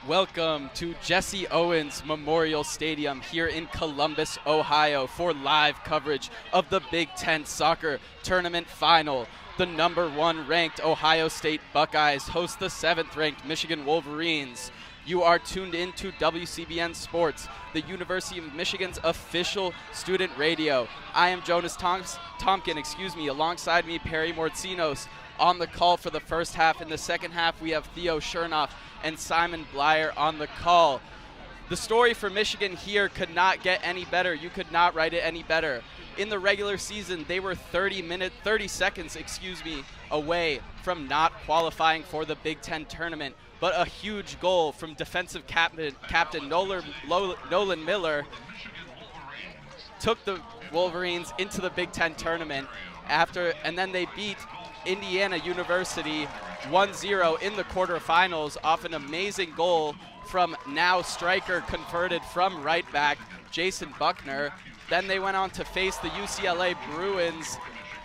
Welcome to Jesse Owens Memorial Stadium here in Columbus, Ohio for live coverage of the Big Ten Soccer Tournament Final. The #1 ranked Ohio State Buckeyes host the 7th ranked Michigan Wolverines. You are tuned in to WCBN Sports, the University of Michigan's official student radio. I am Jonas Tomkin, alongside me Perry Mourtzinos on the call for the first half. In the second half, we have Theo, Shernoff, and Simon Bleier on the call. The story for Michigan here could not get any better. You could not write it any better. In the regular season, they were 30 seconds away from not qualifying for the Big Ten tournament. But a huge goal from defensive captain Nolan Miller took the Wolverines into the Big Ten tournament and then they beat Indiana University 1-0 in the quarterfinals off an amazing goal from now striker converted from right back Jason Buckner. Then they went on to face the UCLA Bruins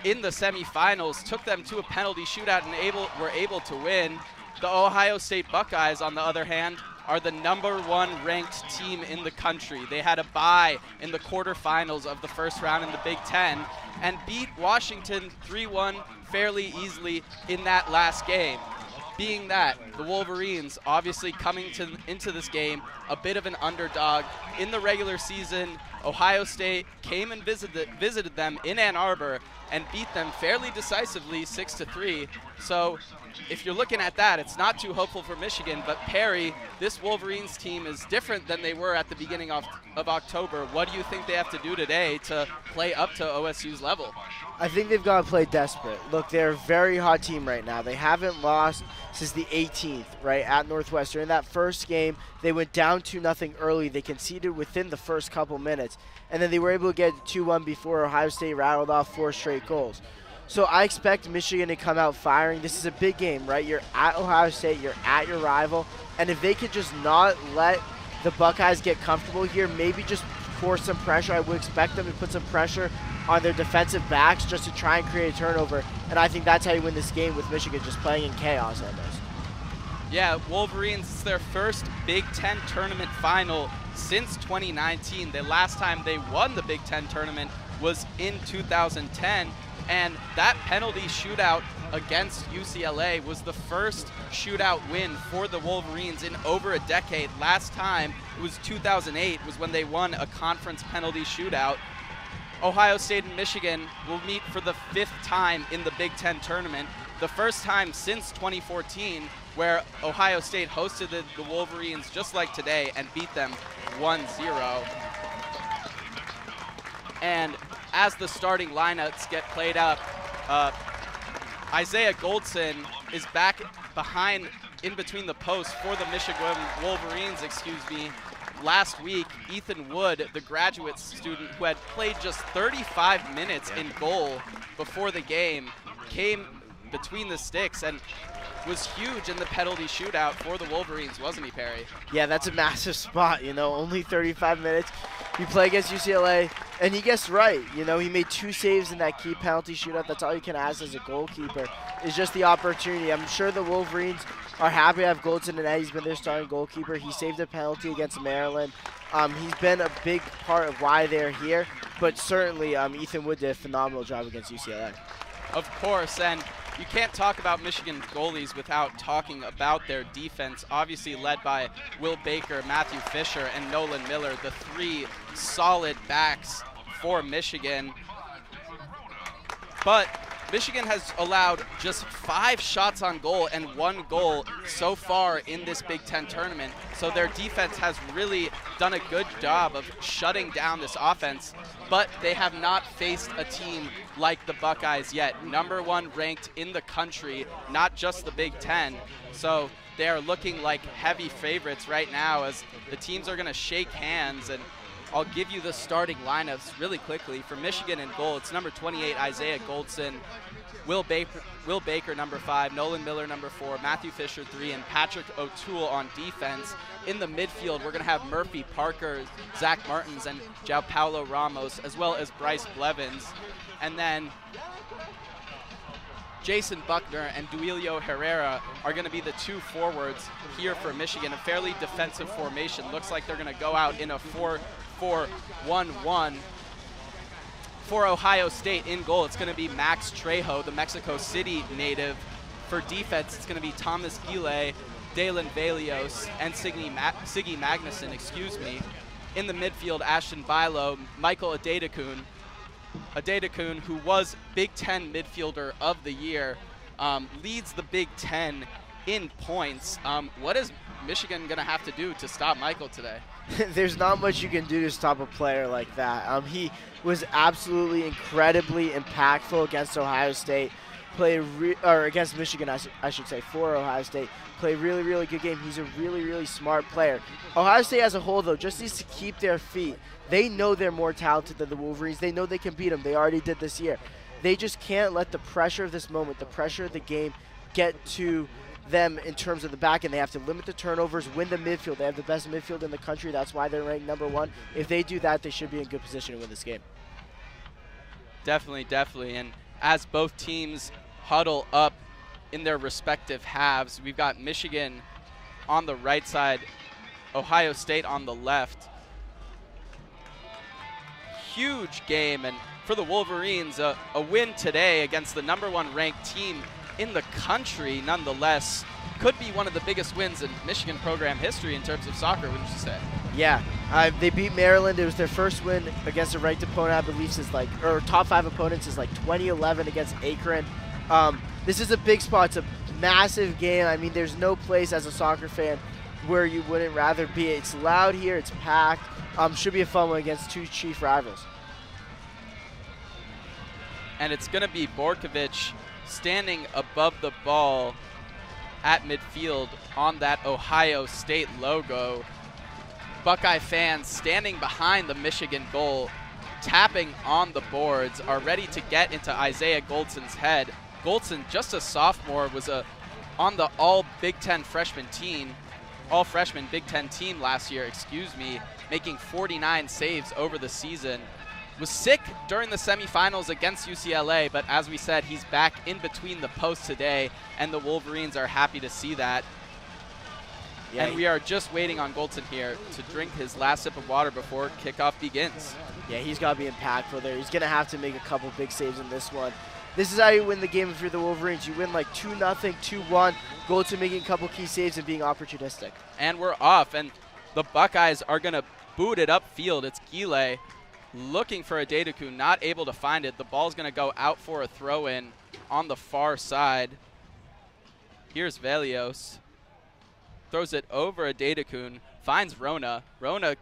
in the semifinals, took them to a penalty shootout and were able to win. The Ohio State Buckeyes, on the other hand, are the #1 ranked team in the country. They had a bye in the quarterfinals of the first round in the Big Ten and beat Washington 3-1 fairly easily in that last game. Being that, the Wolverines obviously coming into this game a bit of an underdog. In the regular season, Ohio State came and visited them in Ann Arbor and beat them fairly decisively 6-3. So if you're looking at that, it's not too hopeful for Michigan. But Perry, this Wolverines team is different than they were at the beginning of October. What do you think they have to do today to play up to OSU's level? I think they've got to play desperate. Look, they're a very hot team right now. They haven't lost since the 18th, right, at Northwestern. In that first game, they went down 2-0 early. They conceded within the first couple minutes, and then they were able to get 2-1 before Ohio State rattled off 4 straight goals. So I expect Michigan to come out firing. This is a big game, right? You're at Ohio State, you're at your rival, and if they could just not let the Buckeyes get comfortable here, maybe just force some pressure. I would expect them to put some pressure on their defensive backs just to try and create a turnover, and I think that's how you win this game with Michigan just playing in chaos almost. Yeah, Wolverines, it's their first Big Ten tournament final since 2019. The last time they won the Big Ten tournament was in 2010, and that penalty shootout against UCLA was the first shootout win for the Wolverines in over a decade. Last time, it was 2008, was when they won a conference penalty shootout. Ohio State and Michigan will meet for the 5th time in the Big Ten tournament, the first time since 2014, where Ohio State hosted the Wolverines just like today and beat them 1-0. And as the starting lineups get played up, Isaiah Goldson is back in between the posts for the Michigan Wolverines, Last week, Ethan Wood, the graduate student who had played just 35 minutes in goal before the game, came between the sticks and was huge in the penalty shootout for the Wolverines, wasn't he, Perry? Yeah, that's a massive spot, only 35 minutes. You play against UCLA, and he gets right. He made 2 saves in that key penalty shootout. That's all you can ask as a goalkeeper, is just the opportunity. I'm sure the Wolverines are happy to have Goldson and He's been their starting goalkeeper. He saved a penalty against Maryland. He's been a big part of why they're here, but certainly Ethan Wood did a phenomenal job against UCLA. Of course, and you can't talk about Michigan goalies without talking about their defense, obviously led by Will Baker, Matthew Fisher, and Nolan Miller, the 3 solid backs for Michigan. But Michigan has allowed just 5 shots on goal and 1 goal so far in this Big Ten tournament. So their defense has really done a good job of shutting down this offense, but they have not faced a team like the Buckeyes yet. #1 ranked in the country, not just the Big Ten. So they are looking like heavy favorites right now as the teams are going to shake hands. And I'll give you the starting lineups really quickly. For Michigan in goal, it's number 28, Isaiah Goldson, Will Baker, number 5, Nolan Miller, number 4, Matthew Fisher, 3, and Patrick O'Toole on defense. In the midfield, we're going to have Murphy Parker, Zach Martins, and João Paulo Ramos, as well as Bryce Blevins. And then Jason Buckner and Duilio Herrera are going to be the two forwards here for Michigan. A fairly defensive formation. Looks like they're going to go out in a 4-4-1-1. For Ohio State, in goal, it's going to be Max Trejo, the Mexico City native. For defense, it's going to be Thomas Gile, Dalen Valios, and Siggy Magnuson, In the midfield, Ashton Bilo, Michael Adedekun, who was Big Ten midfielder of the year, leads the Big Ten in points. What is Michigan going to have to do to stop Michael today? There's not much you can do to stop a player like that. He was absolutely incredibly impactful against Ohio State. Or against Michigan, I should say, for Ohio State. Played really, really good game. He's a really, really smart player. Ohio State as a whole, though, just needs to keep their feet. They know they're more talented than the Wolverines. They know they can beat them. They already did this year. They just can't let the pressure of this moment, the pressure of the game, get to them in terms of the back end. They have to limit the turnovers, win the midfield. They have the best midfield in the country. That's why they're ranked #1. If they do that, they should be in good position to win this game. Definitely. And as both teams huddle up in their respective halves, we've got Michigan on the right side, Ohio State on the left. Huge game, and for the Wolverines, a win today against the #1 ranked team in the country, nonetheless, could be one of the biggest wins in Michigan program history in terms of soccer, wouldn't you say? Yeah, they beat Maryland. It was their first win against a ranked opponent, I believe, since or top 5 opponents is 2011 against Akron. This is a big spot. It's a massive game. I mean, there's no place as a soccer fan where you wouldn't rather be. It's loud here. It's packed. Should be a fun one against two chief rivals. And it's going to be Borkovic standing above the ball at midfield on that Ohio State logo. Buckeye fans standing behind the Michigan goal, tapping on the boards, are ready to get into Isaiah Goldson's head. Goldson, just a sophomore, was on the all Big Ten freshman team, all freshman Big Ten team last year, making 49 saves over the season. Was sick during the semifinals against UCLA, but as we said, he's back in between the posts today, and the Wolverines are happy to see that. Yeah, and we are just waiting on Goldson here to drink his last sip of water before kickoff begins. Yeah, he's got to be impactful there. He's going to have to make a couple big saves in this one. This is how you win the game if you're the Wolverines. You win 2-0, 2-1. Goldson making a couple key saves and being opportunistic. And we're off, and the Buckeyes are going to boot it upfield. It's Gile looking for Adedekun, not able to find it. The ball's going to go out for a throw-in on the far side. Here's Valios. Throws it over Adedekun, finds Rona. Rona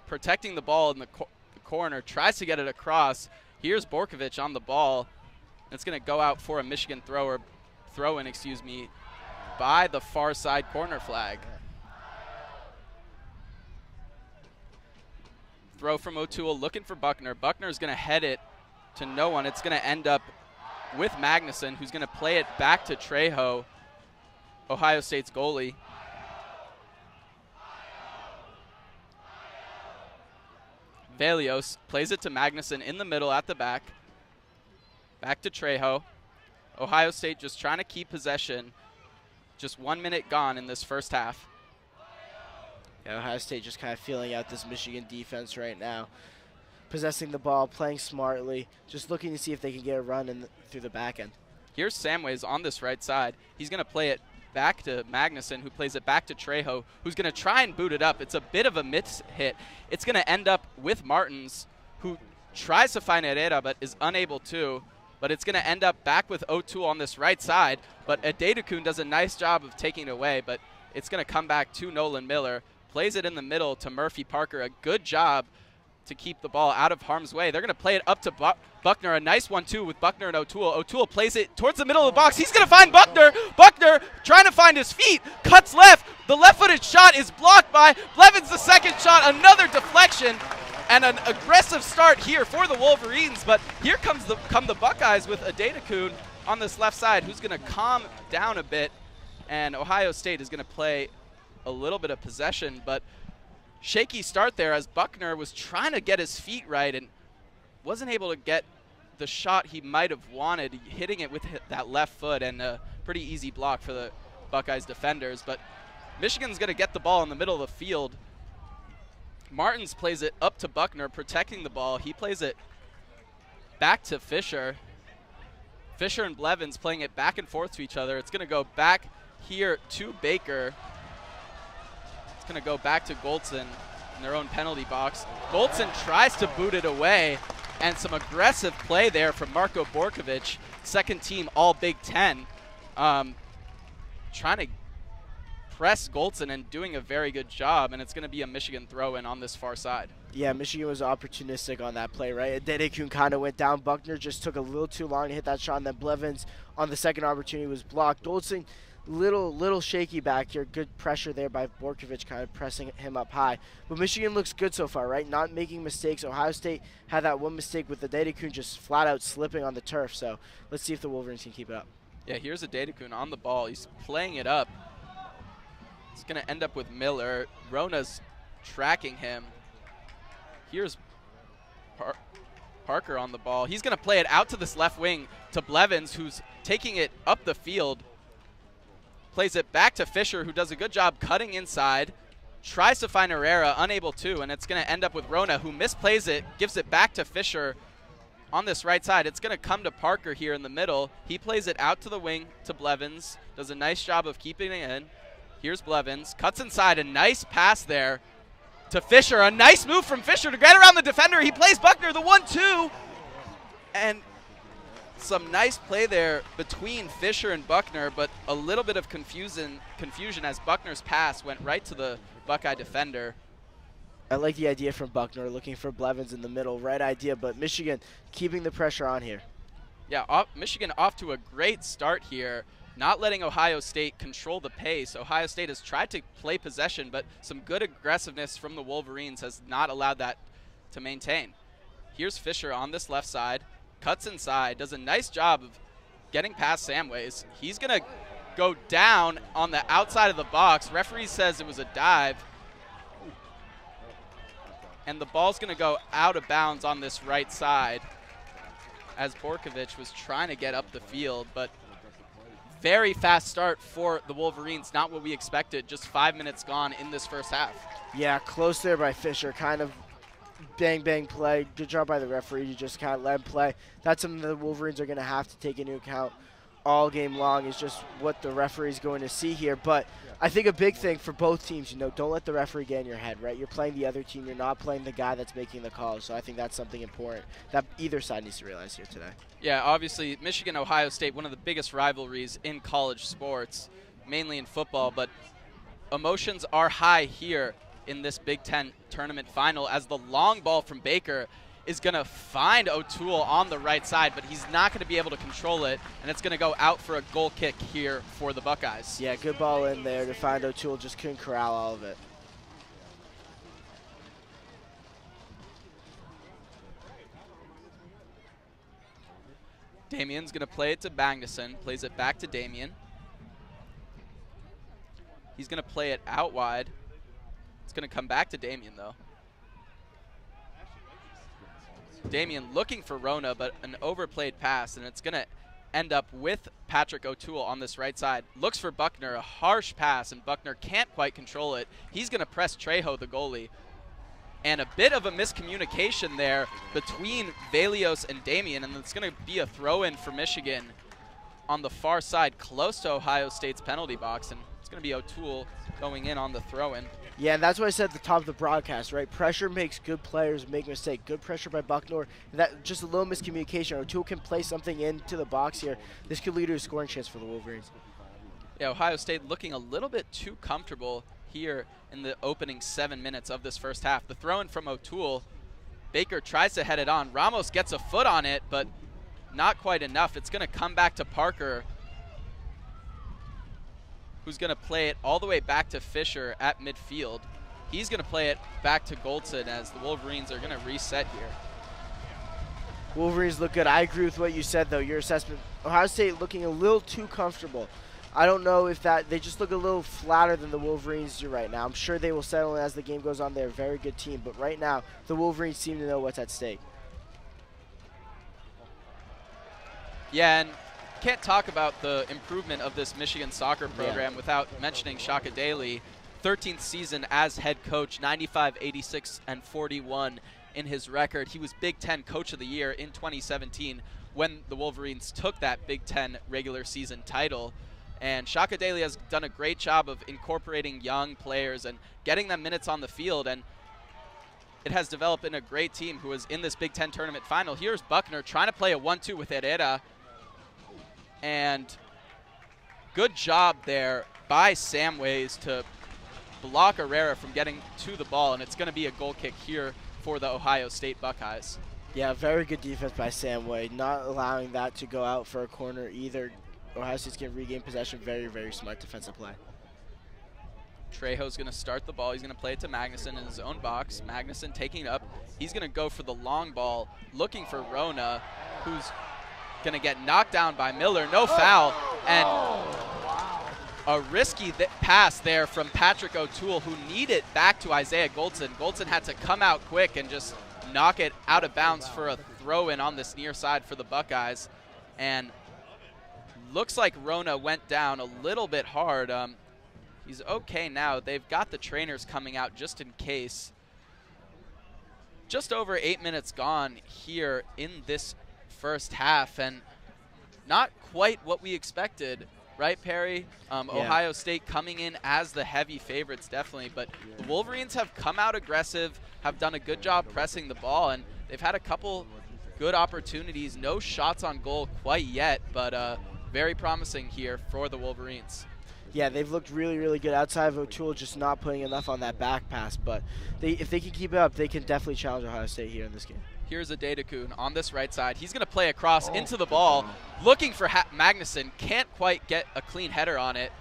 protecting the ball in the corner, tries to get it across. Here's Borkovic on the ball. It's going to go out for a Michigan throw-in, by the far side corner flag. Throw from O'Toole, looking for Buckner. Buckner's going to head it to no one. It's going to end up with Magnuson, who's going to play it back to Trejo, Ohio State's goalie. Valios plays it to Magnuson in the middle at the back. Back to Trejo. Ohio State just trying to keep possession. Just 1 minute gone in this first half. Yeah, Ohio State just kind of feeling out this Michigan defense right now. Possessing the ball, playing smartly, just looking to see if they can get a run through the back end. Here's Samways on this right side. He's going to play it back to Magnuson, who plays it back to Trejo, who's going to try and boot it up. It's a bit of a miss hit. It's going to end up with Martins, who tries to find Herrera but is unable to. But it's going to end up back with O'Toole on this right side. But Adedekun does a nice job of taking it away, but it's going to come back to Nolan Miller. Plays it in the middle to Murphy Parker. A good job to keep the ball out of harm's way. They're going to play it up to Buckner. A nice one, too, with Buckner and O'Toole. O'Toole plays it towards the middle of the box. He's going to find Buckner. Buckner trying to find his feet. Cuts left. The left-footed shot is blocked by Blevins. The second shot, another deflection. And an aggressive start here for the Wolverines. But here come the Buckeyes with Adedekun on this left side, who's going to calm down a bit. And Ohio State is going to play a little bit of possession, but shaky start there as Buckner was trying to get his feet right and wasn't able to get the shot he might have wanted, hitting it with that left foot, and a pretty easy block for the Buckeyes defenders. But Michigan's going to get the ball in the middle of the field. Martins plays it up to Buckner, protecting the ball. He plays it back to Fisher. Fisher and Blevins playing it back and forth to each other. It's going to go back here to Baker. It's going to go back to Goldson in their own penalty box. Goldson tries to boot it away, and some aggressive play there from Marko Borkovic, second team all Big Ten, trying to press Goldson and doing a very good job, and it's going to be a Michigan throw-in on this far side. Yeah, Michigan was opportunistic on that play, right? Dedekun kind of went down. Buckner just took a little too long to hit that shot, and then Blevins on the second opportunity was blocked. Goldson, little shaky back here. Good pressure there by Borkovic, kind of pressing him up high. But Michigan looks good so far, right? Not making mistakes. Ohio State had that one mistake with the Dedekun just flat out slipping on the turf. So let's see if the Wolverines can keep it up. Yeah, here's a Dedekun on the ball. He's playing it up. It's going to end up with Miller. Rona's tracking him. Here's Parker on the ball. He's going to play it out to this left wing to Blevins, who's taking it up the field. Plays it back to Fisher, who does a good job cutting inside. Tries to find Herrera, unable to, and it's going to end up with Rona, who misplays it, gives it back to Fisher on this right side. It's going to come to Parker here in the middle. He plays it out to the wing to Blevins. Does a nice job of keeping it in. Here's Blevins. Cuts inside. A nice pass there to Fisher. A nice move from Fisher to get around the defender. He plays Buckner, the 1-2. And some nice play there between Fisher and Buckner, but a little bit of confusion as Buckner's pass went right to the Buckeye defender. I like the idea from Buckner, looking for Blevins in the middle. Right idea, but Michigan keeping the pressure on here. Yeah, Michigan off to a great start here, not letting Ohio State control the pace. Ohio State has tried to play possession, but some good aggressiveness from the Wolverines has not allowed that to maintain. Here's Fisher on this left side, cuts inside, does a nice job of getting past Samways. He's going to go down on the outside of the box. Referee says it was a dive. And the ball's going to go out of bounds on this right side as Borkovic was trying to get up the field, but very fast start for the Wolverines, not what we expected. Just 5 minutes gone in this first half. Yeah, close there by Fisher. Kind of bang play. Good job by the referee. You just kind of let him play. That's something the Wolverines are going to have to take into account all game long, is just what the referee is going to see here. But I think a big thing for both teams, don't let the referee get in your head, right? You're playing the other team. You're not playing the guy that's making the calls. So I think that's something important that either side needs to realize here today. Yeah, obviously, Michigan-Ohio State, one of the biggest rivalries in college sports, mainly in football, but emotions are high here in this Big Ten tournament final as the long ball from Baker is going to find O'Toole on the right side, but he's not going to be able to control it, and it's going to go out for a goal kick here for the Buckeyes. Yeah, good ball in there to find O'Toole. Just couldn't corral all of it. Damien's going to play it to Magnuson, plays it back to Damien. He's going to play it out wide. It's going to come back to Damien, though. Damien looking for Rona, but an overplayed pass, and it's going to end up with Patrick O'Toole on this right side. Looks for Buckner, a harsh pass, and Buckner can't quite control it. He's going to press Trejo, the goalie. And a bit of a miscommunication there between Velios and Damien, and it's going to be a throw-in for Michigan on the far side, close to Ohio State's penalty box, and it's going to be O'Toole going in on the throw-in. Yeah, and that's what I said at the top of the broadcast, right? Pressure makes good players make mistakes. Good pressure by Buckner. That just a little miscommunication. O'Toole can play something into the box here. This could lead to a scoring chance for the Wolverines. Yeah, Ohio State looking a little bit too comfortable here in the opening 7 minutes of this first half. The throw-in from O'Toole. Baker tries to head it on. Ramos gets a foot on it, but not quite enough. It's going to come back to Parker, who's going to play it all the way back to Fisher at midfield. He's going to play it back to Goldson as the Wolverines are going to reset here. Wolverines look good. I agree with what you said, though, your assessment. Ohio State looking a little too comfortable. I don't know if they just look a little flatter than the Wolverines do right now. I'm sure they will settle in as the game goes on. They're a very good team, but right now the Wolverines seem to know what's at stake. Yeah, and can't talk about the improvement of this Michigan soccer program without mentioning Shaka Daly. 13th season as head coach, 95, 86, and 41 in his record. He was Big Ten Coach of the Year in 2017 when the Wolverines took that Big Ten regular season title. And Shaka Daly has done a great job of incorporating young players and getting them minutes on the field, and it has developed in a great team who is in this Big Ten tournament final. Here's Buckner trying to play a 1-2 with Herrera, and good job there by Samways to block Herrera from getting to the ball, and it's going to be a goal kick here for the Ohio State Buckeyes. Yeah, very good defense by Samway, not allowing that to go out for a corner either. Ohio State's going to regain possession. Very, very smart defensive play. Trejo's going to start the ball. He's going to play it to Magnuson in his own box. Magnuson taking it up. He's going to go for the long ball, looking for Rona, who's going to get knocked down by Miller. No foul. And a risky pass there from Patrick O'Toole, who needed back to Isaiah Goldson. Goldson had to come out quick and just knock it out of bounds for a throw-in on this near side for the Buckeyes. And looks like Rona went down a little bit hard. He's okay now. They've got the trainers coming out just in case. Just over 8 minutes gone here in this first half, and not quite what we expected, right, Perry? Ohio State coming in as the heavy favorites, definitely, but the Wolverines have come out aggressive, have done a good job pressing the ball, and they've had a couple good opportunities. No shots on goal quite yet, but very promising here for the Wolverines. Yeah, they've looked really, really good outside of O'Toole, just not putting enough on that back pass. But if they can keep it up, they can definitely challenge Ohio State here in this game. Here's Adedokun on this right side. He's going to play across into the ball, looking for Magnuson. Can't quite get a clean header on it.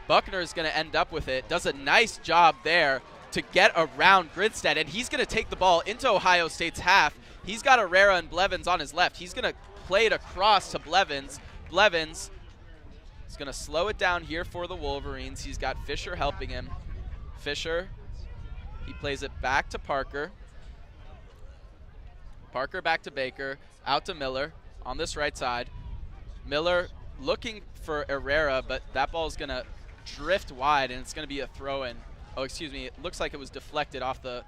Buckner is going to end up with it. Does a nice job there to get around Gridstead, and he's going to take the ball into Ohio State's half. He's got Herrera and Blevins on his left. He's going to play it across to Blevins. Blevins is going to slow it down here for the Wolverines. He's got Fisher helping him. Fisher, he plays it back to Parker. Parker back to Baker, out to Miller on this right side. Miller looking for Herrera, but that ball is going to drift wide, and it's going to be a throw-in. Oh, excuse me. It looks like it was deflected off of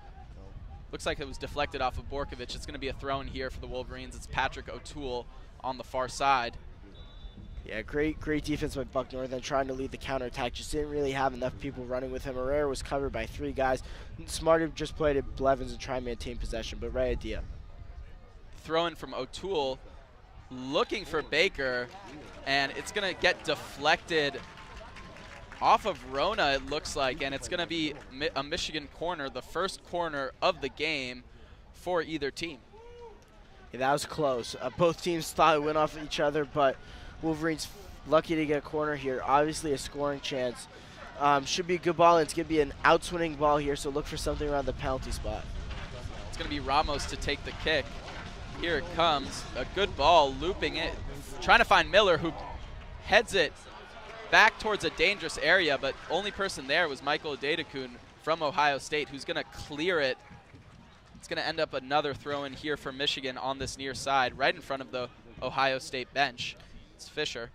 Borkovich. It's going to be a throw-in here for the Wolverines. It's Patrick O'Toole on the far side. Yeah, great defense by Buckner. Then trying to lead the counterattack. Just didn't really have enough people running with him. Herrera was covered by 3 guys. Smarter just played at Blevins and try and maintain possession, but right idea. Throw-in from O'Toole, looking for Baker, and it's going to get deflected off of Rona, it looks like, and it's going to be a Michigan corner, the first corner of the game for either team. Yeah, that was close. Both teams thought it went off each other, but Wolverines lucky to get a corner here. Obviously a scoring chance. Should be a good ball, and it's going to be an outswinging ball here, so look for something around the penalty spot. It's going to be Ramos to take the kick. Here it comes. A good ball, looping it, trying to find Miller, who heads it back towards a dangerous area, but only person there was Michael Adedokun from Ohio State, who's going to clear it. It's going to end up another throw-in here for Michigan on this near side, right in front of the Ohio State bench. It's Fisher.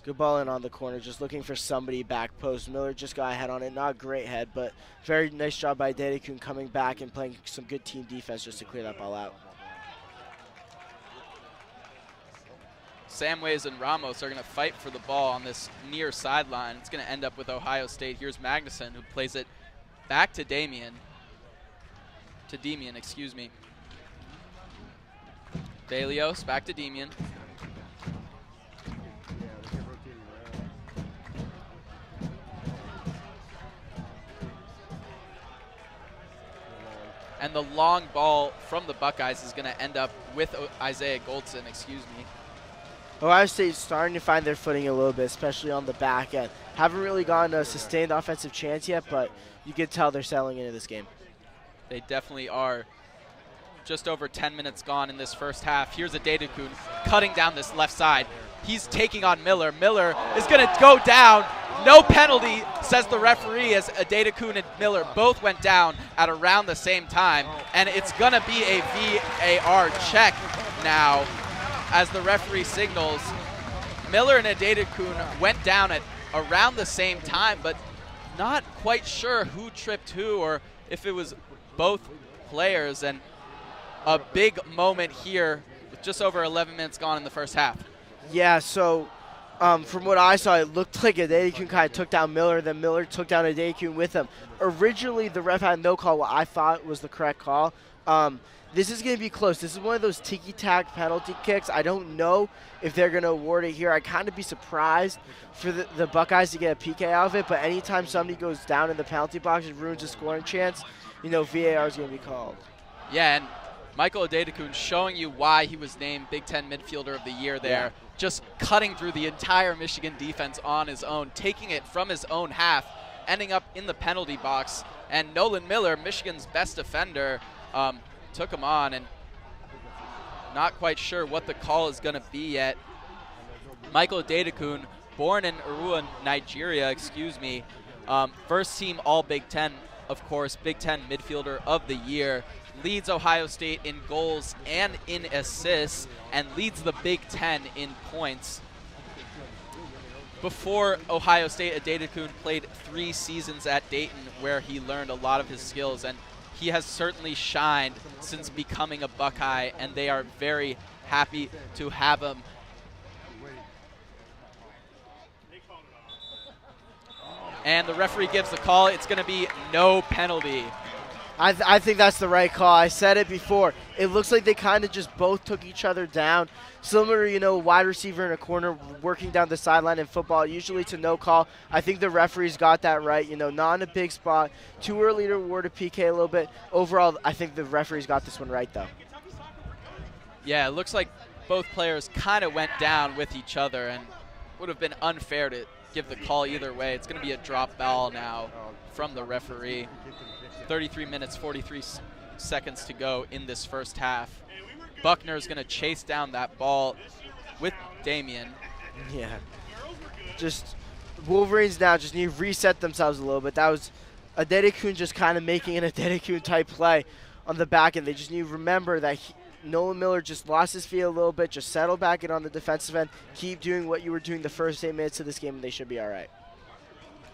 Good ball in on the corner, just looking for somebody back post. Miller just got a head on it. Not a great head, but very nice job by Adedokun coming back and playing some good team defense just to clear that ball out. Samways and Ramos are going to fight for the ball on this near sideline. It's going to end up with Ohio State. Here's Magnuson, who plays it back to Demian, excuse me. Balios back to Demian. And the long ball from the Buckeyes is going to end up with Isaiah Goldson, excuse me. Ohio State's starting to find their footing a little bit, especially on the back end. Haven't really gotten a sustained offensive chance yet, but you can tell they're settling into this game. They definitely are. Just over 10 minutes gone in this first half. Here's Adedokun cutting down this left side. He's taking on Miller. Miller is going to go down. No penalty, says the referee, as Adedokun and Miller both went down at around the same time. And it's going to be a VAR check now. as the referee signals. Miller and Adedekun went down at around the same time, but not quite sure who tripped who or if it was both players. And a big moment here with just over 11 minutes gone in the first half. Yeah, so from what I saw, it looked like Adedekun kind of took down Miller, then Miller took down Adedekun with him. Originally, the ref had no call, what I thought was the correct call. This is going to be close. This is one of those ticky-tack penalty kicks. I don't know if they're going to award it here. I'd kind of be surprised for the Buckeyes to get a PK out of it, but anytime somebody goes down in the penalty box and ruins a scoring chance, VAR is going to be called. Yeah, and Michael Adedekun showing you why he was named Big Ten Midfielder of the Year there. Yeah. Just cutting through the entire Michigan defense on his own, taking it from his own half, ending up in the penalty box. And Nolan Miller, Michigan's best defender, took him on, and not quite sure what the call is going to be yet. Michael Adedekun, born in Arua, Nigeria, first team All Big Ten, of course, Big Ten Midfielder of the Year, leads Ohio State in goals and in assists, and leads the Big Ten in points. Before Ohio State, Adedekun played 3 seasons at Dayton, where he learned a lot of his skills, and he has certainly shined since becoming a Buckeye, and they are very happy to have him. And the referee gives the call. It's going to be no penalty. I think that's the right call. I said it before. It looks like they kind of just both took each other down. Similar, wide receiver in a corner working down the sideline in football, usually to no call. I think the referees got that right, not in a big spot. Too early to award a PK a little bit. Overall, I think the referees got this one right, though. Yeah, it looks like both players kind of went down with each other, and would have been unfair to give the call either way. It's going to be a drop ball now from the referee. 33 minutes, 43 seconds to go in this first half. Buckner is going to chase down that ball with Damian. Yeah. Just Wolverines now just need to reset themselves a little bit. That was Adedekun just kind of making an Adedekun type play on the back end. They just need to remember that Nolan Miller just lost his feet a little bit. Just settle back in on the defensive end. Keep doing what you were doing the first 8 minutes of this game, and they should be all right.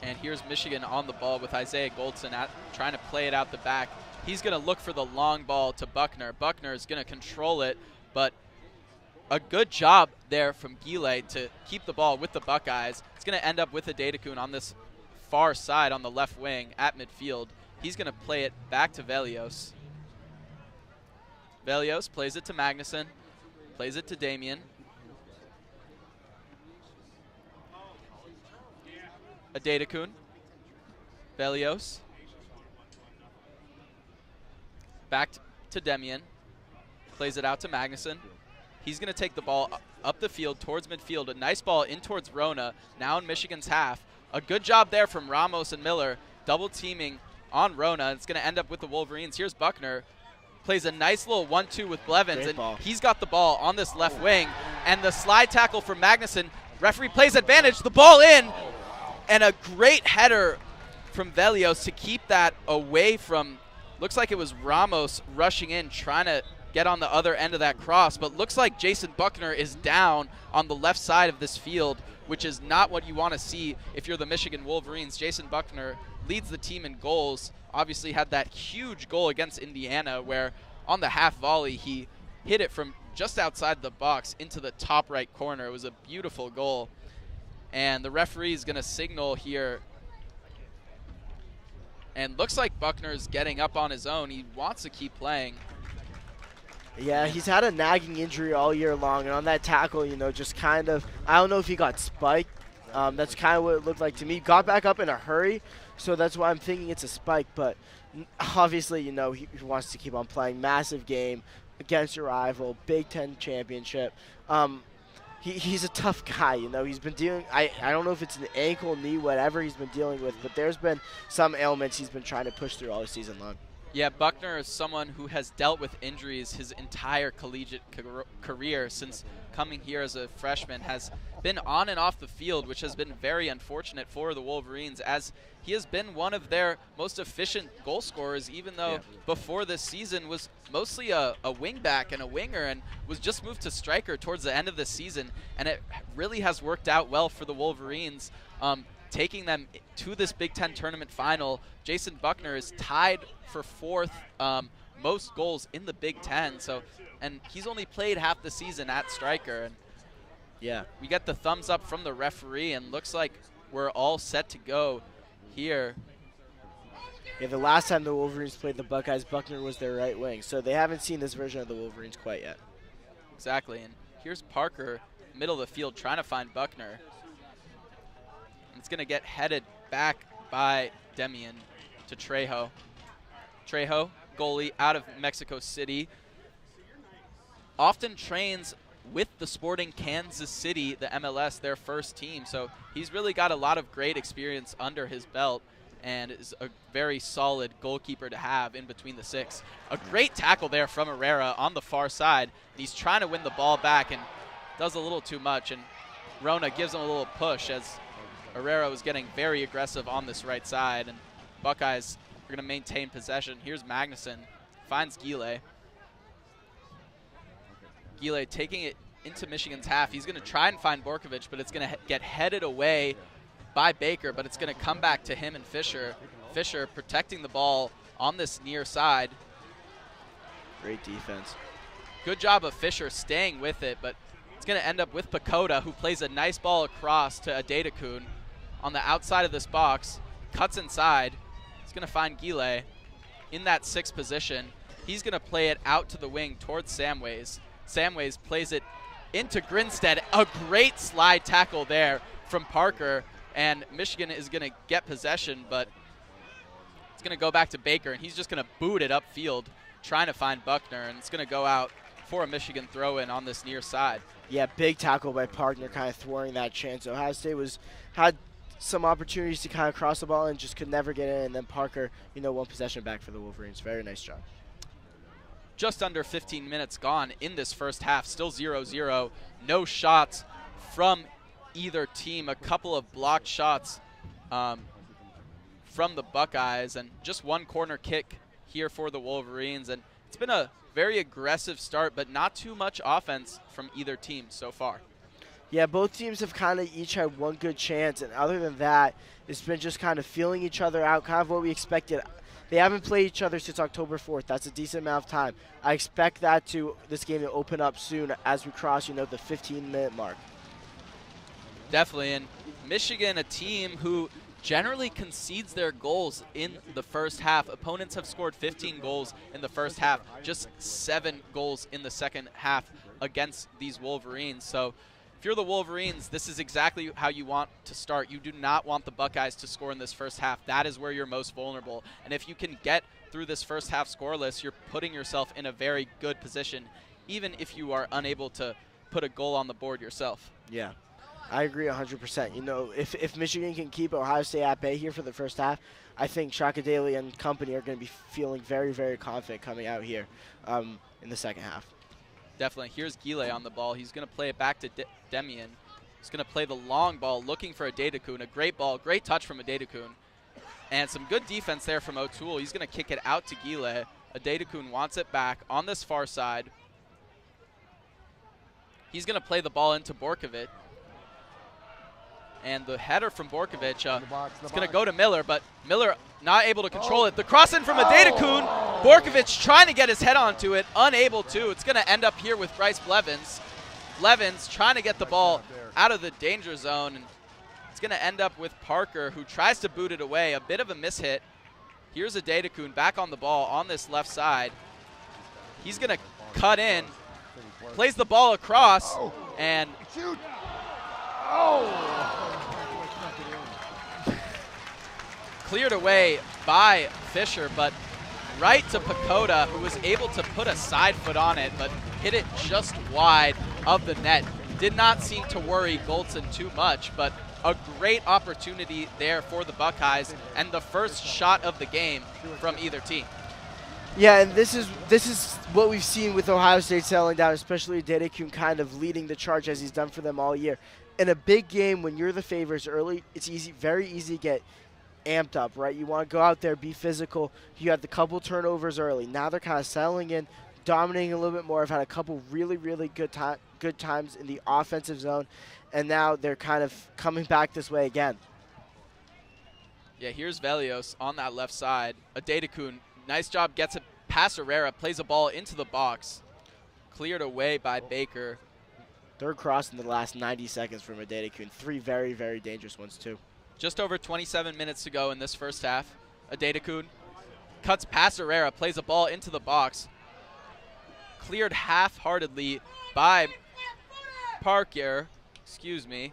And here's Michigan on the ball with Isaiah Goldson trying to play it out the back. He's going to look for the long ball to Buckner. Buckner is going to control it, but a good job there from Gile to keep the ball with the Buckeyes. It's going to end up with Adedekun on this far side on the left wing at midfield. He's going to play it back to Velios. Velios plays it to Magnuson, plays it to Damian. Adedekun, Velios, back to Damian, plays it out to Magnuson. He's going to take the ball up the field towards midfield. A nice ball in towards Rona, now in Michigan's half. A good job there from Ramos and Miller, double teaming on Rona. It's going to end up with the Wolverines. Here's Buckner, plays a nice little 1-2 with Blevins, and he's got the ball on this left wing. And the slide tackle from Magnuson, referee plays advantage, the ball in. And a great header from Velios to keep that away from, looks like it was Ramos rushing in, trying to get on the other end of that cross. But looks like Jason Buckner is down on the left side of this field, which is not what you want to see if you're the Michigan Wolverines. Jason Buckner leads the team in goals. Obviously had that huge goal against Indiana where on the half volley he hit it from just outside the box into the top right corner. It was a beautiful goal. And the referee is going to signal here. And looks like Buckner's getting up on his own. He wants to keep playing. Yeah, he's had a nagging injury all year long. And on that tackle, just kind of, I don't know if he got spiked. That's kind of what it looked like to me. Got back up in a hurry, so that's why I'm thinking it's a spike. But obviously, he wants to keep on playing. Massive game against your rival, Big Ten championship. He's a tough guy, He's been dealing, I don't know if it's an ankle, knee, whatever he's been dealing with, but there's been some ailments he's been trying to push through all season long. Yeah, Buckner is someone who has dealt with injuries his entire collegiate career since coming here as a freshman, has been on and off the field, which has been very unfortunate for the Wolverines, as he has been one of their most efficient goal scorers, even though before this season was mostly a wingback and a winger, and was just moved to striker towards the end of the season. And it really has worked out well for the Wolverines, taking them to this Big Ten tournament final. Jason Buckner is tied for 4th most goals in the Big Ten. So, and he's only played half the season at striker. And yeah, we get the thumbs up from the referee, and looks like we're all set to go here. Yeah, the last time the Wolverines played the Buckeyes, Buckner was their right wing. So they haven't seen this version of the Wolverines quite yet. Exactly. And here's Parker, middle of the field, trying to find Buckner. It's going to get headed back by Demian to Trejo. Trejo, goalie out of Mexico City, often trains with the Sporting Kansas City, the MLS, their first team. So he's really got a lot of great experience under his belt and is a very solid goalkeeper to have in between the six. A great tackle there from Herrera on the far side. He's trying to win the ball back and does a little too much, and Rona gives him a little push as Herrera was getting very aggressive on this right side, and Buckeyes are going to maintain possession. Here's Magnuson, finds Gile. Gile taking it into Michigan's half. He's going to try and find Borkovich, but it's going to get headed away by Baker, but it's going to come back to him and Fisher. Fisher protecting the ball on this near side. Great defense. Good job of Fisher staying with it, but it's going to end up with Pakoda, who plays a nice ball across to Adedekun on the outside of this box, cuts inside. He's going to find Gile in that 6th position. He's going to play it out to the wing towards Samways. Samways plays it into Grinstead. A great slide tackle there from Parker, and Michigan is going to get possession, but it's going to go back to Baker, and he's just going to boot it upfield, trying to find Buckner, and it's going to go out for a Michigan throw-in on this near side. Yeah, big tackle by Parker, kind of thwarting that chance. Ohio State had some opportunities to kind of cross the ball and just could never get in, and then Parker, won possession back for the Wolverines. Very nice job. Just under 15 minutes gone in this first half, still 0-0. No shots from either team. A couple of blocked shots from the Buckeyes, and just one corner kick here for the Wolverines. And it's been a very aggressive start, but not too much offense from either team so far. Yeah, both teams have kind of each had one good chance, and other than that, it's been just kind of feeling each other out, kind of what we expected. They haven't played each other since October 4th. That's a decent amount of time. I expect this game to open up soon as we cross, the 15-minute mark. Definitely, and Michigan, a team who generally concedes their goals in the first half. Opponents have scored 15 goals in the first half, just 7 goals in the second half against these Wolverines. So if you're the Wolverines, this is exactly how you want to start. You do not want the Buckeyes to score in this first half. That is where you're most vulnerable. And if you can get through this first half scoreless, you're putting yourself in a very good position, even if you are unable to put a goal on the board yourself. Yeah, I agree 100%. If Michigan can keep Ohio State at bay here for the first half, I think Shaka Daly and company are going to be feeling very, very confident coming out here in the second half. Definitely. Here's Gile on the ball. He's going to play it back to Demian. He's going to play the long ball, looking for Adedekun. A great ball, great touch from Adedekun. And some good defense there from O'Toole. He's going to kick it out to Gile. Adedekun wants it back on this far side. He's going to play the ball into Borkovich. And the header from Borkovich, it's going to go to Miller, but Miller not able to control it. The cross in from Adedekun. Borkovich trying to get his head onto it, unable to. It's going to end up here with Bryce Blevins. Blevins trying to get the ball out of the danger zone. And it's going to end up with Parker, who tries to boot it away. A bit of a mishit. Here's Adedekun back on the ball on this left side. He's going to cut in, plays the ball across, and cleared away by Fisher, but right to Pakoda, who was able to put a side foot on it, but hit it just wide of the net. Did not seem to worry Goldson too much, but a great opportunity there for the Buckeyes, and the first shot of the game from either team. Yeah, and this is what we've seen with Ohio State settling down, especially Dedekun kind of leading the charge as he's done for them all year. In a big game, when you're the favorites early, it's very easy to get amped up, right? You want to go out there, be physical. You had the couple turnovers early. Now they're kind of settling in, dominating a little bit more. I've had a couple really good times in the offensive zone, and now they're kind of coming back this way again. Yeah, here's Velios on that left side. Dedekun, nice job, gets it past Herrera, plays a ball into the box. Cleared away by Baker. Third cross in the last 90 seconds from Dedekun. 3 very dangerous ones, too. Just over 27 minutes to go in this first half. Dedekun cuts past Herrera, plays a ball into the box. Cleared half-heartedly by Parker. Excuse me.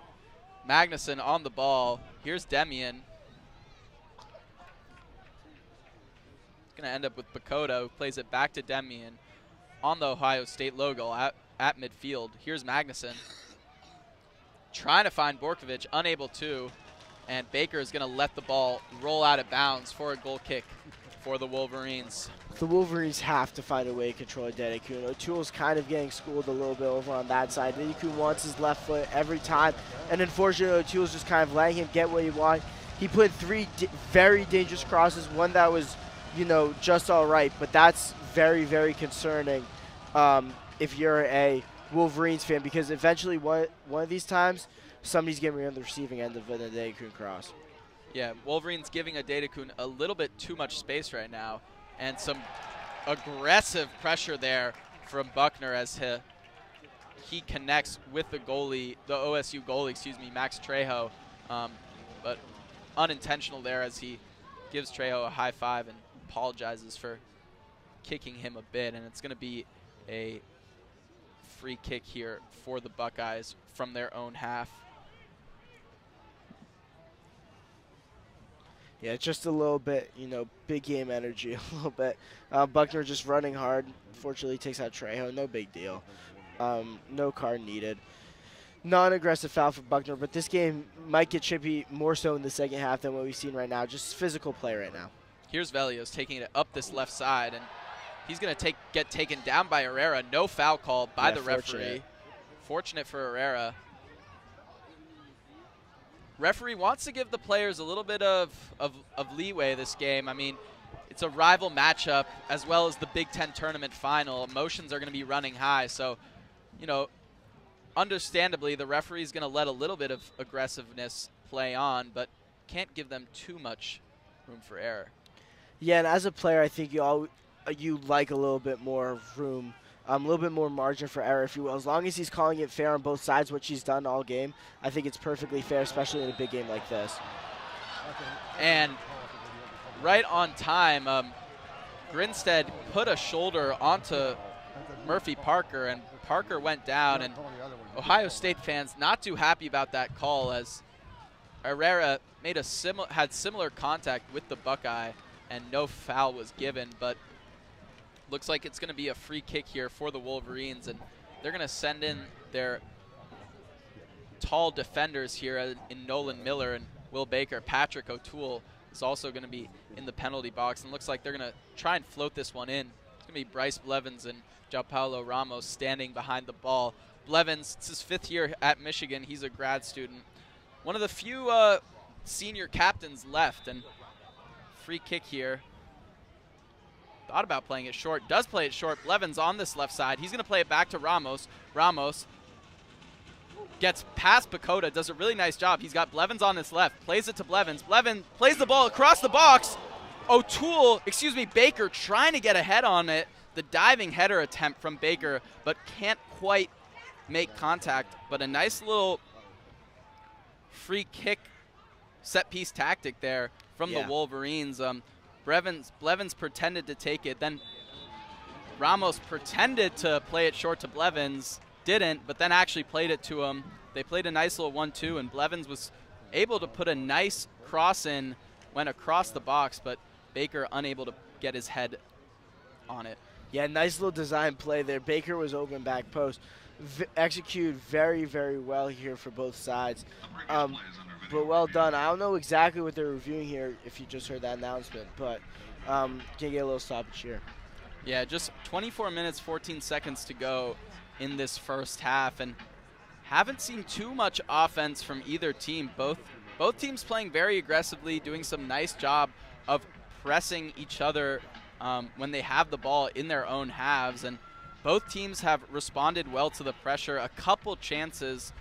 Magnuson on the ball. Here's Demian. It's going to end up with Bakota, who plays it back to Demian on the Ohio State logo at midfield. Here's Magnuson. Trying to find Borkovic, unable to. And Baker is going to let the ball roll out of bounds for a goal kick for the Wolverines. The Wolverines have to find a way to control Dedekun. O'Toole's kind of getting schooled a little bit over on that side. Dedekun wants his left foot every time, and unfortunately O'Toole's just kind of letting him get what he wants. He put 3 very dangerous crosses, one that was, just all right, but that's very concerning if you're a Wolverines fan, because eventually one of these times, somebody's going to be on the receiving end of a Dedekun cross. Yeah, Wolverines giving Dedekun a little bit too much space right now, and some aggressive pressure there from Buckner as he connects with the goalie, the OSU goalie, Max Trejo, but unintentional there as he gives Trejo a high five and apologizes for kicking him a bit, and it's going to be a free kick here for the Buckeyes from their own half. Yeah, just a little bit, big game energy, a little bit. Buckner just running hard. Fortunately, takes out Trejo. No big deal. No card needed. Non-aggressive foul for Buckner, but this game might get chippy more so in the second half than what we've seen right now. Just physical play right now. Here's Velios taking it up this left side, and he's going to get taken down by Herrera. No foul called by the referee. Fortunate for Herrera. Referee wants to give the players a little bit of leeway this game. I mean, it's a rival matchup as well as the Big Ten tournament final. Emotions are going to be running high. So, understandably, the referee is going to let a little bit of aggressiveness play on, but can't give them too much room for error. Yeah, and as a player, I think you like a little bit more room, a little bit more margin for error, if you will. As long as he's calling it fair on both sides, which he's done all game, I think it's perfectly fair, especially in a big game like this. And right on time, Grinstead put a shoulder onto Murphy Parker, and Parker went down, and Ohio State fans not too happy about that call as Herrera had similar contact with the Buckeye, and no foul was given, but looks like it's going to be a free kick here for the Wolverines, and they're going to send in their tall defenders here in Nolan Miller and Will Baker. Patrick O'Toole is also going to be in the penalty box, and looks like they're going to try and float this one in. It's going to be Bryce Blevins and João Paulo Ramos standing behind the ball. Blevins, it's his 5th year at Michigan. He's a grad student. One of the few senior captains left, and free kick here. Thought about playing it short. Does play it short. Blevins on this left side. He's going to play it back to Ramos. Ramos gets past Bakota. Does a really nice job. He's got Blevins on his left. Plays it to Blevins. Blevins plays the ball across the box. Baker trying to get ahead on it. The diving header attempt from Baker, but can't quite make contact. But a nice little free kick set-piece tactic there from the Wolverines. Blevins pretended to take it. Then Ramos pretended to play it short to Blevins. Didn't, but then actually played it to him. They played a nice little 1-2, and Blevins was able to put a nice cross in, went across the box, but Baker unable to get his head on it. Yeah, nice little design play there. Baker was open back post. Executed very well here for both sides. But well done. I don't know exactly what they're reviewing here if you just heard that announcement, but can get a little stoppage here. Yeah, just 24 minutes, 14 seconds to go in this first half, and haven't seen too much offense from either team. Both teams playing very aggressively, doing some nice job of pressing each other when they have the ball in their own halves, and both teams have responded well to the pressure. A couple chances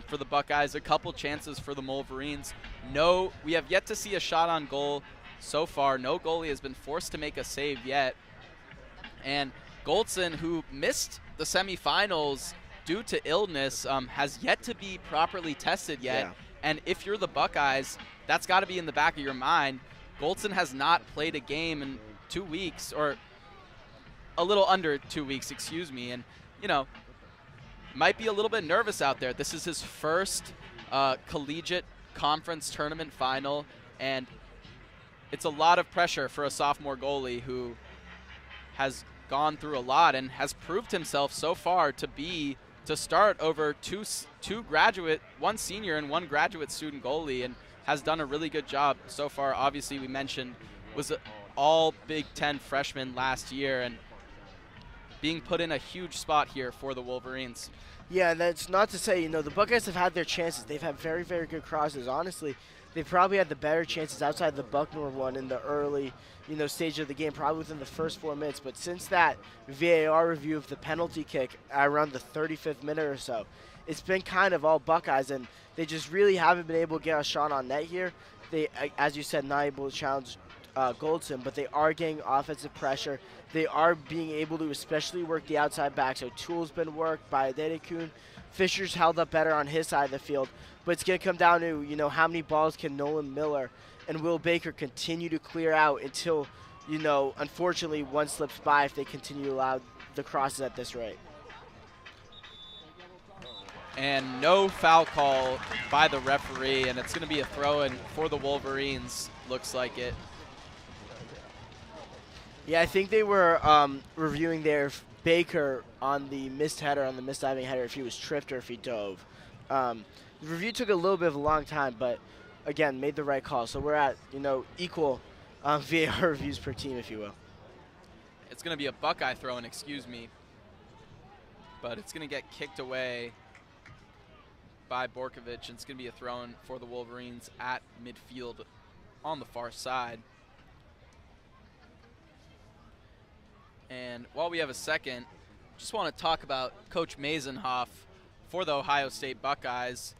for the Buckeyes, a couple chances for the Wolverines. No, we have yet to see a shot on goal so far. No goalie has been forced to make a save yet. And Goldson, who missed the semifinals due to illness, has yet to be properly tested yet. Yeah. And if you're the Buckeyes, that's got to be in the back of your mind. Goldson has not played a game in 2 weeks, or a little under 2 weeks, excuse me. And, you know, might be a little bit nervous out there. This is his first collegiate conference tournament final, and it's a lot of pressure for a sophomore goalie who has gone through a lot and has proved himself so far to start over one senior and one graduate student goalie, and has done a really good job so far. Obviously, we mentioned was all Big Ten freshman last year, and being put in a huge spot here for the Wolverines. Yeah, and that's not to say, the Buckeyes have had their chances. They've had very, very good crosses. Honestly, they probably had the better chances outside the Bucknor one in the early, stage of the game, probably within the first 4 minutes. But since that VAR review of the penalty kick around the 35th minute or so, it's been kind of all Buckeyes, and they just really haven't been able to get a shot on net here. They, as you said, not able to challenge Goldson, but they are getting offensive pressure. They are being able to especially work the outside back. So Tool's been worked by Adedekun. Fisher's held up better on his side of the field. But it's going to come down to, how many balls can Nolan Miller and Will Baker continue to clear out until, unfortunately one slips by if they continue to allow the crosses at this rate. And no foul call by the referee, and it's going to be a throw-in for the Wolverines, looks like it. Yeah, I think they were reviewing their Baker on the missed header, on the missed diving header, if he was tripped or if he dove. The review took a little bit of a long time, but again, made the right call. So we're at, equal VAR reviews per team, if you will. It's going to be a Buckeye throw-in, excuse me. But it's going to get kicked away by Borkovich, and it's going to be a throw-in for the Wolverines at midfield on the far side. And while we have a second, just want to talk about Coach Meisenhoff for the Ohio State Buckeyes.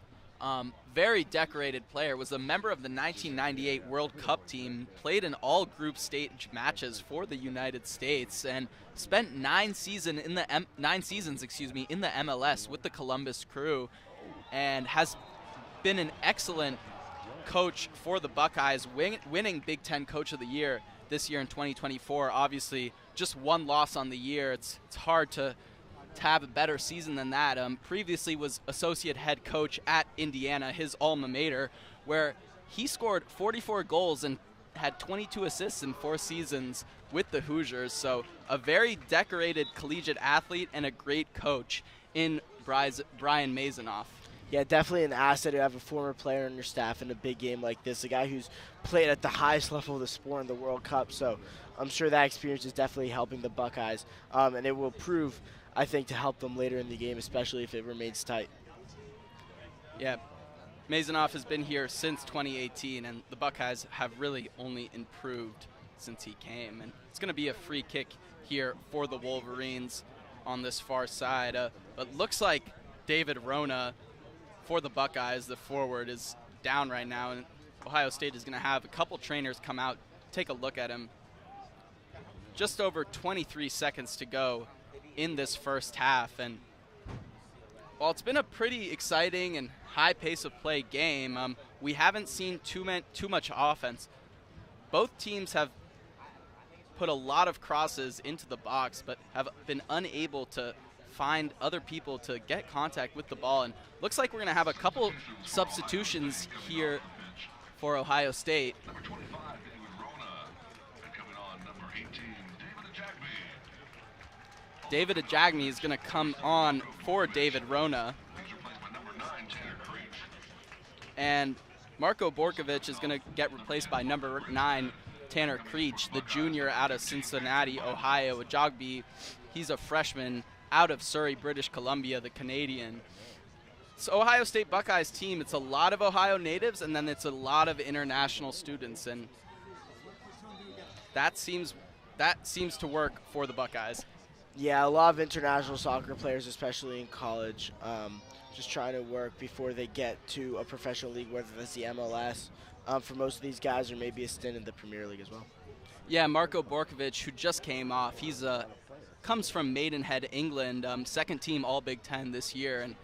Very decorated player, was a member of the 1998 World Cup team, played in all group stage matches for the United States, and spent 9 seasons in the MLS with the Columbus Crew, and has been an excellent coach for the Buckeyes, winning Big Ten Coach of the Year this year in 2024. Obviously, just one loss on the year. It's hard to have a better season than that. Previously was associate head coach at Indiana, his alma mater, where he scored 44 goals and had 22 assists in 4 seasons with the Hoosiers. So a very decorated collegiate athlete and a great coach in Brian Meisenhoff. Yeah, definitely an asset to have a former player on your staff in a big game like this, a guy who's played at the highest level of the sport in the World Cup. So I'm sure that experience is definitely helping the Buckeyes, and it will prove, I think, to help them later in the game, especially if it remains tight. Yeah, Meisenhoff has been here since 2018, and the Buckeyes have really only improved since he came. And it's going to be a free kick here for the Wolverines on this far side. But looks like David Rona for the Buckeyes, the forward, is down right now, and Ohio State is going to have a couple trainers come out, take a look at him. Just over 23 seconds to go in this first half, and while it's been a pretty exciting and high pace of play game, we haven't seen too much offense. Both teams have put a lot of crosses into the box, but have been unable to find other people to get contact with the ball. And looks like we're going to have a couple substitutions here for Ohio State. David Ajagmi is going to come on for David Rona. And Marko Borkovich is going to get replaced by number 9, Tanner Creech, the junior out of Cincinnati, Ohio. Ajagbe, he's a freshman out of Surrey, British Columbia, the Canadian. So Ohio State Buckeyes team, it's a lot of Ohio natives, and then it's a lot of international students, and that seems to work for the Buckeyes. Yeah, a lot of international soccer players, especially in college, just trying to work before they get to a professional league, whether that's the MLS. For most of these guys, or maybe a stint in the Premier League as well. Yeah, Marko Borkovic, who just came off, he's comes from Maidenhead, England, second team All Big Ten this year, and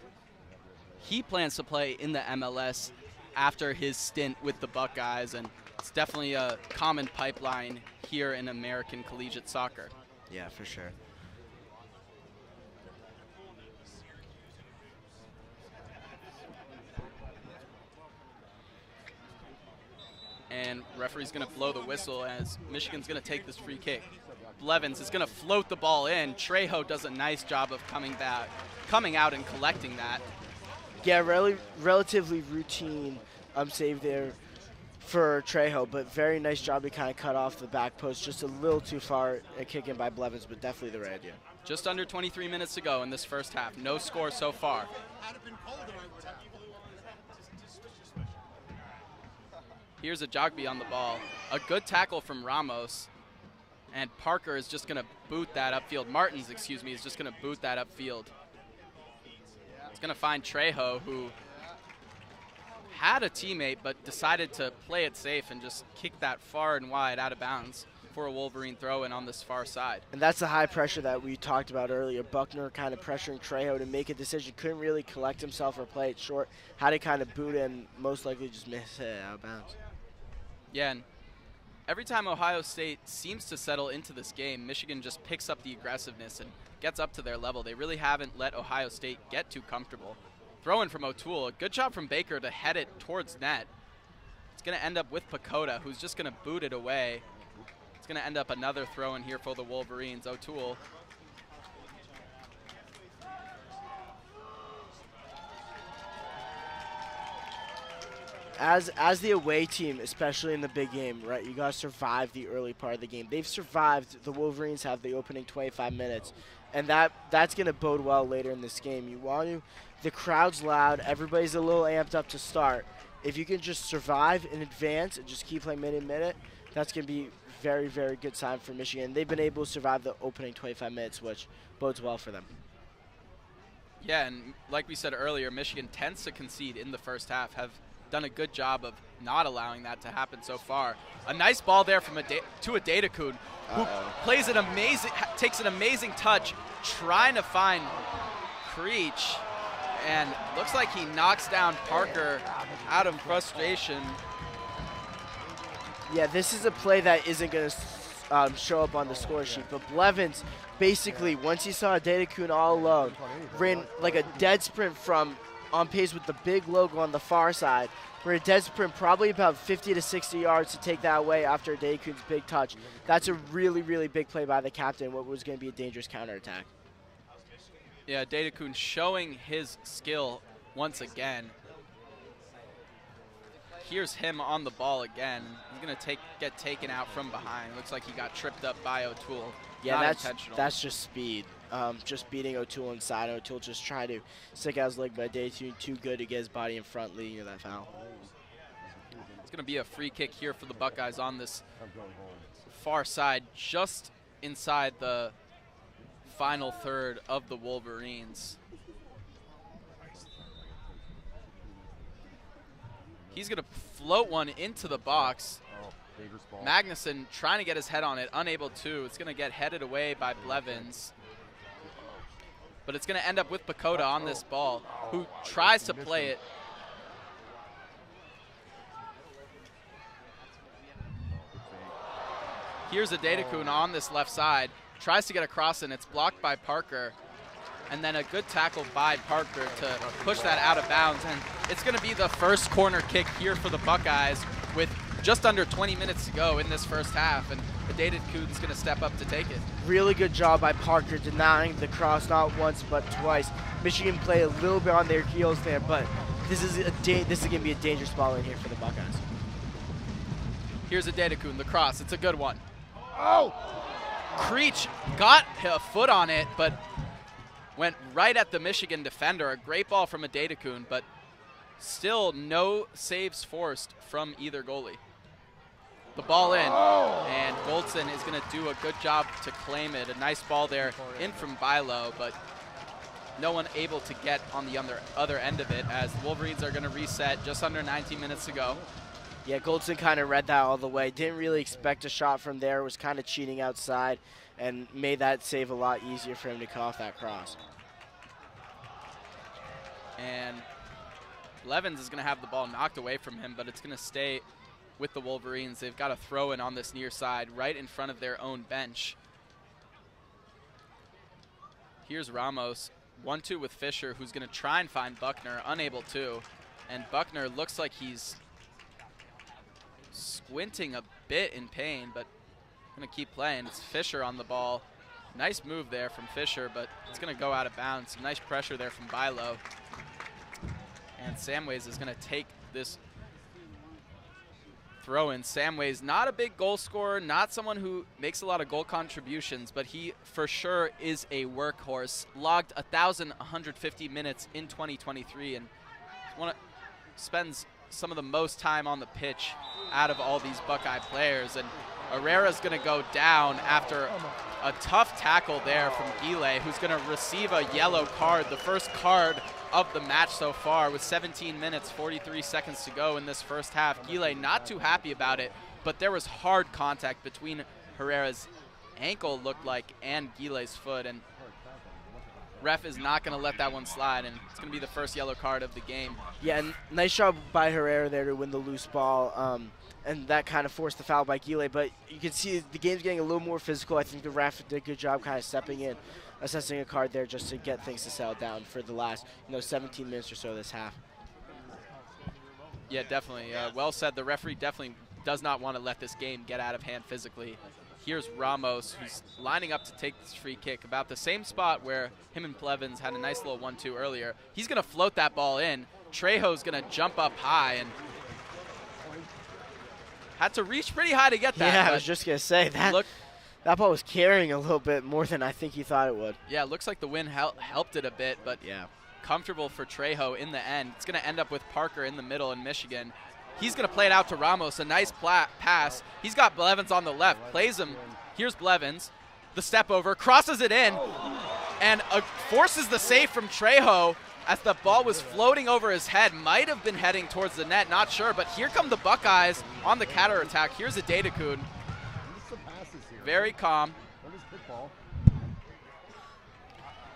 he plans to play in the MLS after his stint with the Buckeyes, and it's definitely a common pipeline here in American collegiate soccer. Yeah, for sure. And referee's going to blow the whistle as Michigan's going to take this free kick. Blevins is going to float the ball in. Trejo does a nice job of coming out and collecting that. Yeah, relatively routine save there for Trejo, but very nice job to kind of cut off the back post. Just a little too far a kick in by Blevins, but definitely the right idea. Just under 23 minutes to go in this first half. No score so far. Here's Ajagbe on the ball. A good tackle from Ramos. And Parker is just going to boot that upfield. Martins, excuse me, is just going to boot that upfield. It's going to find Trejo, who had a teammate but decided to play it safe and just kick that far and wide out of bounds for a Wolverine throw-in on this far side. And that's the high pressure that we talked about earlier. Buckner kind of pressuring Trejo to make a decision. Couldn't really collect himself or play it short. Had to kind of boot and most likely just miss it out of bounds. Yeah, and every time Ohio State seems to settle into this game, Michigan just picks up the aggressiveness and gets up to their level. They really haven't let Ohio State get too comfortable. Throw-in from O'Toole. A good job from Baker to head it towards net. It's going to end up with Pacoda, who's just going to boot it away. It's going to end up another throw-in here for the Wolverines. O'Toole. As the away team, especially in the big game, right, you got to survive the early part of the game. They've survived. The Wolverines have the opening 25 minutes, and that's going to bode well later in this game. You want to, the crowd's loud, everybody's a little amped up to start. If you can just survive in advance and just keep playing minute, that's going to be very, very good sign for Michigan. They've been able to survive the opening 25 minutes, which bodes well for them. Yeah, and like we said earlier, Michigan tends to concede in the first half, have done a good job of not allowing that to happen so far. A nice ball there from to Adedekun, who plays an takes an amazing touch, trying to find Creech, and looks like he knocks down Parker out of frustration. Yeah, this is a play that isn't going to show up on the score sheet, but Blevins basically, once he saw Adedekun all alone, ran like a dead sprint from on pace with the big logo on the far side. We're a dead sprint probably about 50 to 60 yards to take that away after Adedekun's big touch. That's a really, really big play by the captain, what was going to be a dangerous counterattack. Yeah, Adedekun showing his skill once again. Here's him on the ball again. He's going to get taken out from behind. Looks like he got tripped up by O'Toole. Yeah, Not intentional. That's just speed. Just beating O'Toole inside. O'Toole just tried to stick out his leg, but Adedekun too good to get his body in front, leading to that foul. It's going to be a free kick here for the Buckeyes on this far side, just inside the final third of the Wolverines. He's going to float one into the box. Magnuson trying to get his head on it, unable to. It's going to get headed away by Blevins. But it's going to end up with Pacoda on this ball, who tries to play it. Here's Adedekun on this left side. Tries to get across, and it's blocked by Parker. And then a good tackle by Parker to push that out of bounds. And it's going to be the first corner kick here for the Buckeyes with just under 20 minutes to go in this first half. And Adedekun's going to step up to take it. Really good job by Parker denying the cross not once but twice. Michigan played a little bit on their heels there, but this is going to be a dangerous ball in here for the Buckeyes. Here's a Dedekun, the cross. It's a good one. Oh! Creech got a foot on it, but went right at the Michigan defender. A great ball from a Dedekun, but still no saves forced from either goalie. The ball in, and Goldson is going to do a good job to claim it. A nice ball there in from Bleier, but no one able to get on the other end of it, as the Wolverines are going to reset just under 19 minutes to go. Yeah, Goldson kind of read that all the way. Didn't really expect a shot from there. Was kind of cheating outside and made that save a lot easier for him to cut off that cross. And Blevins is going to have the ball knocked away from him, but it's going to stay with the Wolverines. They've got a throw in on this near side right in front of their own bench. Here's Ramos. 1-2 with Fisher, who's going to try and find Buckner, unable to. And Buckner looks like he's squinting a bit in pain, but going to keep playing. It's Fisher on the ball. Nice move there from Fisher, but it's going to go out of bounds. Some nice pressure there from Bleier. And Samways is going to take this throw in. Samways, not a big goal scorer, not someone who makes a lot of goal contributions, but he for sure is a workhorse. Logged 1,150 minutes in 2023 and spends some of the most time on the pitch out of all these Buckeye players. And Herrera's going to go down after a tough tackle there from Guile, who's going to receive a yellow card, the first card of the match so far, with 17 minutes, 43 seconds to go in this first half. Guile not too happy about it, but there was hard contact between Herrera's ankle, looked like, and Guile's foot, and ref is not going to let that one slide, and it's going to be the first yellow card of the game. Yeah, and nice job by Herrera there to win the loose ball, and that kind of forced the foul by Guile, but you can see the game's getting a little more physical. I think the ref did a good job kind of stepping in, assessing a card there just to get things to settle down for the last 17 minutes or so of this half. Yeah, definitely. Well said. The referee definitely does not want to let this game get out of hand physically. Here's Ramos, who's lining up to take this free kick, about the same spot where him and Blevins had a nice little 1-2 earlier. He's going to float that ball in. Trejo's going to jump up high and had to reach pretty high to get that. Yeah, I was just going to say that. That ball was carrying a little bit more than I think he thought it would. Yeah, it looks like the wind helped it a bit, but yeah, comfortable for Trejo in the end. It's going to end up with Parker in the middle in Michigan. He's going to play it out to Ramos, a nice pass. He's got Blevins on the left, plays him. Here's Blevins, the step over, crosses it in, and forces the save from Trejo as the ball was floating over his head. Might have been heading towards the net, not sure, but here come the Buckeyes on the counter attack. Here's a Dedekun. Very calm.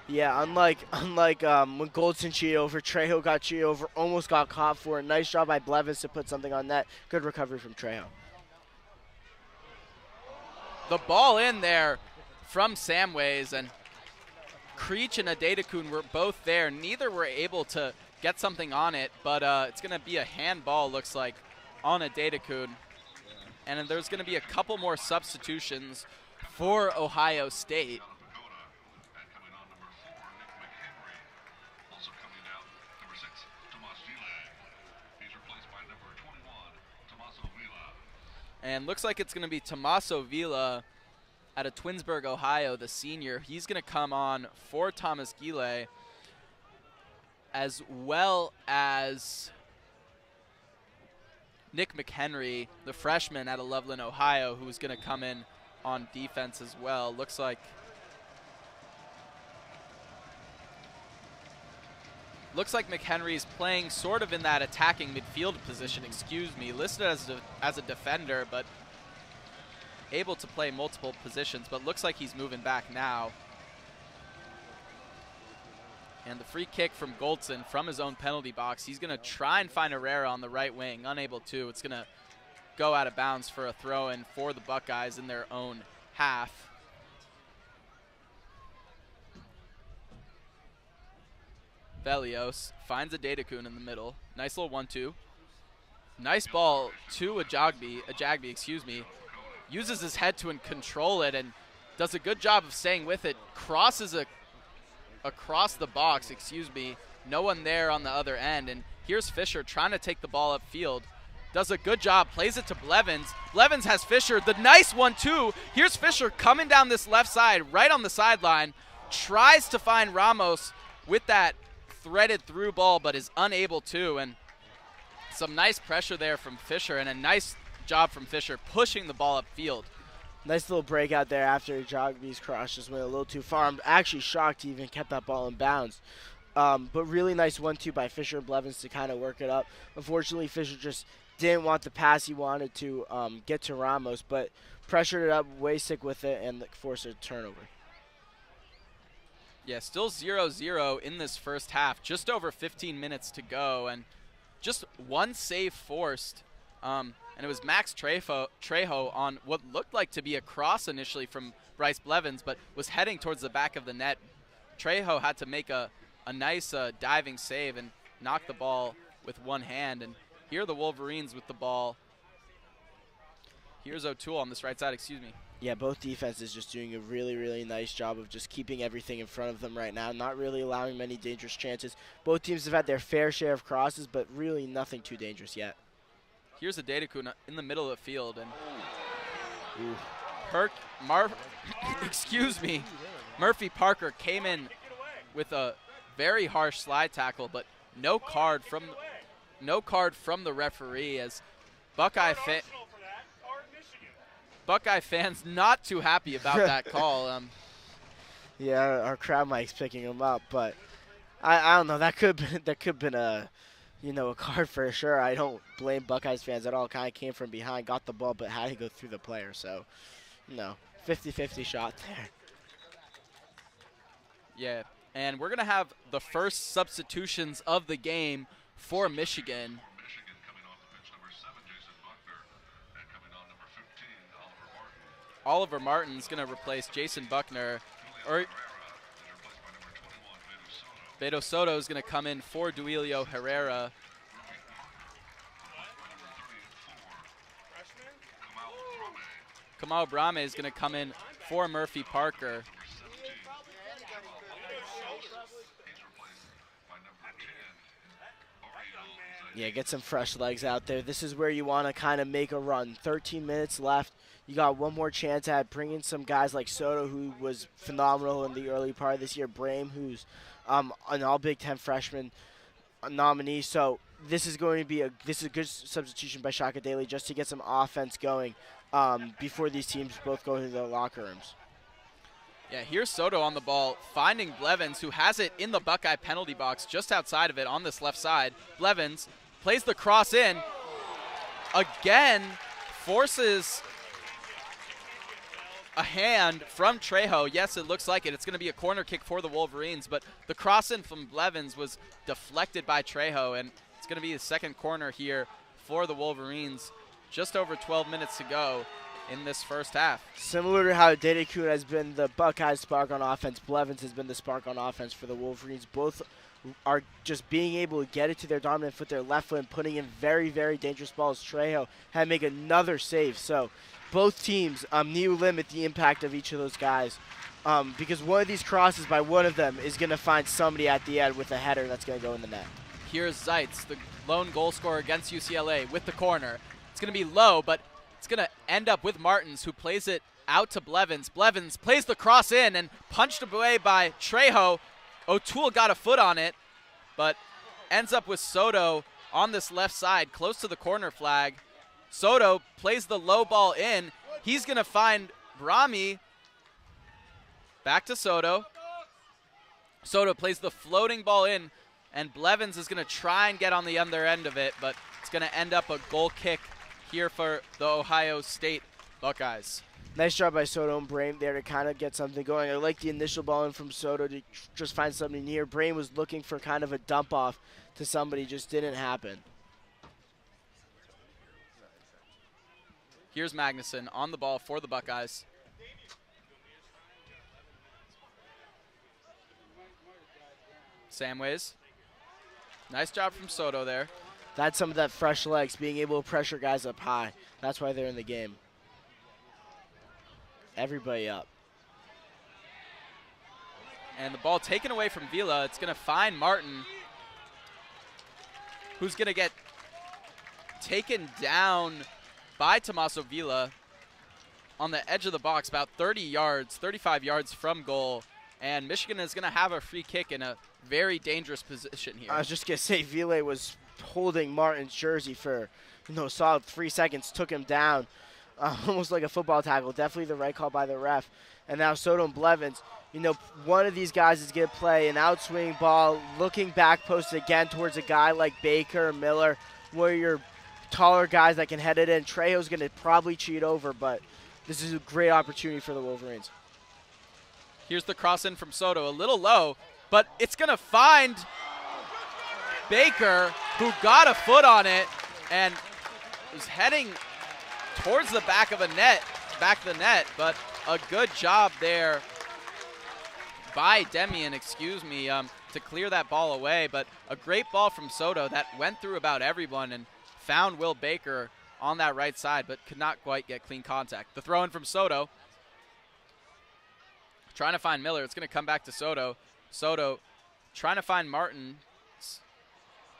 Yeah, unlike when Goldson cheated over, Trejo got cheated over, almost got caught for it. Nice job by Blevins to put something on net. Good recovery from Trejo. The ball in there from Samways, and Creech and Dedekun were both there. Neither were able to get something on it, but it's going to be a handball, looks like, on a Dedekun. And there's going to be a couple more substitutions for Ohio State. And looks like it's going to be Tommaso Villa out of Twinsburg, Ohio, the senior. He's going to come on for Thomas Guile, as well as Nick McHenry, the freshman out of Loveland, Ohio, who's going to come in on defense as well. Looks like McHenry's playing sort of in that attacking midfield position, listed as a defender, but able to play multiple positions, but looks like he's moving back now. And the free kick from Goldson from his own penalty box. He's going to try and find Herrera on the right wing, unable to. It's going to go out of bounds for a throw-in for the Buckeyes in their own half. Velios finds a Dedekun in the middle. Nice little 1-2. Nice ball to Ajagby, excuse me. Uses his head to control it and does a good job of staying with it. Crosses across the box, no one there on the other end. And here's Fisher trying to take the ball upfield. does a good job, plays it to Blevins. Blevins has Fisher, the nice 1-2. Here's Fisher coming down this left side, right on the sideline, tries to find Ramos with that threaded through ball, but is unable to. And some nice pressure there from Fisher, and a nice job from Fisher pushing the ball upfield. Nice little breakout there after Jogby's cross just went a little too far. I'm actually shocked he even kept that ball in bounds. But really nice 1-2 by Fisher and Blevins to kind of work it up. Unfortunately, Fisher just didn't want the pass he wanted to get to Ramos, but pressured it up, way sick with it, and forced a turnover. Yeah, still 0-0 in this first half. Just over 15 minutes to go, and just one save forced. And it was Max Trejo on what looked like to be a cross initially from Bryce Blevins, but was heading towards the back of the net. Trejo had to make a nice diving save and knock the ball with one hand. And here are the Wolverines with the ball. Here's O'Toole on this right side, excuse me. Yeah, both defenses just doing a really, really nice job of just keeping everything in front of them right now, not really allowing many dangerous chances. Both teams have had their fair share of crosses, but really nothing too dangerous yet. Here's a Dedekun in the middle of the field, and excuse me, Murphy Parker came in with a very harsh slide tackle, but no card from the referee, as Buckeye fans not too happy about that call. Yeah, our crowd mic's picking him up, but I don't know. That could have been a card for sure. I don't blame Buckeyes fans at all. Kind of came from behind, got the ball, but had to go through the player. So, 50-50 shot there. Yeah, and we're going to have the first substitutions of the game for Michigan. Coming off the pitch, number 7, Jason Buckner, and coming on number 15, Oliver Martin's going to replace Jason Buckner. Beto Soto is going to come in for Duilio Herrera. Kamal Brame is going to come in for Murphy Parker. Yeah, get some fresh legs out there. This is where you want to kind of make a run. 13 minutes left. You got one more chance at bringing some guys like Soto, who was phenomenal in the early part of this year. Brame, who's an All Big Ten freshman nominee. So this is going to be a good substitution by Shaka Daly just to get some offense going before these teams both go into their locker rooms. Yeah, here's Soto on the ball, finding Blevins, who has it in the Buckeye penalty box just outside of it on this left side. Blevins plays the cross in. Again, forces a hand from Trejo. Yes, it looks like it. It's going to be a corner kick for the Wolverines, but the cross in from Blevins was deflected by Trejo, and it's going to be the second corner here for the Wolverines. Just over 12 minutes to go in this first half. Similar to how Dedekun has been the Buckeyes' spark on offense, Blevins has been the spark on offense for the Wolverines. Both are just being able to get it to their dominant foot, their left foot, and putting in very, very dangerous balls. Trejo had to make another save. So both teams need to limit the impact of each of those guys because one of these crosses by one of them is going to find somebody at the end with a header that's going to go in the net. Here's Zeitz, the lone goal scorer against UCLA, with the corner. It's going to be low, but it's going to end up with Martins, who plays it out to Blevins. Blevins plays the cross in and punched away by Trejo. O'Toole got a foot on it, but ends up with Soto on this left side, close to the corner flag. Soto plays the low ball in. He's going to find Brahmi. Back to Soto. Soto plays the floating ball in, and Blevins is going to try and get on the other end of it, but it's going to end up a goal kick here for the Ohio State Buckeyes. Nice job by Soto and Brame there to kind of get something going. I like the initial ball in from Soto to just find somebody near. Brame was looking for kind of a dump off to somebody, just didn't happen. Here's Magnuson on the ball for the Buckeyes. Samways. Nice job from Soto there. That's some of that fresh legs, being able to pressure guys up high. That's why they're in the game. Everybody up. And the ball taken away from Vila. It's going to find Martin, who's going to get taken down by Tommaso Villa on the edge of the box, about 30 yards, 35 yards from goal. And Michigan is going to have a free kick in a very dangerous position here. I was just going to say, Villa was holding Martin's jersey for, a solid 3 seconds, took him down, almost like a football tackle. Definitely the right call by the ref. And now Soto and Blevins, one of these guys is going to play an outswing ball, looking back post again towards a guy like Baker, Miller, one of your taller guys that can head it in. Trejo's going to probably cheat over, but this is a great opportunity for the Wolverines. Here's the cross in from Soto, a little low, but it's going to find Baker, who got a foot on it and is heading towards the back of the net, but a good job there by Demian, to clear that ball away. But a great ball from Soto that went through about everyone and found Will Baker on that right side, but could not quite get clean contact. The throw in from Soto. Trying to find Miller. It's going to come back to Soto. Soto trying to find Martin.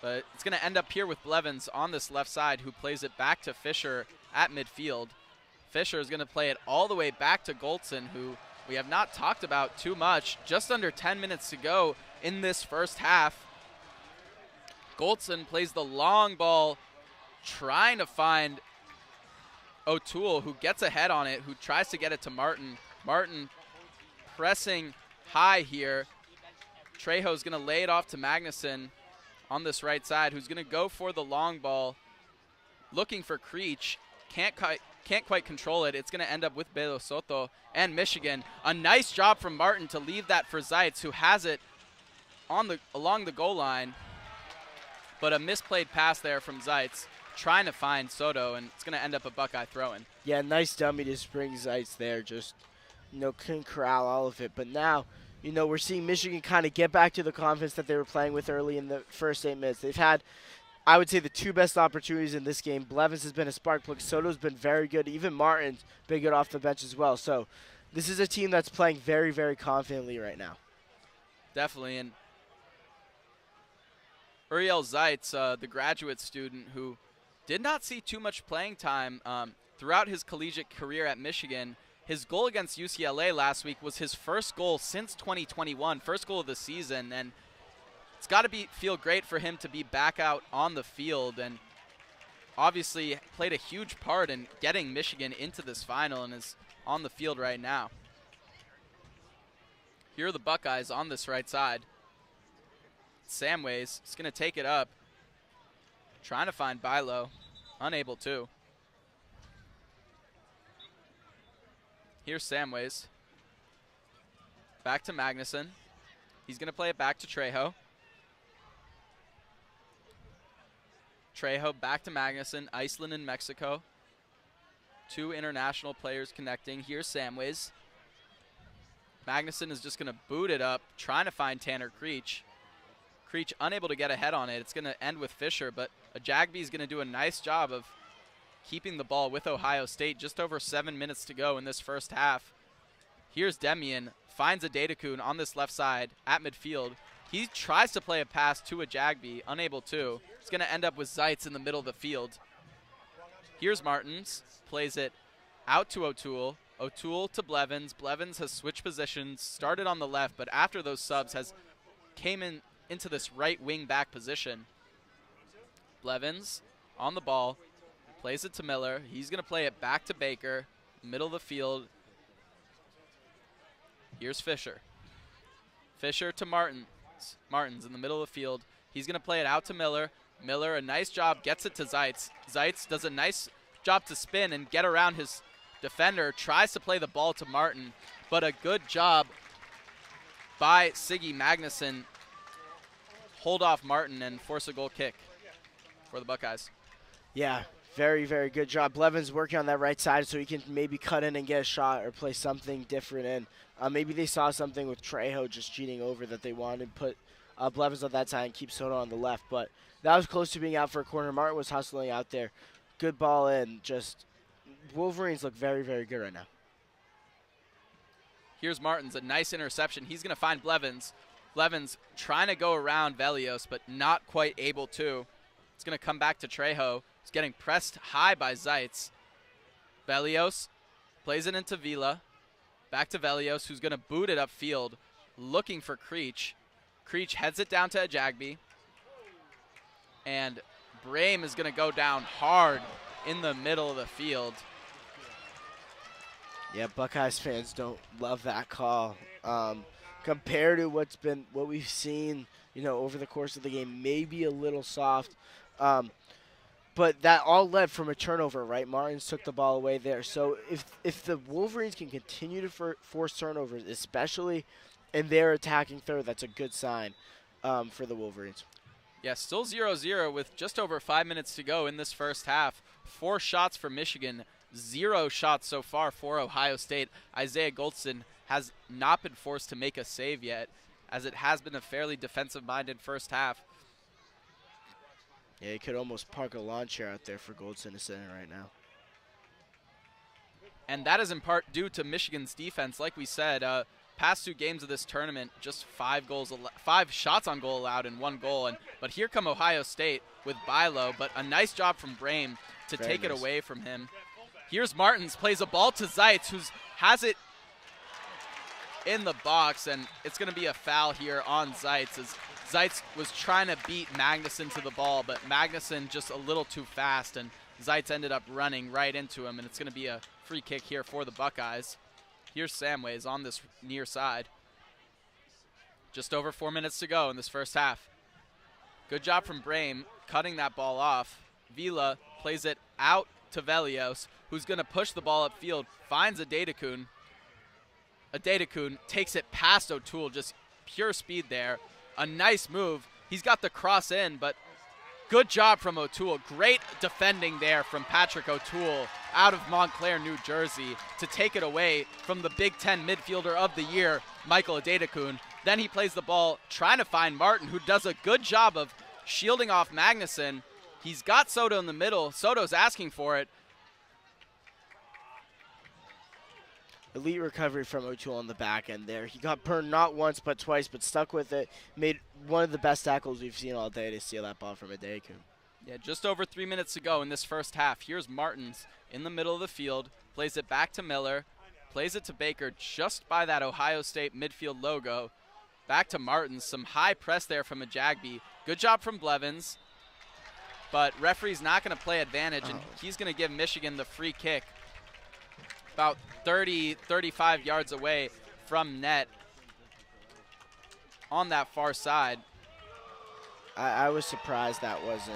But it's going to end up here with Blevins on this left side, who plays it back to Fisher at midfield. Fisher is going to play it all the way back to Goldson, who we have not talked about too much. Just under 10 minutes to go in this first half. Goldson plays the long ball, trying to find O'Toole, who gets ahead on it, who tries to get it to Martin. Martin pressing high here. Trejo's going to lay it off to Magnuson on this right side, who's going to go for the long ball, looking for Creech. Can't quite control it. It's going to end up with Belo Soto and Michigan. A nice job from Martin to leave that for Zeitz, who has it along the goal line. But a misplayed pass there from Zeitz, trying to find Soto, and it's going to end up a Buckeye throw-in. Yeah, nice dummy to spring Zeitz there. Just, couldn't corral all of it. But now, we're seeing Michigan kind of get back to the confidence that they were playing with early in the first 8 minutes. They've had, I would say, the two best opportunities in this game. Blevins has been a spark plug. Soto's been very good. Even Martin's been good off the bench as well. So this is a team that's playing very, very confidently right now. Definitely. And Uriel Zeitz, the graduate student who did not see too much playing time throughout his collegiate career at Michigan. His goal against UCLA last week was his first goal since 2021, first goal of the season, and it's got to feel great for him to be back out on the field, and obviously played a huge part in getting Michigan into this final and is on the field right now. Here are the Buckeyes on this right side. Samways is going to take it up, trying to find Bilo, unable to. Here's Samways. Back to Magnuson. He's going to play it back to Trejo. Trejo back to Magnuson. Iceland and Mexico. Two international players connecting. Here's Samways. Magnuson is just going to boot it up, trying to find Tanner Creech. Creech unable to get ahead on it. It's going to end with Fisher, but Ajagbe is going to do a nice job of keeping the ball with Ohio State. Just over 7 minutes to go in this first half. Here's Demian, finds a Datakun on this left side at midfield. He tries to play a pass to Ajagbe, unable to. It's going to end up with Zeitz in the middle of the field. Here's Martins, plays it out to O'Toole. O'Toole to Blevins. Blevins has switched positions, started on the left, but after those subs came into this right wing back position. Blevins on the ball. Plays it to Miller. He's going to play it back to Baker. Middle of the field. Here's Fisher. Fisher to Martins. Martins in the middle of the field. He's going to play it out to Miller. Miller, a nice job, gets it to Zeitz. Zeitz does a nice job to spin and get around his defender. Tries to play the ball to Martin, but a good job by Siggy Magnuson. Hold off Martin and force a goal kick for the Buckeyes. Yeah. Very, very good job. Blevins working on that right side so he can maybe cut in and get a shot or play something different in. Maybe they saw something with Trejo just cheating over that they wanted to put Blevins on that side and keep Soto on the left. But that was close to being out for a corner. Martin was hustling out there. Good ball in. Just Wolverines look very, very good right now. Here's Martins, a nice interception. He's going to find Blevins. Blevins trying to go around Velios, but not quite able to. It's going to come back to Trejo. It's getting pressed high by Zeitz. Velios plays it into Vila. Back to Velios, who's going to boot it upfield, looking for Creech. Creech heads it down to Ajagby. And Brame is going to go down hard in the middle of the field. Yeah, Buckeyes fans don't love that call. Compared to what we've seen, over the course of the game, maybe a little soft. But that all led from a turnover, right? Martins took the ball away there. So if the Wolverines can continue to force turnovers, especially in their attacking third, that's a good sign for the Wolverines. Yeah, still 0-0 with just over 5 minutes to go in this first half. 4 shots for Michigan, 0 shots so far for Ohio State. Isaiah Goldston has not been forced to make a save yet, as it has been a fairly defensive-minded first half. Yeah, you could almost park a lawn chair out there for Goldston to sit in right now. And that is in part due to Michigan's defense. Like we said, past 2 games of this tournament, just 5 shots on goal allowed and 1 goal. But here come Ohio State with Bilo, but a nice job from Brame to take it away from him. Here's Martins, plays a ball to Zeitz, who has it in the box, and it's going to be a foul here on Zeitz, as Zeitz was trying to beat Magnuson to the ball, but Magnuson just a little too fast, and Zeitz ended up running right into him, and it's going to be a free kick here for the Buckeyes. Here's Samways on this near side. Just over 4 minutes to go in this first half. Good job from Brame cutting that ball off. Vila plays it out to Velios, who's going to push the ball upfield, finds Adedekun. Adedekun takes it past O'Toole, just pure speed there. A nice move. He's got the cross in, but good job from O'Toole. Great defending there from Patrick O'Toole out of Montclair, New Jersey, to take it away from the Big Ten midfielder of the year, Michael Adedekun. Then he plays the ball trying to find Martin, who does a good job of shielding off Magnuson. He's got Soto in the middle. Soto's asking for it. Elite recovery from O'Toole on the back end there. He got burned not once but twice, but stuck with it. Made one of the best tackles we've seen all day to steal that ball from Adedekun. Yeah, just over 3 minutes to go in this first half. Here's Martins in the middle of the field. Plays it back to Miller. Plays it to Baker just by that Ohio State midfield logo. Back to Martins. Some high press there from Ajagby. Good job from Blevins. But referee's not going to play advantage, and he's going to give Michigan the free kick. About 30, 35 yards away from net on that far side. I was surprised that wasn't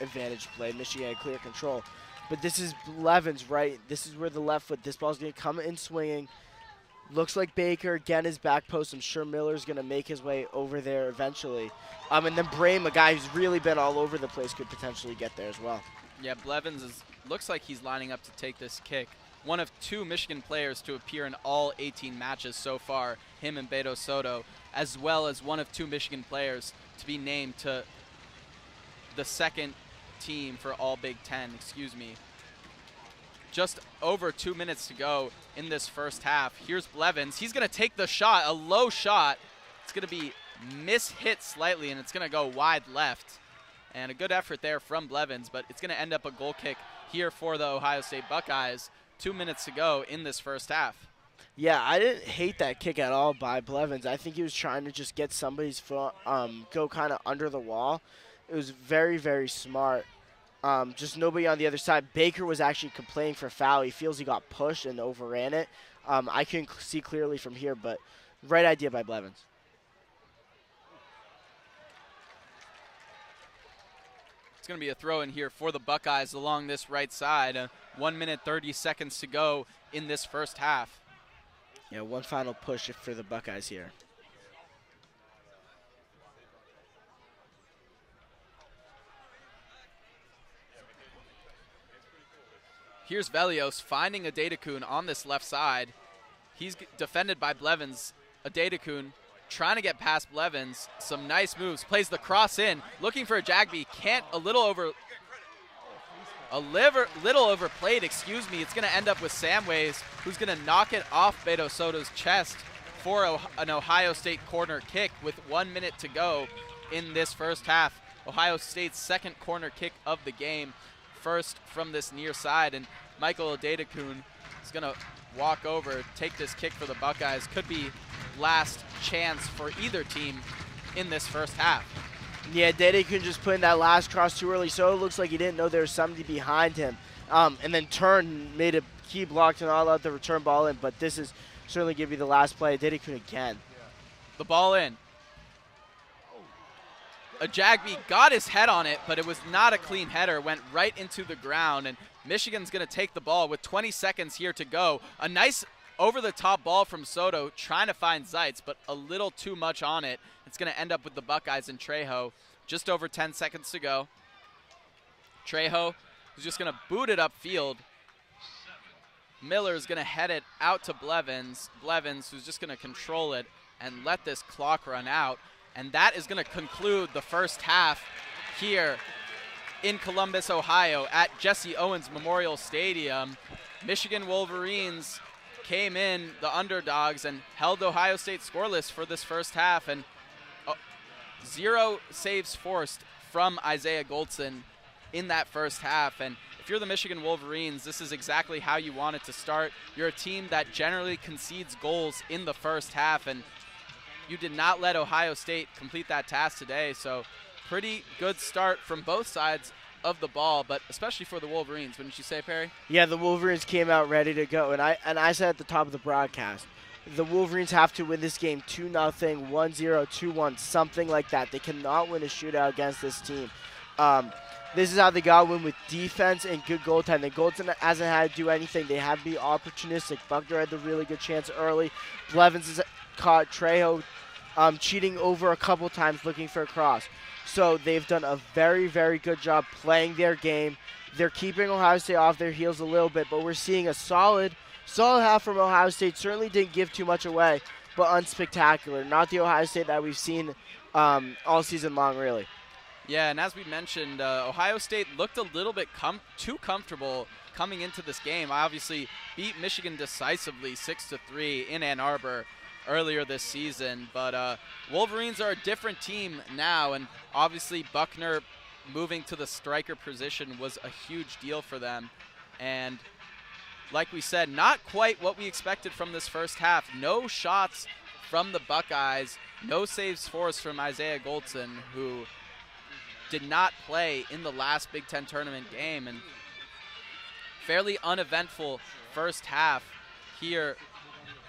advantage play. Michigan had clear control. But this is Blevins, right? This is where the left foot, this ball's going to come in swinging. Looks like Baker, again, his back post. I'm sure Miller's going to make his way over there eventually. And then Brame, a guy who's really been all over the place, could potentially get there as well. Yeah, Blevins looks like he's lining up to take this kick. One of 2 Michigan players to appear in all 18 matches so far, him and Beto Soto, as well as one of 2 Michigan players to be named to the second team for all Big Ten, Just over 2 minutes to go in this first half. Here's Blevins. He's going to take the shot, a low shot. It's going to be mishit slightly, and it's going to go wide left. And a good effort there from Blevins, but it's going to end up a goal kick here for the Ohio State Buckeyes. 2 minutes to go in this first half. Yeah, I didn't hate that kick at all by Blevins. I think he was trying to just get somebody's foot, go kind of under the wall. It was very, very smart. Just nobody on the other side. Baker was actually complaining for foul. He feels he got pushed and overran it. I couldn't see clearly from here, but right idea by Blevins. It's going to be a throw in here for the Buckeyes along this right side. 1 minute, 30 seconds to go in this first half. Yeah, one final push for the Buckeyes here. Here's Velios finding Adedekun on this left side. He's defended by Blevins. Adedekun trying to get past Blevins. Some nice moves. Plays the cross in. Looking for Ajagby. Can't. A little overplayed, excuse me. It's going to end up with Samways, who's going to knock it off Beto Soto's chest for an Ohio State corner kick with 1 minute to go in this first half. Ohio State's second corner kick of the game, first from this near side. And Michael Adedekun is going to walk over, take this kick for the Buckeyes. Could be last chance for either team in this first half. Yeah, Adedekun just put in that last cross too early, so it looks like he didn't know there was somebody behind him. And then turned, made a key block to not let the return ball in, but this is certainly give you the last play. Adedekun again. The ball in. Ajagbe got his head on it, but it was not a clean header. Went right into the ground, and Michigan's going to take the ball with 20 seconds here to go. A nice over-the-top ball from Soto, trying to find Zeitz, but a little too much on it. It's going to end up with the Buckeyes and Trejo. Just over 10 seconds to go. Trejo is just going to boot it upfield. Miller is going to head it out to Blevins. Blevins, who's just going to control it and let this clock run out. And that is going to conclude the first half here in Columbus, Ohio at Jesse Owens Memorial Stadium. Michigan Wolverines came in the underdogs and held Ohio State scoreless for this first half. And 0 saves forced from Isaiah Goldson in that first half. And if you're the Michigan Wolverines, this is exactly how you want it to start. You're a team that generally concedes goals in the first half, and you did not let Ohio State complete that task today. So pretty good start from both sides of the ball, but especially for the Wolverines, wouldn't you say, Perry? Yeah, the Wolverines came out ready to go, and I said at the top of the broadcast, the Wolverines have to win this game 2-0, 1-0, 2-1, something like that. They cannot win a shootout against this team. This is how they got to win, with defense and good goaltending. Goldson hasn't had to do anything. They have to be opportunistic. Buckner had the really good chance early. Blevins has caught Trejo cheating over a couple times looking for a cross. So they've done a very, very good job playing their game. They're keeping Ohio State off their heels a little bit, but we're seeing a solid half from Ohio State. Certainly didn't give too much away, but unspectacular. Not the Ohio State that we've seen all season long, really. Yeah, and as we mentioned, Ohio State looked a little bit too comfortable coming into this game. Obviously beat Michigan decisively 6-3 in Ann Arbor earlier this season, but Wolverines are a different team now, and obviously Buckner moving to the striker position was a huge deal for them. And like we said, not quite what we expected from this first half. No shots from the Buckeyes, no saves forced from Isaiah Goldson, who did not play in the last Big Ten tournament game. And fairly uneventful first half here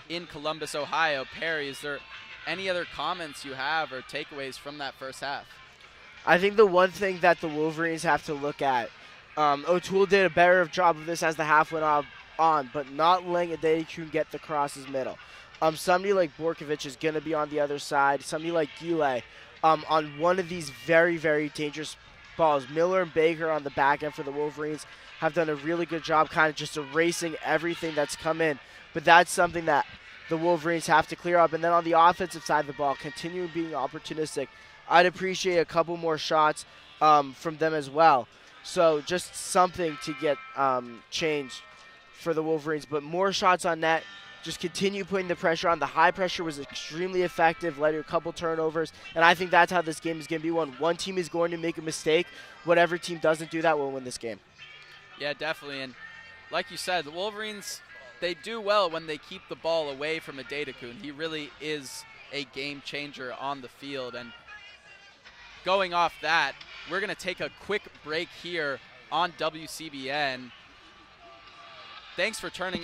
in Columbus, Ohio. Perry, is there any other comments you have or takeaways from that first half? I think the one thing that the Wolverines have to look at, O'Toole did a better job of this as the half went on, but not letting Adedekun get the crosses middle. Somebody like Borkovich is going to be on the other side. Somebody like Gile on one of these very, very dangerous balls. Miller and Baker on the back end for the Wolverines have done a really good job kind of just erasing everything that's come in. But that's something that the Wolverines have to clear up. And then on the offensive side of the ball, continue being opportunistic. I'd appreciate a couple more shots from them as well. So just something to get changed for the Wolverines. But more shots on net. Just continue putting the pressure on. The high pressure was extremely effective, led to a couple turnovers. And I think that's how this game is going to be won. One team is going to make a mistake. Whatever team doesn't do that will win this game. Yeah, definitely. And like you said, the Wolverines, they do well when they keep the ball away from Adedekun. He really is a game changer on the field. And going off that, we're going to take a quick break here on WCBN. Thanks for tuning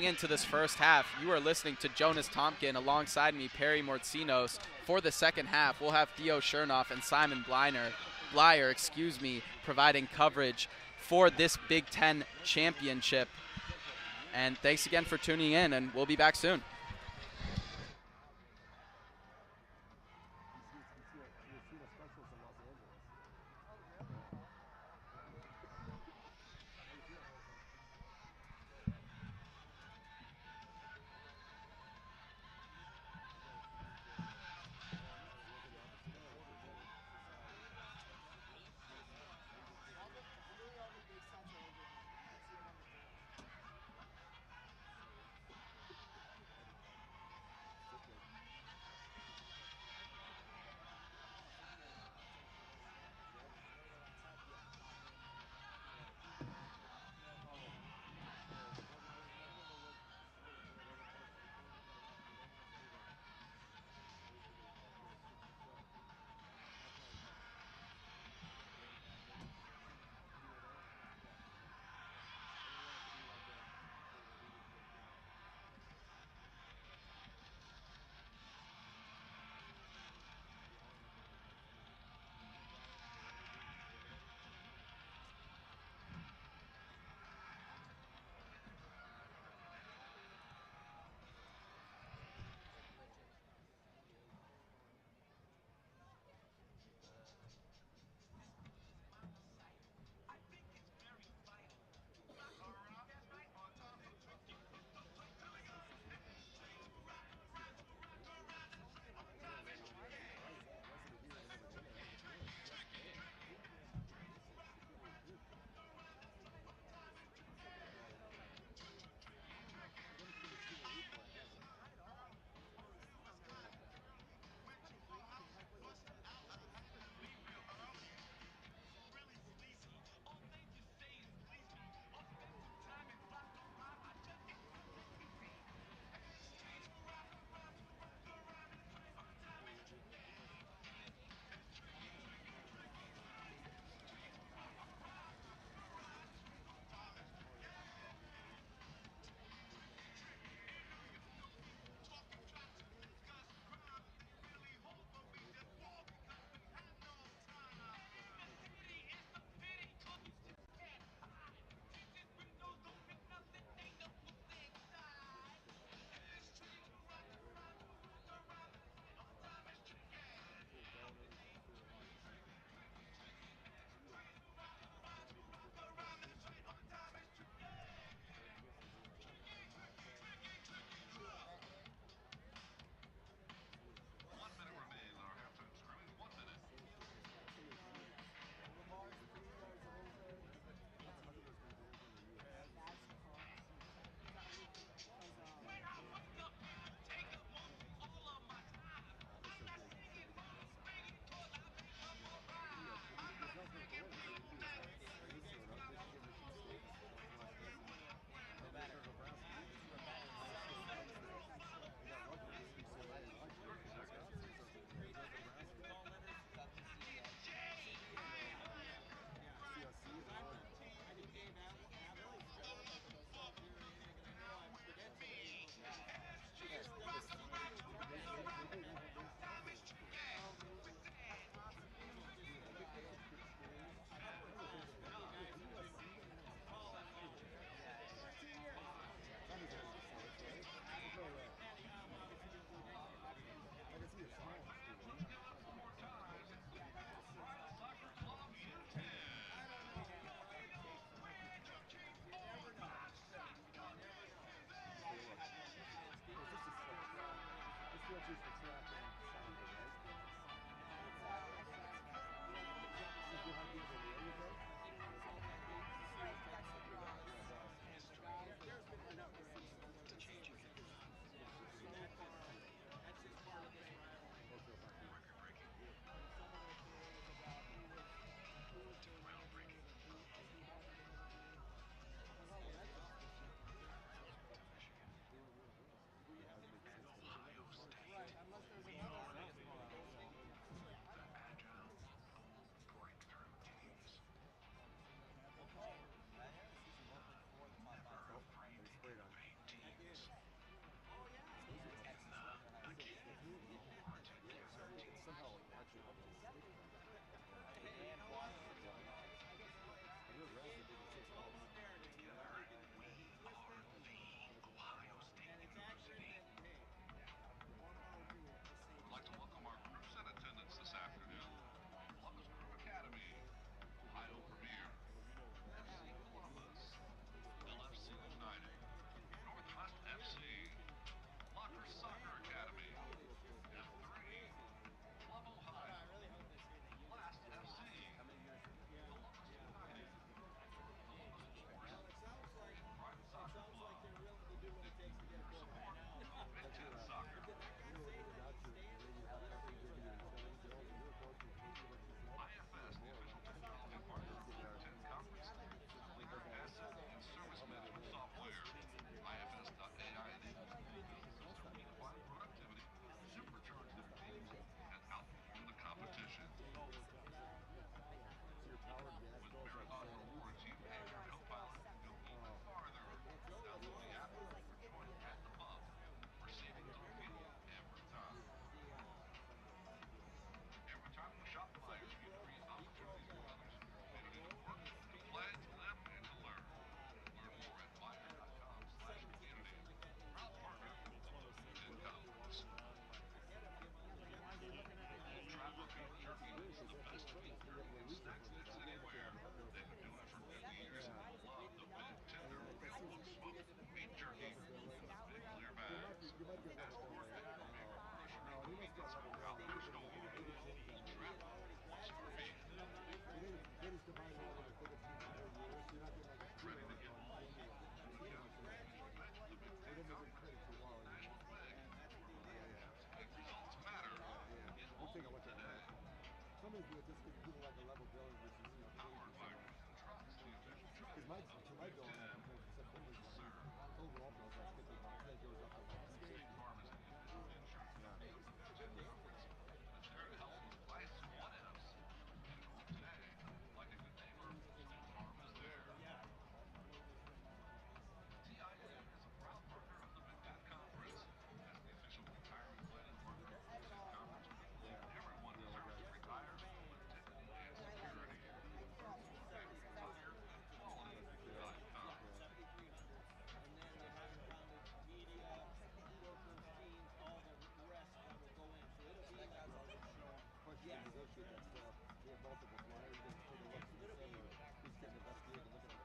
in to this first half. You are listening to Jonas Tomkin alongside me, Perry Mourtzinos. For the second half, we'll have Theo Shernoff and Simon Bleier, providing coverage for this Big Ten championship. And thanks again for tuning in, and we'll be back soon.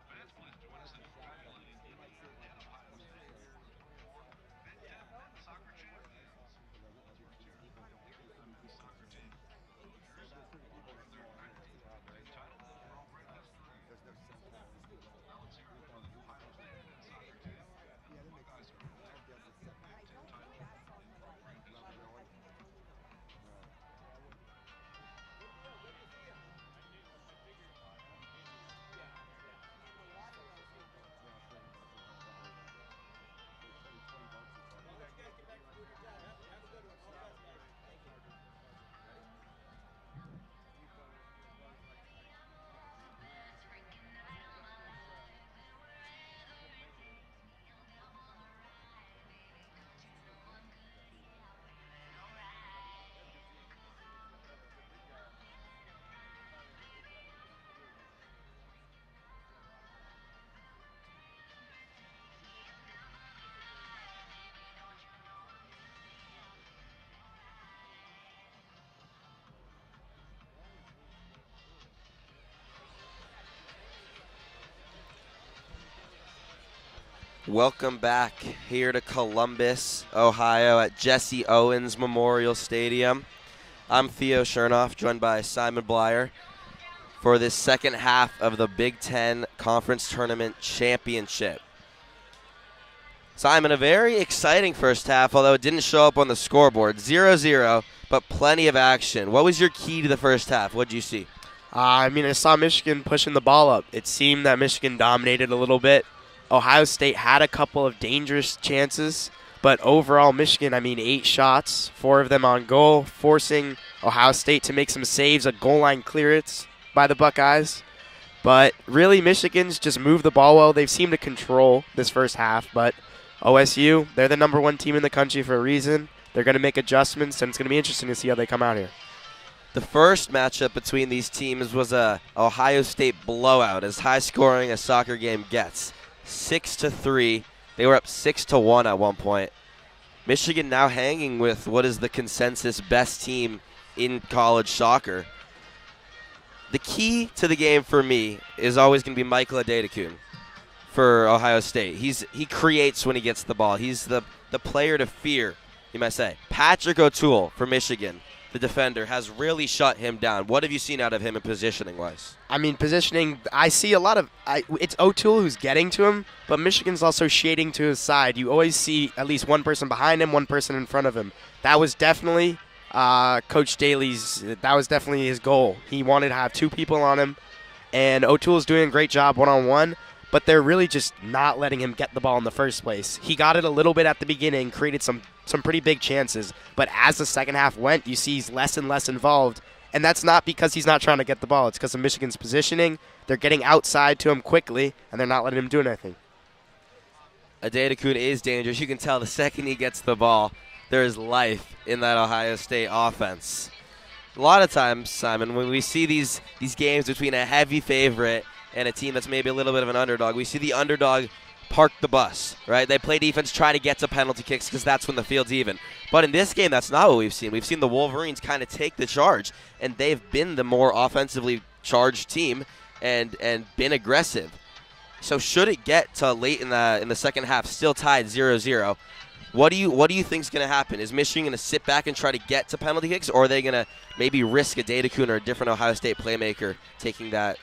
Fans, please join us in congratulating Indiana and Ohio State for Big Ten men's soccer champions. The soccer team, the Hoosiers, won their 19th Big title in program history. Now let's hear it for the Ohio State men's soccer team. The Buckeyes are their 10th Big Ten title in program history. Welcome back here to Columbus, Ohio at Jesse Owens Memorial Stadium. I'm Theo Shernoff, joined by Simon Bleier for this second half of the Big Ten Conference Tournament Championship. Simon, a very exciting first half, although it didn't show up on the scoreboard. 0-0, but plenty of action. What was your key to the first half? What did you see? I saw Michigan pushing the ball up. It seemed that Michigan dominated a little bit. Ohio State had a couple of dangerous chances, but overall Michigan, 8 shots, 4 of them on goal, forcing Ohio State to make some saves, a goal line clearance by the Buckeyes. But really, Michigan's just moved the ball well. They've seemed to control this first half, but OSU, they're the #1 team in the country for a reason. They're going to make adjustments, and it's going to be interesting to see how they come out here. The first matchup between these teams was a Ohio State blowout, as high-scoring a soccer game gets. 6-3. They were up 6-1 at one point. Michigan now hanging with what is the consensus best team in college soccer. The key to the game for me is always going to be Michael Adedekun for Ohio State. He creates when he gets the ball. He's the player to fear, you might say. Patrick O'Toole for Michigan, the defender, has really shut him down. What have you seen out of him in positioning-wise? Positioning, I see a lot of it's O'Toole who's getting to him, but Michigan's also shading to his side. You always see at least one person behind him, one person in front of him. That was definitely Coach Daly's, that was definitely his goal. He wanted to have 2 people on him, and O'Toole's doing a great job one-on-one, but they're really just not letting him get the ball in the first place. He got it a little bit at the beginning, created some pretty big chances, but as the second half went, you see he's less and less involved, and that's not because he's not trying to get the ball. It's because of Michigan's positioning. They're getting outside to him quickly, and they're not letting him do anything. Adedekun is dangerous. You can tell the second he gets the ball, there is life in that Ohio State offense. A lot of times, Simon, when we see these games between a heavy favorite and a team that's maybe a little bit of an underdog, we see the underdog park the bus, right? They play defense, try to get to penalty kicks because that's when the field's even. But in this game, that's not what we've seen. We've seen the Wolverines kind of take the charge, and they've been the more offensively charged team and been aggressive. So should it get to late in the second half, still tied 0-0, what do you think is going to happen? Is Michigan going to sit back and try to get to penalty kicks, or are they going to maybe risk a Adedekun or a different Ohio State playmaker taking that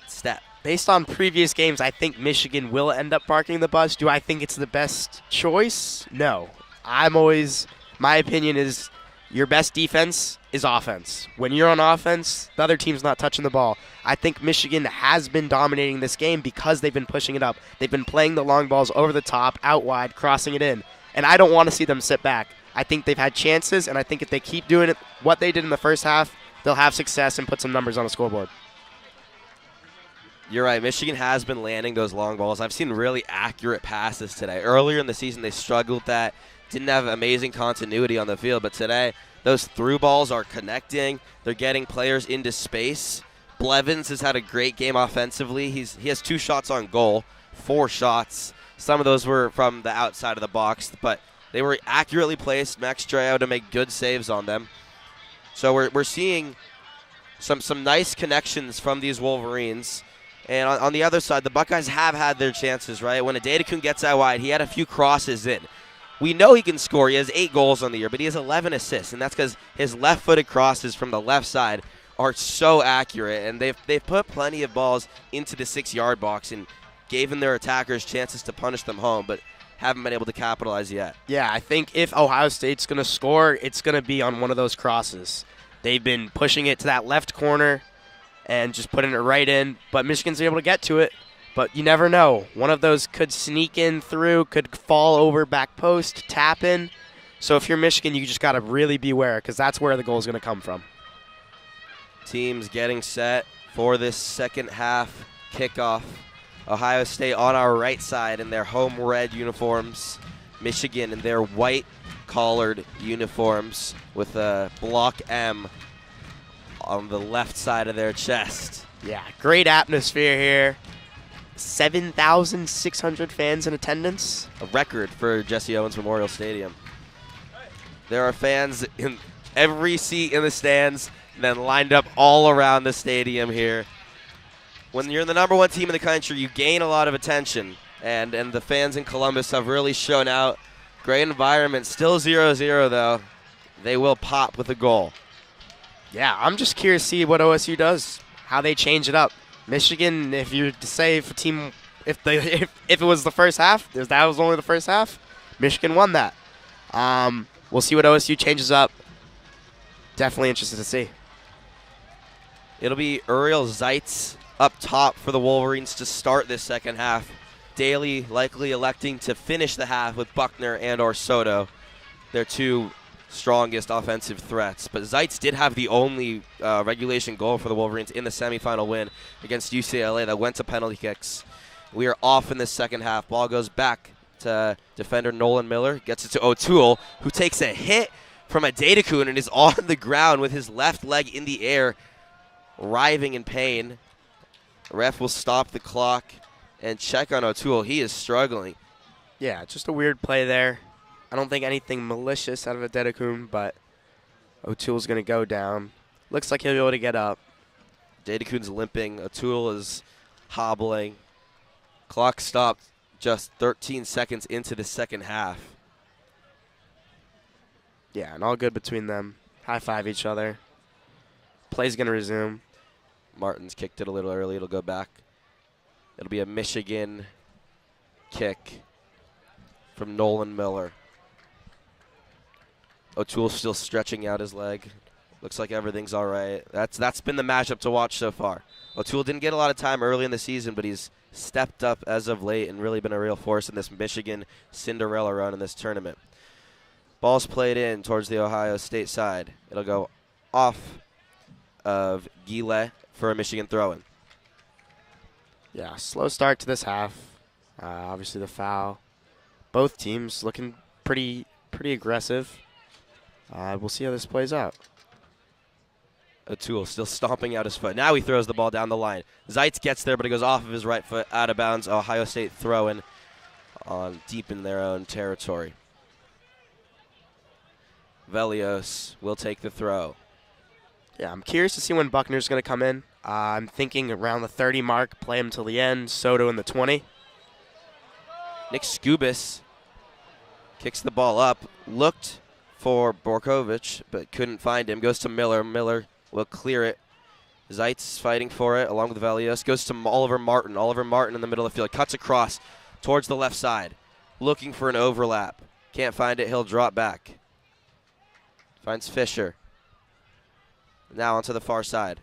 step? Based on previous games, I think Michigan will end up parking the bus. Do I think it's the best choice? No. My opinion is your best defense is offense. When you're on offense, the other team's not touching the ball. I think Michigan has been dominating this game because they've been pushing it up. They've been playing the long balls over the top, out wide, crossing it in. And I don't want to see them sit back. I think they've had chances, and I think if they keep doing it, what they did in the first half, they'll have success and put some numbers on the scoreboard. You're right. Michigan has been landing those long balls. I've seen really accurate passes today. Earlier in the season, they struggled with that. Didn't have amazing continuity on the field, but today those through balls are connecting. They're getting players into space. Blevins has had a great game offensively. He has 2 shots on goal, 4 shots. Some of those were from the outside of the box, but they were accurately placed. Max Dreo to make good saves on them. So we're seeing some nice connections from these Wolverines. And on the other side, the Buckeyes have had their chances, right? When Adedekun gets out wide, he had a few crosses in. We know he can score. He has 8 goals on the year, but he has 11 assists, and that's because his left-footed crosses from the left side are so accurate, and they've put plenty of balls into the 6-yard box and given their attackers chances to punish them home, but haven't been able to capitalize yet. Yeah, I think if Ohio State's going to score, it's going to be on one of those crosses. They've been pushing it to that left corner and just putting it right in, but Michigan's able to get to it. But you never know. One of those could sneak in through, could fall over back post, tap in. So if you're Michigan, you just got to really beware because that's where the goal is going to come from. Teams getting set for this second half kickoff. Ohio State on our right side in their home red uniforms. Michigan in their white collared uniforms with a block M on the left side of their chest. Yeah, great atmosphere here. 7,600 fans in attendance. A record for Jesse Owens Memorial Stadium. There are fans in every seat in the stands, and then lined up all around the stadium here. When you're the #1 team in the country, you gain a lot of attention, and the fans in Columbus have really shown out. Great environment, still 0-0 though. They will pop with a goal. Yeah, I'm just curious to see what OSU does, how they change it up. Michigan, if you to say if a team, if it was the first half, that was only the first half, Michigan won that. We'll see what OSU changes up. Definitely interested to see. It'll be Uriel Zeitz up top for the Wolverines to start this second half. Daly likely electing to finish the half with Buckner and or Soto, their 2 strongest offensive threats. But Zeitz did have the only regulation goal for the Wolverines in the semifinal win against UCLA that went to penalty kicks. We are off in the second half. Ball goes back to defender Nolan Miller. Gets it to O'Toole, who takes a hit from Adedekun and is on the ground with his left leg in the air, writhing in pain. The ref will stop the clock and check on O'Toole. He is struggling. Yeah, just a weird play there. I don't think anything malicious out of Adedekun, but O'Toole's going to go down. Looks like he'll be able to get up. Adedekun's limping. O'Toole is hobbling. Clock stopped just 13 seconds into the second half. Yeah, and all good between them. High-five each other. Play's going to resume. Martin's kicked it a little early. It'll go back. It'll be a Michigan kick from Nolan Miller. O'Toole's still stretching out his leg. Looks like everything's all right. That's been the matchup to watch so far. O'Toole didn't get a lot of time early in the season, but he's stepped up as of late and really been a real force in this Michigan Cinderella run in this tournament. Ball's played in towards the Ohio State side. It'll go off of Guillet for a Michigan throw-in. Yeah, slow start to this half. Obviously the foul. Both teams looking pretty aggressive. We'll see how this plays out. O'Toole still stomping out his foot. Now he throws the ball down the line. Zeitz gets there, but it goes off of his right foot, out of bounds. Ohio State throw-in on deep in their own territory. Velios will take the throw. Yeah, I'm curious to see when Buckner's going to come in. I'm thinking around the 30 mark, play him till the end. Soto in the 20. Nick Skubis kicks the ball up. Looked for Borkovich, but couldn't find him. Goes to Miller. Miller will clear it. Zeitz fighting for it along with Velios. Goes to Oliver Martin. Oliver Martin in the middle of the field. Cuts across towards the left side. Looking for an overlap. Can't find it. He'll drop back. Finds Fisher. Now onto the far side.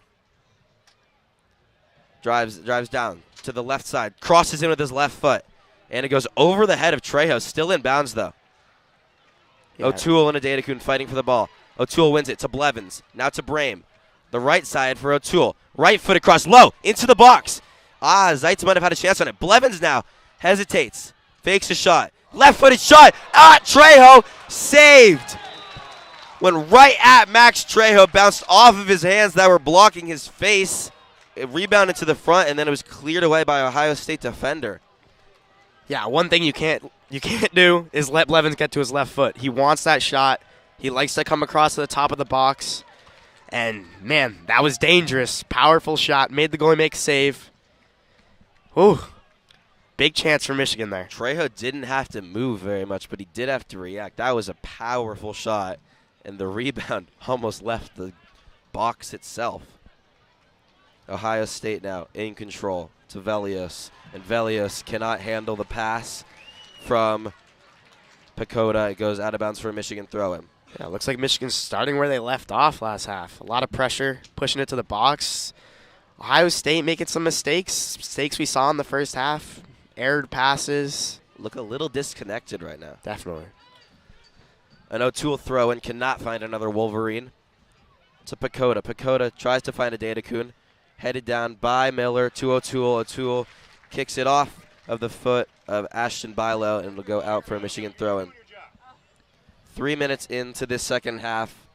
Drives down to the left side. Crosses in with his left foot. And it goes over the head of Trejo. Still in bounds, though. Yeah. O'Toole and Adedekun fighting for the ball. O'Toole wins it to Blevins. Now to Brame. The right side for O'Toole. Right foot across low. Into the box. Zeitz might have had a chance on it. Blevins now hesitates. Fakes a shot. Left-footed shot. Trejo saved. Went right at Max Trejo. Bounced off of his hands that were blocking his face. It rebounded to the front, and then it was cleared away by Ohio State defender. Yeah, one thing you can't do is let Blevins get to his left foot. He wants that shot. He likes to come across to the top of the box. And, man, that was dangerous. Powerful shot. Made the goalie make a save. Ooh, big chance for Michigan there. Trejo didn't have to move very much, but he did have to react. That was a powerful shot, and the rebound almost left the box itself. Ohio State now in control to Velios, and Velios cannot handle the pass from Pacoda. It goes out of bounds for a Michigan throw-in. Yeah, looks like Michigan's starting where they left off last half. A lot of pressure, pushing it to the box. Ohio State making some mistakes we saw in the first half. Erred passes. Look a little disconnected right now. Definitely. An O'Toole throw-in cannot find another Wolverine. To Pacoda. Pacoda tries to find Adedekun. Headed down by Miller to O'Toole. O'Toole kicks it off of the foot of Ashton Bilo, and will go out for a Michigan throw-in. 3 minutes into this second half,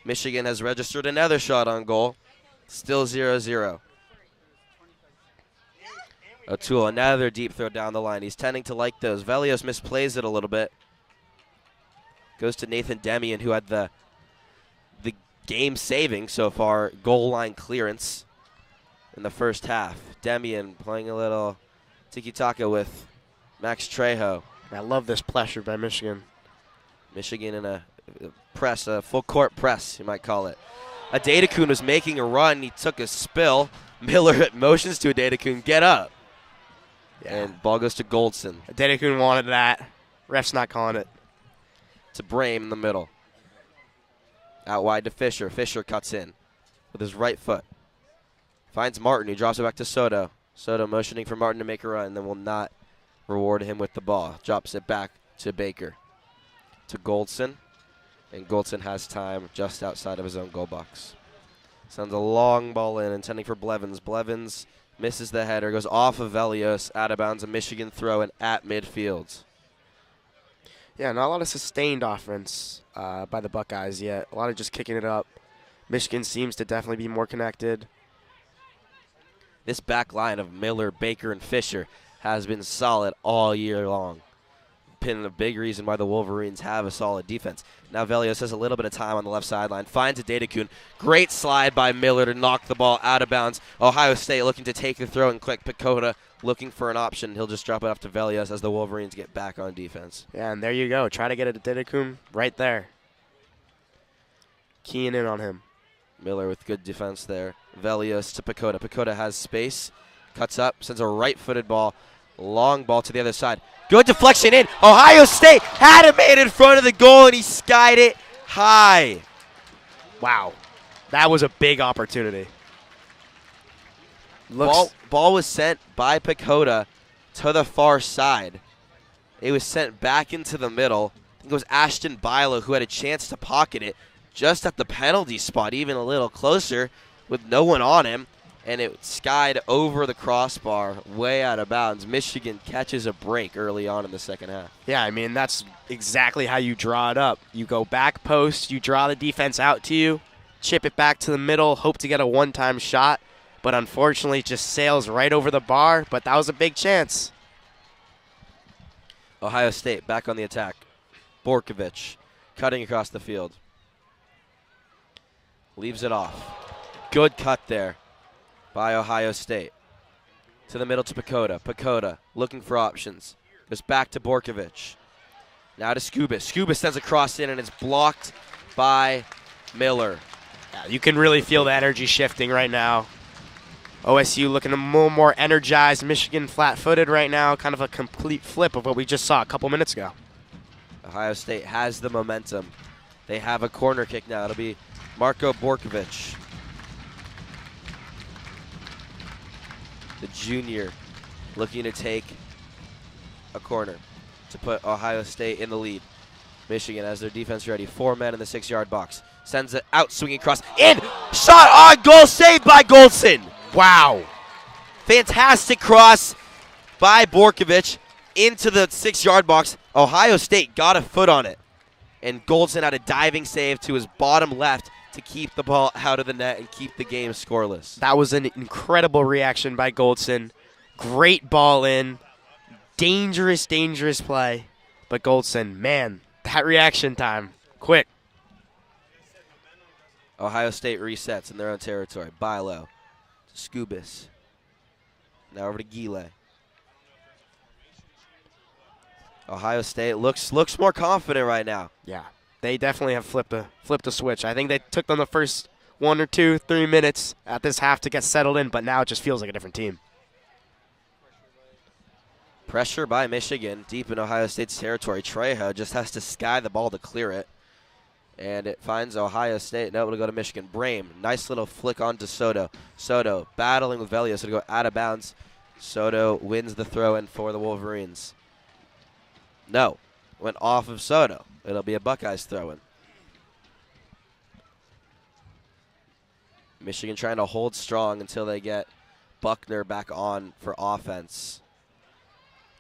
Michigan has registered another shot on goal. Still 0-0. O'Toole, another deep throw down the line. He's tending to like those. Velios misplays it a little bit. Goes to Nathan Demian, who had the game-saving so far goal line clearance in the first half. Demian playing a little tiki-taka with Max Trejo. I love this pressure by Michigan. Michigan in a press, a full-court press, you might call it. Adedekun was making a run. He took a spill. Miller motions to Adedekun, get up. Yeah. And ball goes to Goldson. Adedekun wanted that. Ref's not calling it. To Brame in the middle. Out wide to Fisher. Fisher cuts in with his right foot. Finds Martin, who drops it back to Soto. Soto motioning for Martin to make a run, and then will not reward him with the ball. Drops it back to Baker. To Goldson. And Goldson has time just outside of his own goal box. Sends a long ball in, intending for Blevins. Blevins misses the header, goes off of Velios, out of bounds, a Michigan throw in at midfield. Yeah, not a lot of sustained offense by the Buckeyes yet. A lot of just kicking it up. Michigan seems to definitely be more connected. This back line of Miller, Baker, and Fisher has been solid all year long. Been a big reason why the Wolverines have a solid defense. Now Velios has a little bit of time on the left sideline. Finds Adedekun. Great slide by Miller to knock the ball out of bounds. Ohio State looking to take the throw and quick. Pacoda looking for an option. He'll just drop it off to Velios as the Wolverines get back on defense. Yeah, and there you go. Try to get it to Adedekun right there. Keying in on him. Miller with good defense there. Velios to Pacoda. Pacoda has space. Cuts up. Sends a right-footed ball. Long ball to the other side. Good deflection in. Ohio State had a man in front of the goal, and he skied it high. Wow. That was a big opportunity. Ball was sent by Pacoda to the far side. It was sent back into the middle. I think it was Ashton Bilo who had a chance to pocket it just at the penalty spot, even a little closer with no one on him. And it skied over the crossbar, way out of bounds. Michigan catches a break early on in the second half. Yeah, I mean, that's exactly how you draw it up. You go back post, you draw the defense out to you, chip it back to the middle, hope to get a one-time shot. But unfortunately, it just sails right over the bar. But that was a big chance. Ohio State back on the attack. Borkovich cutting across the field. Leaves it off. Good cut there by Ohio State. To the middle to Pacoda. Pacoda looking for options. Goes back to Borkovich. Now to Skubis. Skubis sends a cross in, and it's blocked by Miller. Yeah, you can really feel the energy shifting right now. OSU looking a little more energized. Michigan flat-footed right now. Kind of a complete flip of what we just saw a couple minutes ago. Ohio State has the momentum. They have a corner kick now. It'll be Marko Borkovic, the junior, looking to take a corner to put Ohio State in the lead. Michigan has their defense ready. 4 men in the 6-yard box. Sends it out, swinging cross. In! Shot on goal, saved by Goldson. Wow. Fantastic cross by Borkovic into the 6-yard box. Ohio State got a foot on it. And Goldson had a diving save to his bottom left to keep the ball out of the net and keep the game scoreless. That was an incredible reaction by Goldson. Great ball in. Dangerous, dangerous play. But Goldson, man, that reaction time, quick. Ohio State resets in their own territory. Bleier to Skubis. Now over to Gile. Ohio State looks more confident right now. Yeah, they definitely have flipped a switch. I think they took them the first 1 or 2, 3 minutes at this half to get settled in, but now it just feels like a different team. Pressure by Michigan deep in Ohio State's territory. Trejo just has to sky the ball to clear it. And it finds Ohio State. No, it'll go to Michigan. Brame, nice little flick on to Soto. Soto battling with Velios. It'll go out of bounds. Soto wins the throw-in for the Wolverines. No, went off of Soto. It'll be a Buckeyes throw-in. Michigan trying to hold strong until they get Buckner back on for offense.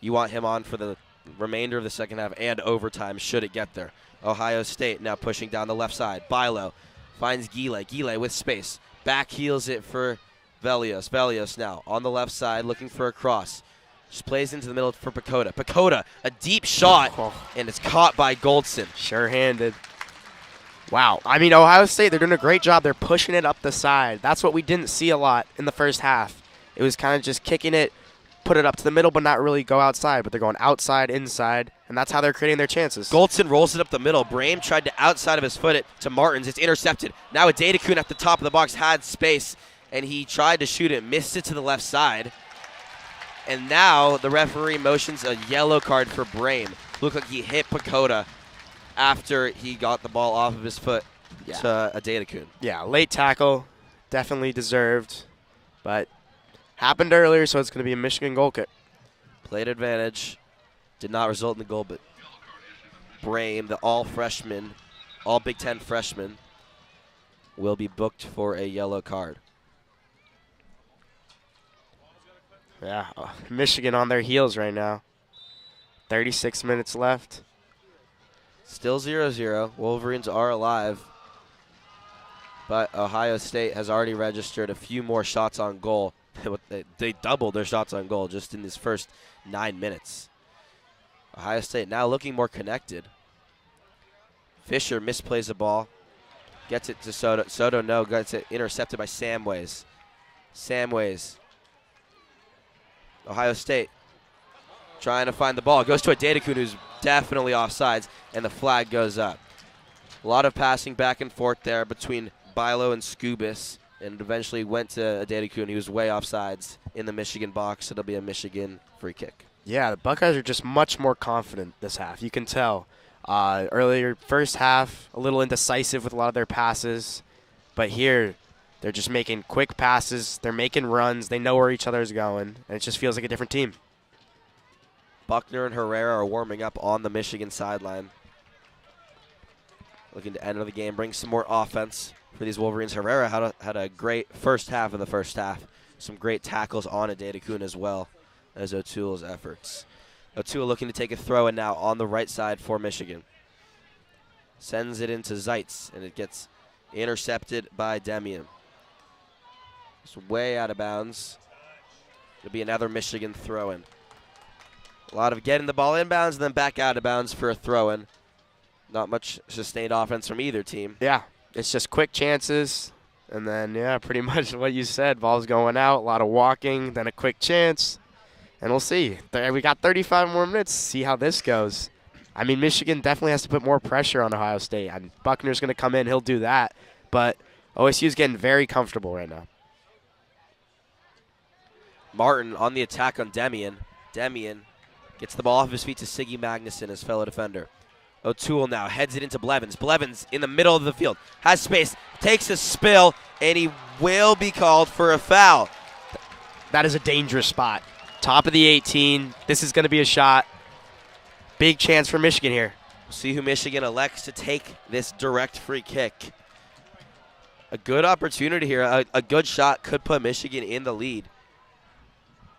You want him on for the remainder of the second half and overtime should it get there. Ohio State now pushing down the left side. Bilo finds Gile. Gile with space. Back heels it for Velios. Velios now on the left side looking for a cross. Just plays into the middle for Pacoda. Pacoda, a deep shot, and it's caught by Goldson. Sure-handed. Wow. I mean, Ohio State, they're doing a great job. They're pushing it up the side. That's what we didn't see a lot in the first half. It was kind of just kicking it, put it up to the middle, but not really go outside. But they're going outside, inside, and that's how they're creating their chances. Goldson rolls it up the middle. Brame tried to outside of his foot it to Martins. It's intercepted. Now a Adedekun at the top of the box had space, and he tried to shoot it, missed it to the left side. And now the referee motions a yellow card for Brame. Looked like he hit Pacoda after he got the ball off of his foot to Adedekun. Yeah, late tackle, definitely deserved, but happened earlier, so it's going to be a Michigan goal kick. Played advantage, did not result in the goal, but Brame, the all-freshman, all Big Ten freshman, will be booked for a yellow card. Yeah, Michigan on their heels right now. 36 minutes left. Still 0-0. Wolverines are alive. But Ohio State has already registered a few more shots on goal. They doubled their shots on goal just in this first 9 minutes. Ohio State now looking more connected. Fisher misplays the ball. Gets it to Soto. Soto, no, gets it intercepted by Samways. Samways. Ohio State trying to find the ball. Goes to Adedekun, who's definitely offsides, and the flag goes up. A lot of passing back and forth there between Bilo and Skubis, and eventually went to Adedekun. He was way offsides in the Michigan box. It'll be a Michigan free kick. Yeah, the Buckeyes are just much more confident this half. You can tell. Earlier, first half, a little indecisive with a lot of their passes, but here they're just making quick passes. They're making runs. They know where each other is going, and it just feels like a different team. Buckner and Herrera are warming up on the Michigan sideline. Looking to enter the game, bring some more offense for these Wolverines. Herrera had a great first half of the first half. Some great tackles on Adedekun as well as O'Toole's efforts. O'Toole looking to take a throw in now on the right side for Michigan. Sends it into Zeitz, and it gets intercepted by Demian. It's way out of bounds. It'll be another Michigan throw-in. A lot of getting the ball inbounds and then back out of bounds for a throw-in. Not much sustained offense from either team. Yeah, it's just quick chances, and then, yeah, pretty much what you said. Ball's going out, a lot of walking, then a quick chance, and we'll see. We got 35 more minutes. See how this goes. I mean, Michigan definitely has to put more pressure on Ohio State. And Buckner's going to come in. He'll do that. But OSU's getting very comfortable right now. Martin on the attack on Demian. Demian gets the ball off his feet to Siggy Magnuson, his fellow defender. O'Toole now heads it into Blevins. Blevins in the middle of the field. Has space. Takes a spill, and he will be called for a foul. That is a dangerous spot. Top of the 18. This is going to be a shot. Big chance for Michigan here. We'll see who Michigan elects to take this direct free kick. A good opportunity here. A good shot could put Michigan in the lead.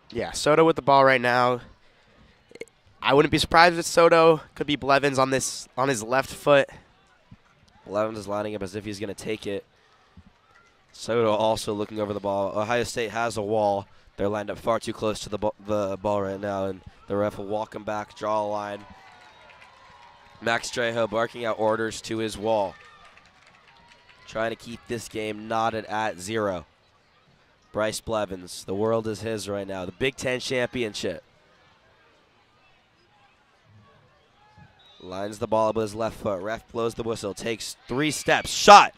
Yeah, Soto with the ball right now. I wouldn't be surprised if Soto. Could be Blevins on his left foot. Blevins is lining up as if he's going to take it. Soto also looking over the ball. Ohio State has a wall. They're lined up far too close to the ball right now, and the ref will walk him back, draw a line. Max Trejo barking out orders to his wall. Trying to keep this game knotted at 0. Bryce Blevins, the world is his right now. The Big Ten championship. Lines the ball up with his left foot. Ref blows the whistle. Takes 3 steps. Shot.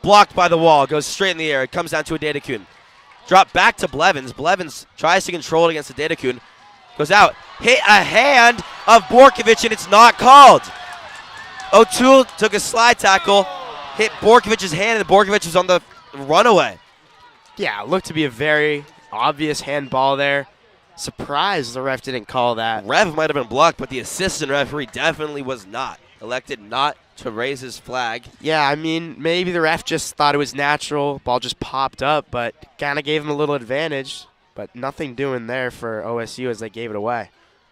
Blocked by the wall. Goes straight in the air. It comes down to Adedekun. Drop back to Blevins. Blevins tries to control it against Adedekun. Goes out. Hit a hand of Borkovich, and it's not called. O'Toole took a slide tackle. Hit Borkovich's hand, and Borkovich was on the runaway. Yeah, it looked to be a very obvious handball there. Surprised the ref didn't call that. Ref might have been blocked, but the assistant referee definitely was not. Elected not to raise his flag. Yeah, I mean, maybe the ref just thought it was natural. Ball just popped up, but kind of gave him a little advantage. But nothing doing there for OSU as they gave it away.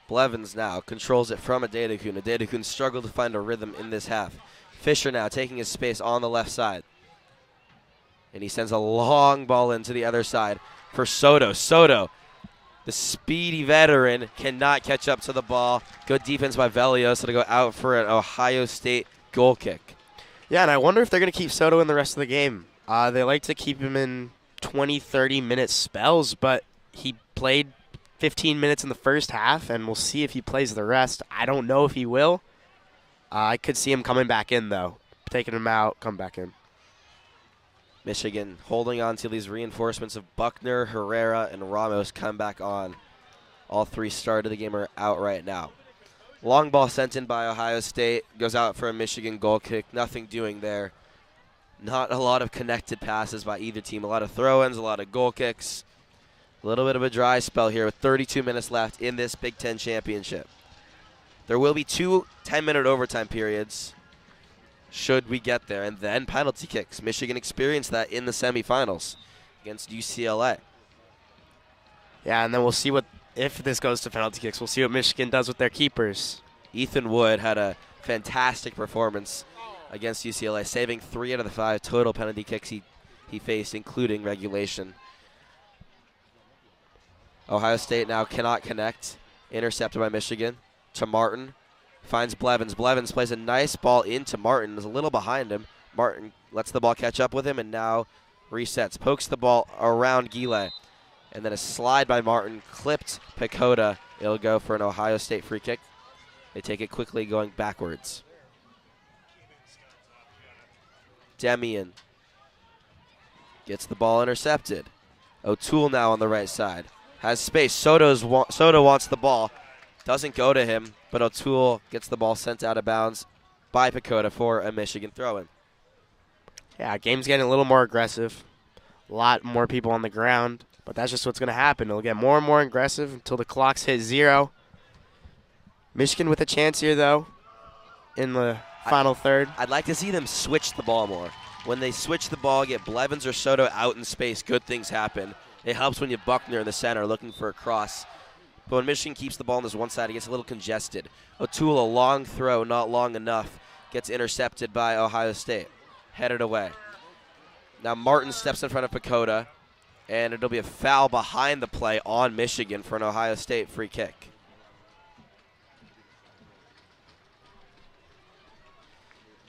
Blevins now controls it from Adedekun. Adedekun struggled to find a rhythm in this half. Fisher now taking his space on the left side. And he sends a long ball into the other side for Soto. Soto, the speedy veteran, cannot catch up to the ball. Good defense by Velios to go out for an Ohio State goal kick. Yeah, and I wonder if they're going to keep Soto in the rest of the game. They like to keep him in 20, 30-minute spells, but he played 15 minutes in the first half, and we'll see if he plays the rest. I don't know if he will. I could see him coming back in, though. Taking him out, come back in. Michigan holding on to these reinforcements of Buckner, Herrera, and Ramos come back on. All 3 started the game are out right now. Long ball sent in by Ohio State. Goes out for a Michigan goal kick. Nothing doing there. Not a lot of connected passes by either team. A lot of throw-ins, a lot of goal kicks. A little bit of a dry spell here with 32 minutes left in this Big Ten championship. There will be 2 10-minute overtime periods should we get there, and then penalty kicks. Michigan experienced that in the semifinals against UCLA. Yeah, and then we'll see if this goes to penalty kicks, we'll see what Michigan does with their keepers. Ethan Wood had a fantastic performance against UCLA, saving 3 out of the 5 total penalty kicks he faced, including regulation. Ohio State now cannot connect. Intercepted by Michigan to Martin. Finds Blevins. Blevins plays a nice ball into Martin. Is a little behind him. Martin lets the ball catch up with him and now resets. Pokes the ball around Gile. And then a slide by Martin. Clipped Pecota. It'll go for an Ohio State free kick. They take it quickly going backwards. Demian gets the ball intercepted. O'Toole now on the right side. Has space. Soto wants the ball. Doesn't go to him, but O'Toole gets the ball sent out of bounds by Pecota for a Michigan throw-in. Yeah, game's getting a little more aggressive. A lot more people on the ground, but that's just what's going to happen. It'll get more and more aggressive until the clocks hit 0. Michigan with a chance here, though, in the final third. I'd like to see them switch the ball more. When they switch the ball, get Blevins or Soto out in space, good things happen. It helps when you have Buckner in the center looking for a cross. But when Michigan keeps the ball on this one side, it gets a little congested. O'Toole, a long throw, not long enough, gets intercepted by Ohio State. Headed away. Now Martin steps in front of Pecota, and it'll be a foul behind the play on Michigan for an Ohio State free kick.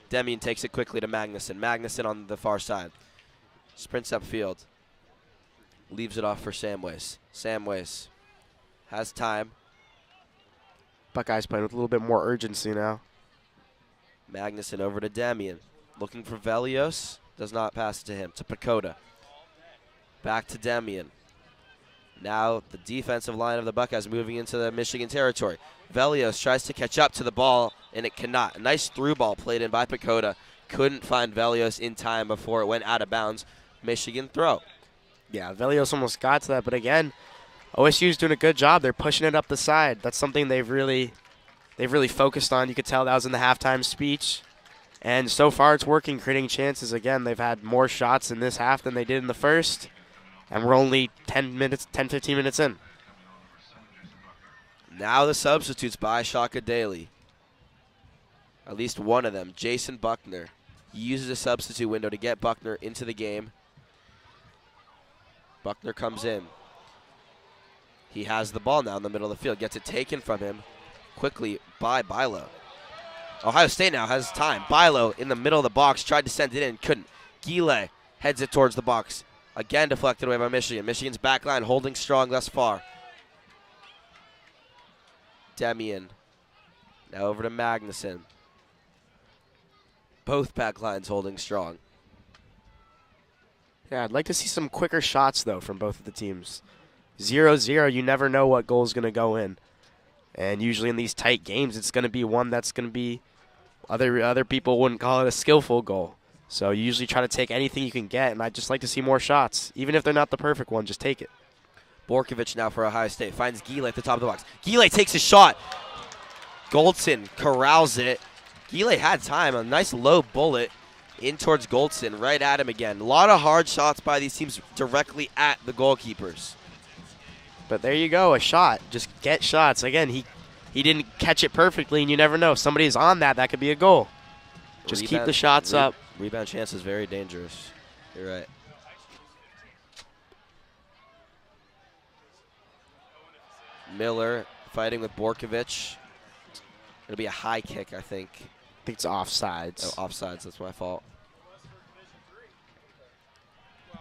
Demian takes it quickly to Magnuson. Magnuson on the far side. Sprints upfield. Leaves it off for Samways. Samways has time. Buckeyes playing with a little bit more urgency now. Magnuson over to Demian. Looking for Velios. Does not pass it to him. To Pecota. Back to Demian. Now the defensive line of the Buckeyes moving into the Michigan territory. Velios tries to catch up to the ball and it cannot. A nice through ball played in by Pacoda. Couldn't find Velios in time before it went out of bounds. Michigan throw. Yeah, Velios almost got to that, but again, OSU's doing a good job. They're pushing it up the side. That's something they've really focused on. You could tell that was in the halftime speech. And so far it's working, creating chances. Again, they've had more shots in this half than they did in the first. And we're only 15 minutes in. Now the substitutes by Shaka Daly. At least one of them, Jason Buckner. He uses a substitute window to get Buckner into the game. Buckner comes in. He has the ball now in the middle of the field. Gets it taken from him quickly by Bilo. Ohio State now has time. Bilo in the middle of the box, tried to send it in, couldn't. Gile heads it towards the box. Again deflected away by Michigan. Michigan's back line holding strong thus far. Demian. Now over to Magnuson. Both back lines holding strong. Yeah, I'd like to see some quicker shots, though, from both of the teams. 0-0, you never know what goal is going to go in. And usually in these tight games, it's going to be one that's going to be, other people wouldn't call it a skillful goal. So you usually try to take anything you can get, and I'd just like to see more shots. Even if they're not the perfect one, just take it. Borkovich now for Ohio State. Finds Gile at the top of the box. Gile takes a shot. Goldson corrals it. Gile had time. A nice low bullet in towards Goldson. Right at him again. A lot of hard shots by these teams directly at the goalkeepers. But there you go, a shot. Just get shots. Again, he didn't catch it perfectly, and you never know. If somebody's on that could be a goal. Just keep the shots up. Rebound chance is very dangerous. You're right. Miller fighting with Borkovich. It'll be a high kick, I think. I think it's offsides. Oh, offsides. That's my fault.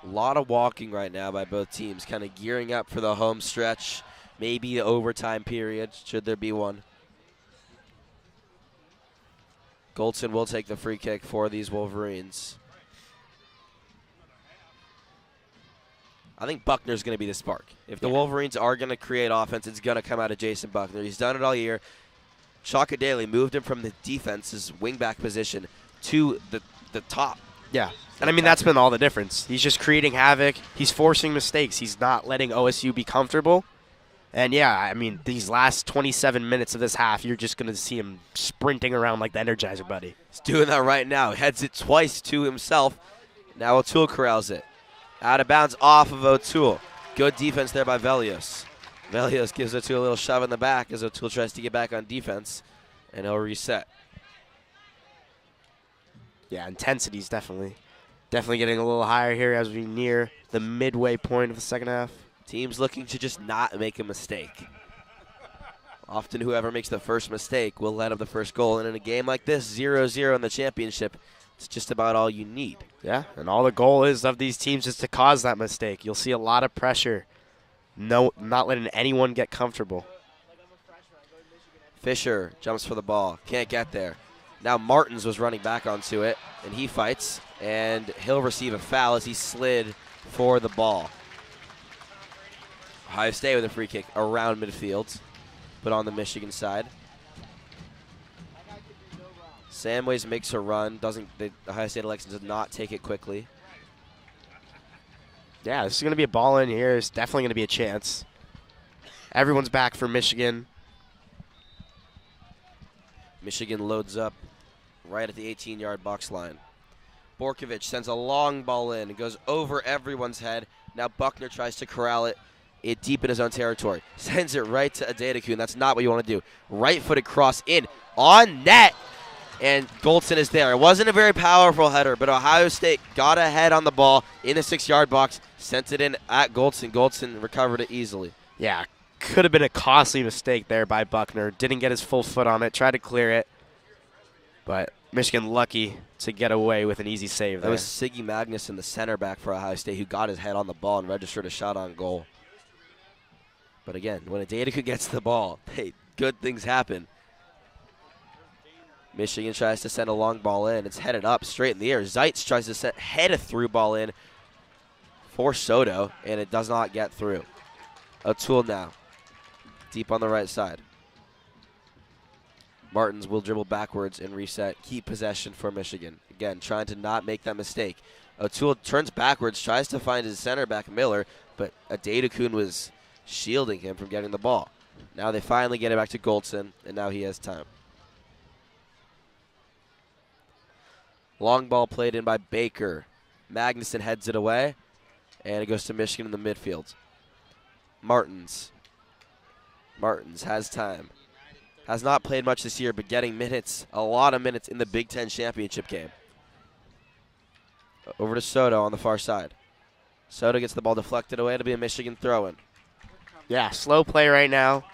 A lot of walking right now by both teams, kind of gearing up for the home stretch, maybe the overtime period, should there be one. Goldson will take the free kick for these Wolverines. I think Buckner's going to be the spark. If the Wolverines are going to create offense, it's going to come out of Jason Buckner. He's done it all year. Shaka Daly moved him from the defense's wingback position to the top. Yeah, and I mean, that's been all the difference. He's just creating havoc. He's forcing mistakes. He's not letting OSU be comfortable. And, yeah, I mean, these last 27 minutes of this half, you're just going to see him sprinting around like the Energizer Buddy. He's doing that right now. Heads it twice to himself. Now O'Toole corrals it. Out of bounds off of O'Toole. Good defense there by Velios. Velios gives O'Toole a little shove in the back as O'Toole tries to get back on defense, and he'll reset. Yeah, intensity's definitely getting a little higher here as we near the midway point of the second half. Teams looking to just not make a mistake. Often whoever makes the first mistake will let up the first goal. And in a game like this, 0-0 in the championship, it's just about all you need. Yeah, and all the goal is of these teams is to cause that mistake. You'll see a lot of pressure. No, not letting anyone get comfortable. Fisher jumps for the ball. Can't get there. Now Martins was running back onto it, and he fights, and he'll receive a foul as he slid for the ball. Ohio State with a free kick around midfield, but on the Michigan side. Samways makes a run. The Ohio State election does not take it quickly. Yeah, this is going to be a ball in here. It's definitely going to be a chance. Everyone's back for Michigan. Michigan loads up right at the 18-yard box line. Borkovich sends a long ball in. It goes over everyone's head. Now Buckner tries to corral it deep in his own territory. Sends it right to Adedekun. That's not what you want to do. Right-footed cross in on net. And Goldson is there. It wasn't a very powerful header, but Ohio State got ahead on the ball in the 6-yard box, sent it in at Goldson. Goldson recovered it easily. Yeah, could have been a costly mistake there by Buckner. Didn't get his full foot on it, tried to clear it. But Michigan lucky to get away with an easy save there. That was Siggy Magnuson, the center back for Ohio State, who got his head on the ball and registered a shot on goal. But again, when Adedekun gets the ball, hey, good things happen. Michigan tries to send a long ball in. It's headed up straight in the air. Zeitz tries to head a through ball in for Soto, and it does not get through. O'Toole now, deep on the right side. Martins will dribble backwards and reset, keep possession for Michigan. Again, trying to not make that mistake. O'Toole turns backwards, tries to find his center back, Miller, but Adedokun was shielding him from getting the ball. Now they finally get it back to Goldson, and now he has time. Long ball played in by Baker. Magnuson heads it away, and it goes to Michigan in the midfield. Martins has time. Has not played much this year, but getting minutes, a lot of minutes in the Big Ten championship game. Over to Soto on the far side. Soto gets the ball deflected away to be a Michigan throw-in. Yeah, slow play right now.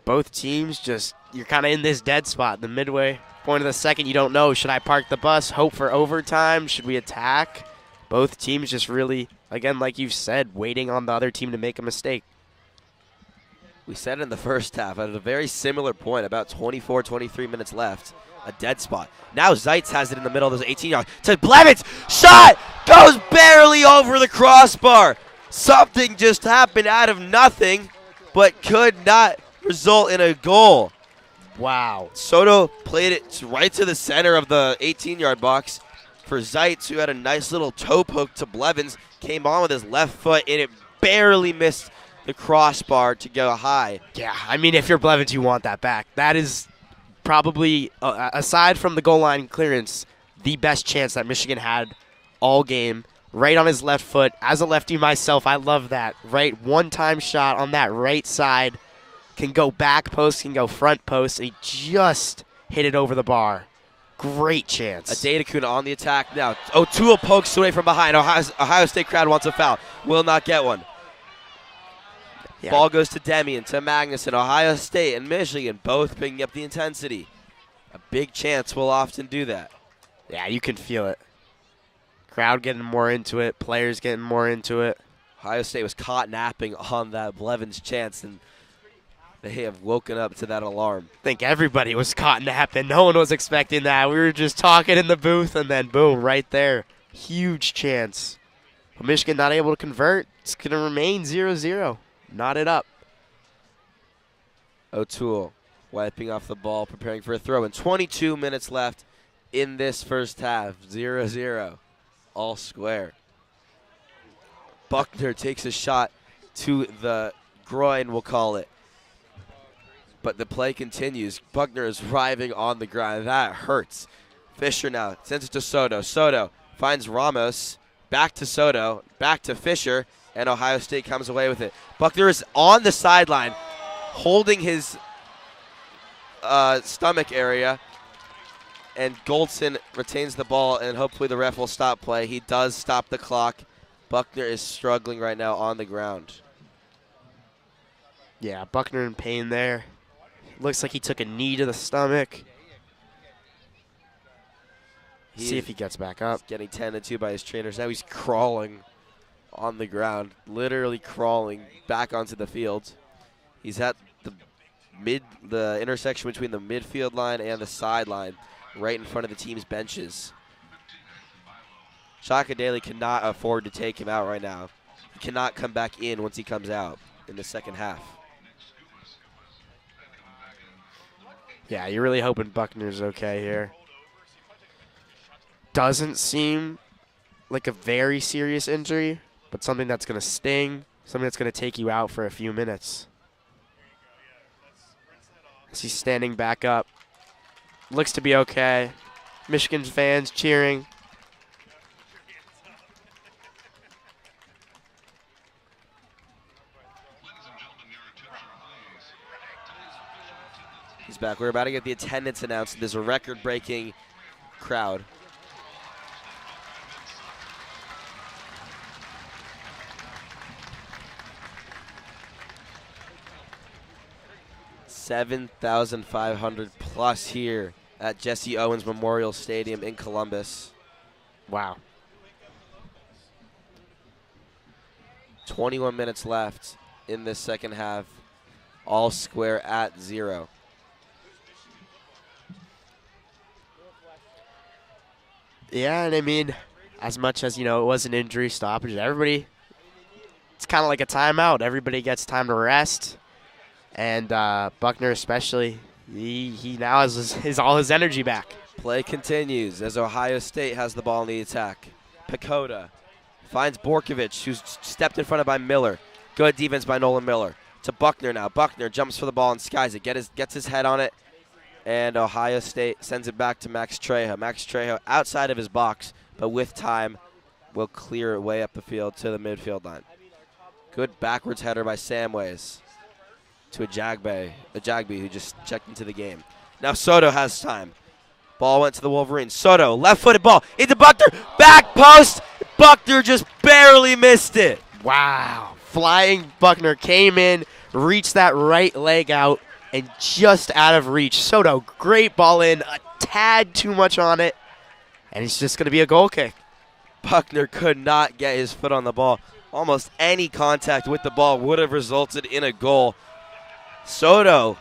Both teams just, you're kind of in this dead spot. The midway point of the second, you don't know. Should I park the bus, hope for overtime? Should we attack? Both teams just really, again, like you've said, waiting on the other team to make a mistake. We said in the first half, at a very similar point, about 24, 23 minutes left, a dead spot. Now Zeitz has it in the middle of those 18-yard. To Blevins, shot! Goes barely over the crossbar. Something just happened out of nothing, but could not result in a goal. Wow. Soto played it right to the center of the 18-yard box for Zeitz, who had a nice little toe poke to Blevins, came on with his left foot, and it barely missed the crossbar to go high. Yeah, I mean, if you're Blevins, you want that back. That is probably, aside from the goal line clearance, the best chance that Michigan had all game. Right on his left foot. As a lefty myself, I love that. Right, one-time shot on that right side. Can go back post, can go front post, and he just hit it over the bar. Great chance. Adedokun on the attack now. O'Toole pokes away from behind. Ohio State crowd wants a foul. Will not get one. Yeah. Ball goes to Demian, to Magnuson. Ohio State and Michigan both picking up the intensity. A big chance will often do that. Yeah, you can feel it. Crowd getting more into it. Players getting more into it. Ohio State was caught napping on that Blevins chance, and they have woken up to that alarm. I think everybody was caught napping. No one was expecting that. We were just talking in the booth, and then boom, right there. Huge chance. But Michigan not able to convert. It's going to remain 0-0. Knot it up. O'Toole wiping off the ball, preparing for a throw. And 22 minutes left in this first half. 0-0. All square. Buckner takes a shot to the groin, we'll call it. But the play continues. Buckner is writhing on the ground. That hurts. Fisher now sends it to Soto. Soto finds Ramos. Back to Soto. Back to Fisher. And Ohio State comes away with it. Buckner is on the sideline, holding his stomach area. And Goldson retains the ball, and hopefully the ref will stop play. He does stop the clock. Buckner is struggling right now on the ground. Yeah, Buckner in pain there. Looks like he took a knee to the stomach. See if he gets back up. He's getting tended to by his trainers. Now he's crawling on the ground, literally crawling back onto the field. He's at the intersection between the midfield line and the sideline, right in front of the team's benches. Shaka Daly cannot afford to take him out right now. He cannot come back in once he comes out in the second half. Yeah, you're really hoping Buckner's okay here. Doesn't seem like a very serious injury, but something that's going to sting, something that's going to take you out for a few minutes. As he's standing back up. Looks to be okay. Michigan fans cheering. He's back. We're about to get the attendance announced. There's a record-breaking crowd. $7,500 plus here at Jesse Owens Memorial Stadium in Columbus. Wow. 21 minutes left in this second half. All square at 0. Yeah, and I mean, as much as, you know, it was an injury stoppage, everybody, it's kind of like a timeout. Everybody gets time to rest. And Buckner especially, He now has all his energy back. Play continues as Ohio State has the ball in the attack. Pacoda finds Borkovich, who's stepped in front of by Miller. Good defense by Nolan Miller. To Buckner now. Buckner jumps for the ball and skies it. Gets his head on it. And Ohio State sends it back to Max Trejo. Max Trejo outside of his box, but with time will clear it way up the field to the midfield line. Good backwards header by Samways to a Jagby who just checked into the game. Now Soto has time. Ball went to the Wolverines. Soto, left-footed ball into Buckner. Back post. Buckner just barely missed it. Wow. Flying Buckner came in, reached that right leg out, and just out of reach. Soto, great ball in, a tad too much on it, and it's just going to be a goal kick. Buckner could not get his foot on the ball. Almost any contact with the ball would have resulted in a goal. Soto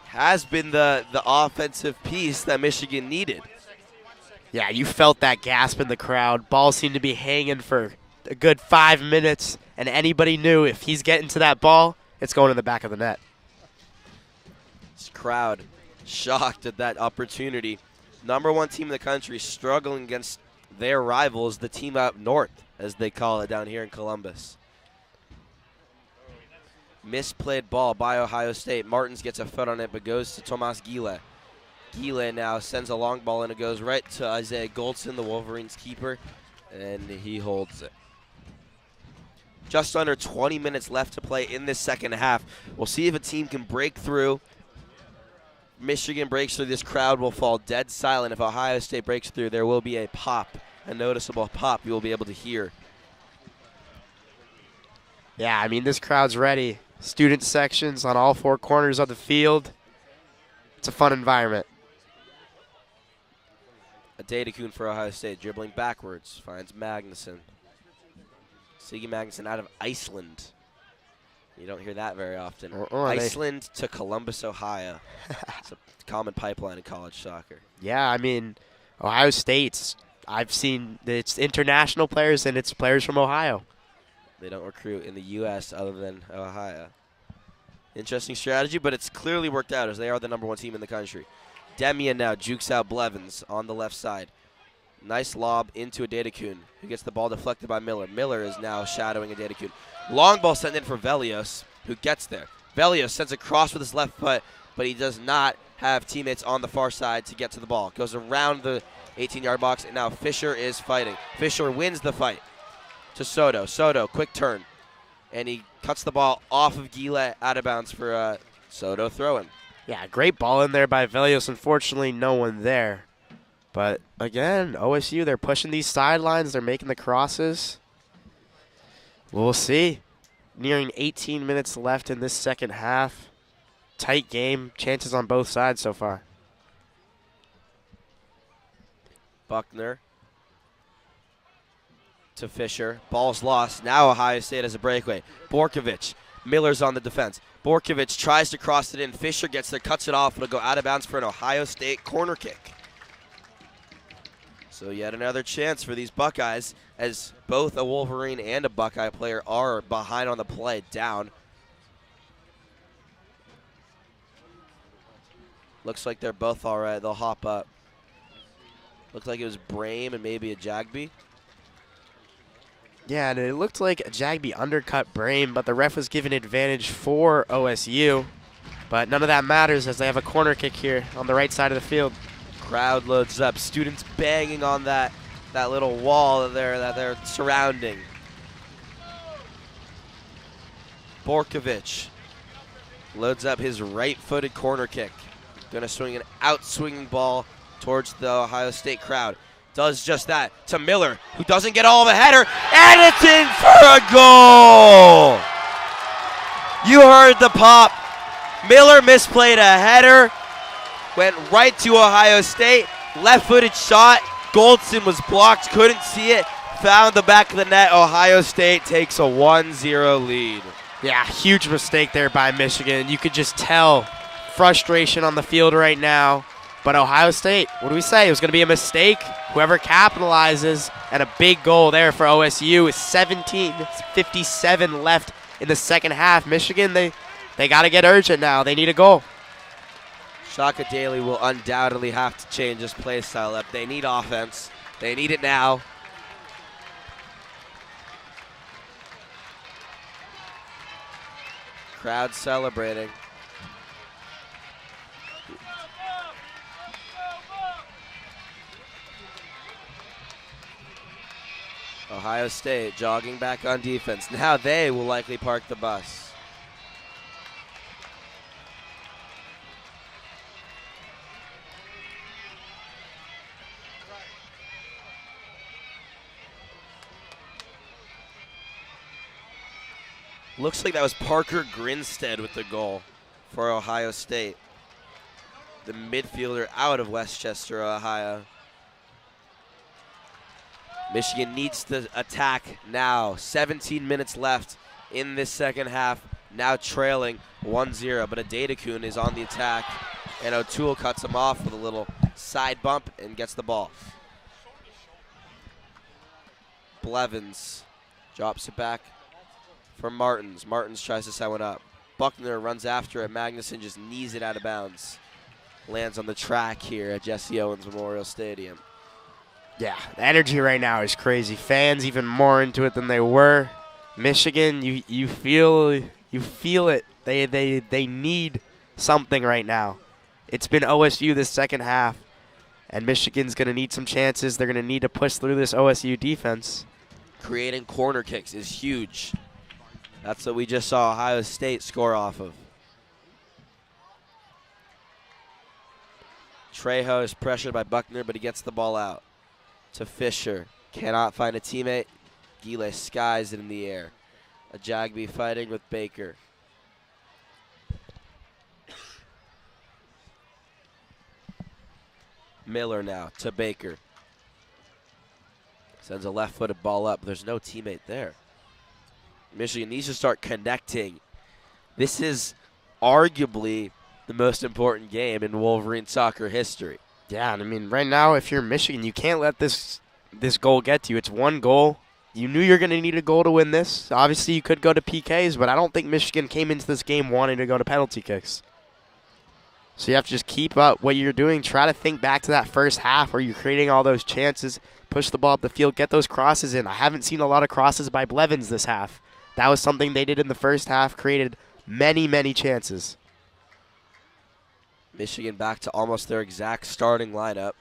has been the offensive piece that Michigan needed. Yeah, you felt that gasp in the crowd. Ball seemed to be hanging for a good 5 minutes, and anybody knew if he's getting to that ball, it's going in the back of the net. This crowd shocked at that opportunity. Number 1 team in the country struggling against their rivals, the team up north, as they call it down here in Columbus. Misplayed ball by Ohio State. Martins gets a foot on it, but goes to Tomas Gile. Gile now sends a long ball, and it goes right to Isaiah Goldson, the Wolverines keeper, and he holds it. Just under 20 minutes left to play in this second half. We'll see if a team can break through. Michigan breaks through, this crowd will fall dead silent. If Ohio State breaks through, there will be a pop, a noticeable pop you will be able to hear. Yeah, I mean, this crowd's ready. Student sections on all 4 corners of the field. It's a fun environment. Adedekun for Ohio State, dribbling backwards, finds Magnuson. Sigi Magnuson out of Iceland. You don't hear that very often. Iceland to Columbus, Ohio. It's a common pipeline in college soccer. Yeah, I mean, Ohio State's, I've seen it's international players and it's players from Ohio. They don't recruit in the U.S. other than Ohio. Interesting strategy, but it's clearly worked out as they are the number 1 team in the country. Demian now jukes out Blevins on the left side. Nice lob into Adedekun, who gets the ball deflected by Miller. Miller is now shadowing Adedekun. Long ball sent in for Velios, who gets there. Velios sends a cross with his left foot, but he does not have teammates on the far side to get to the ball. Goes around the 18-yard box, and now Fisher is fighting. Fisher wins the fight to Soto. Soto, quick turn. And he cuts the ball off of Gile out of bounds for a Soto throw-in. Yeah, great ball in there by Velios. Unfortunately, no one there. But, again, OSU, they're pushing these sidelines. They're making the crosses. We'll see. Nearing 18 minutes left in this second half. Tight game. Chances on both sides so far. Buckner to Fisher. Ball's lost. Now Ohio State has a breakaway. Borkovich. Miller's on the defense. Borkovich tries to cross it in. Fisher gets there, cuts it off. It'll go out of bounds for an Ohio State corner kick. So yet another chance for these Buckeyes, as both a Wolverine and a Buckeye player are behind on the play, down. Looks like they're both all right. They'll hop up. Looks like it was Brame and maybe a Jagby. Yeah, and it looked like Jagby undercut Brame, but the ref was giving advantage for OSU. But none of that matters as they have a corner kick here on the right side of the field. Crowd loads up. Students banging on that little wall that they're surrounding. Borkovich loads up his right-footed corner kick. Gonna swing an out-swinging ball towards the Ohio State crowd. Does just that to Miller, who doesn't get all of a header, and it's in for a goal! You heard the pop. Miller misplayed a header, went right to Ohio State, left-footed shot. Goldson was blocked, couldn't see it, found the back of the net. Ohio State takes a 1-0 lead. Yeah, huge mistake there by Michigan. You could just tell frustration on the field right now. But Ohio State, what do we say? It was going to be a mistake. Whoever capitalizes, and a big goal there for OSU is 17:57 left in the second half. Michigan, they got to get urgent now. They need a goal. Shaka Daly will undoubtedly have to change his play style up. They need offense. They need it now. Crowd celebrating. Ohio State jogging back on defense. Now they will likely park the bus. Looks like that was Parker Grinstead with the goal for Ohio State. The midfielder out of Westchester, Ohio. Michigan needs to attack now. 17 minutes left in this second half. Now trailing 1-0, but Adedekun is on the attack, and O'Toole cuts him off with a little side bump and gets the ball. Blevins drops it back for Martins. Martins tries to set one up. Buckner runs after it. Magnuson just knees it out of bounds. Lands on the track here at Jesse Owens Memorial Stadium. Yeah, the energy right now is crazy. Fans even more into it than they were. Michigan, you feel it. They need something right now. It's been OSU this second half, and Michigan's going to need some chances. They're going to need to push through this OSU defense. Creating corner kicks is huge. That's what we just saw Ohio State score off of. Trejo is pressured by Buckner, but he gets the ball out to Fisher. Cannot find a teammate. Gile skies it in the air. Ajagbe fighting with Baker. Miller now to Baker. Sends a left-footed ball up. There's no teammate there. Michigan needs to start connecting. This is arguably the most important game in Wolverine soccer history. Yeah, and I mean, right now, if you're Michigan, you can't let this goal get to you. It's one goal. You knew you're going to need a goal to win this. Obviously, you could go to PKs, but I don't think Michigan came into this game wanting to go to penalty kicks. So you have to just keep up what you're doing. Try to think back to that first half where you're creating all those chances. Push the ball up the field. Get those crosses in. I haven't seen a lot of crosses by Blevins this half. That was something they did in the first half. Created many, many chances. Michigan back to almost their exact starting lineup.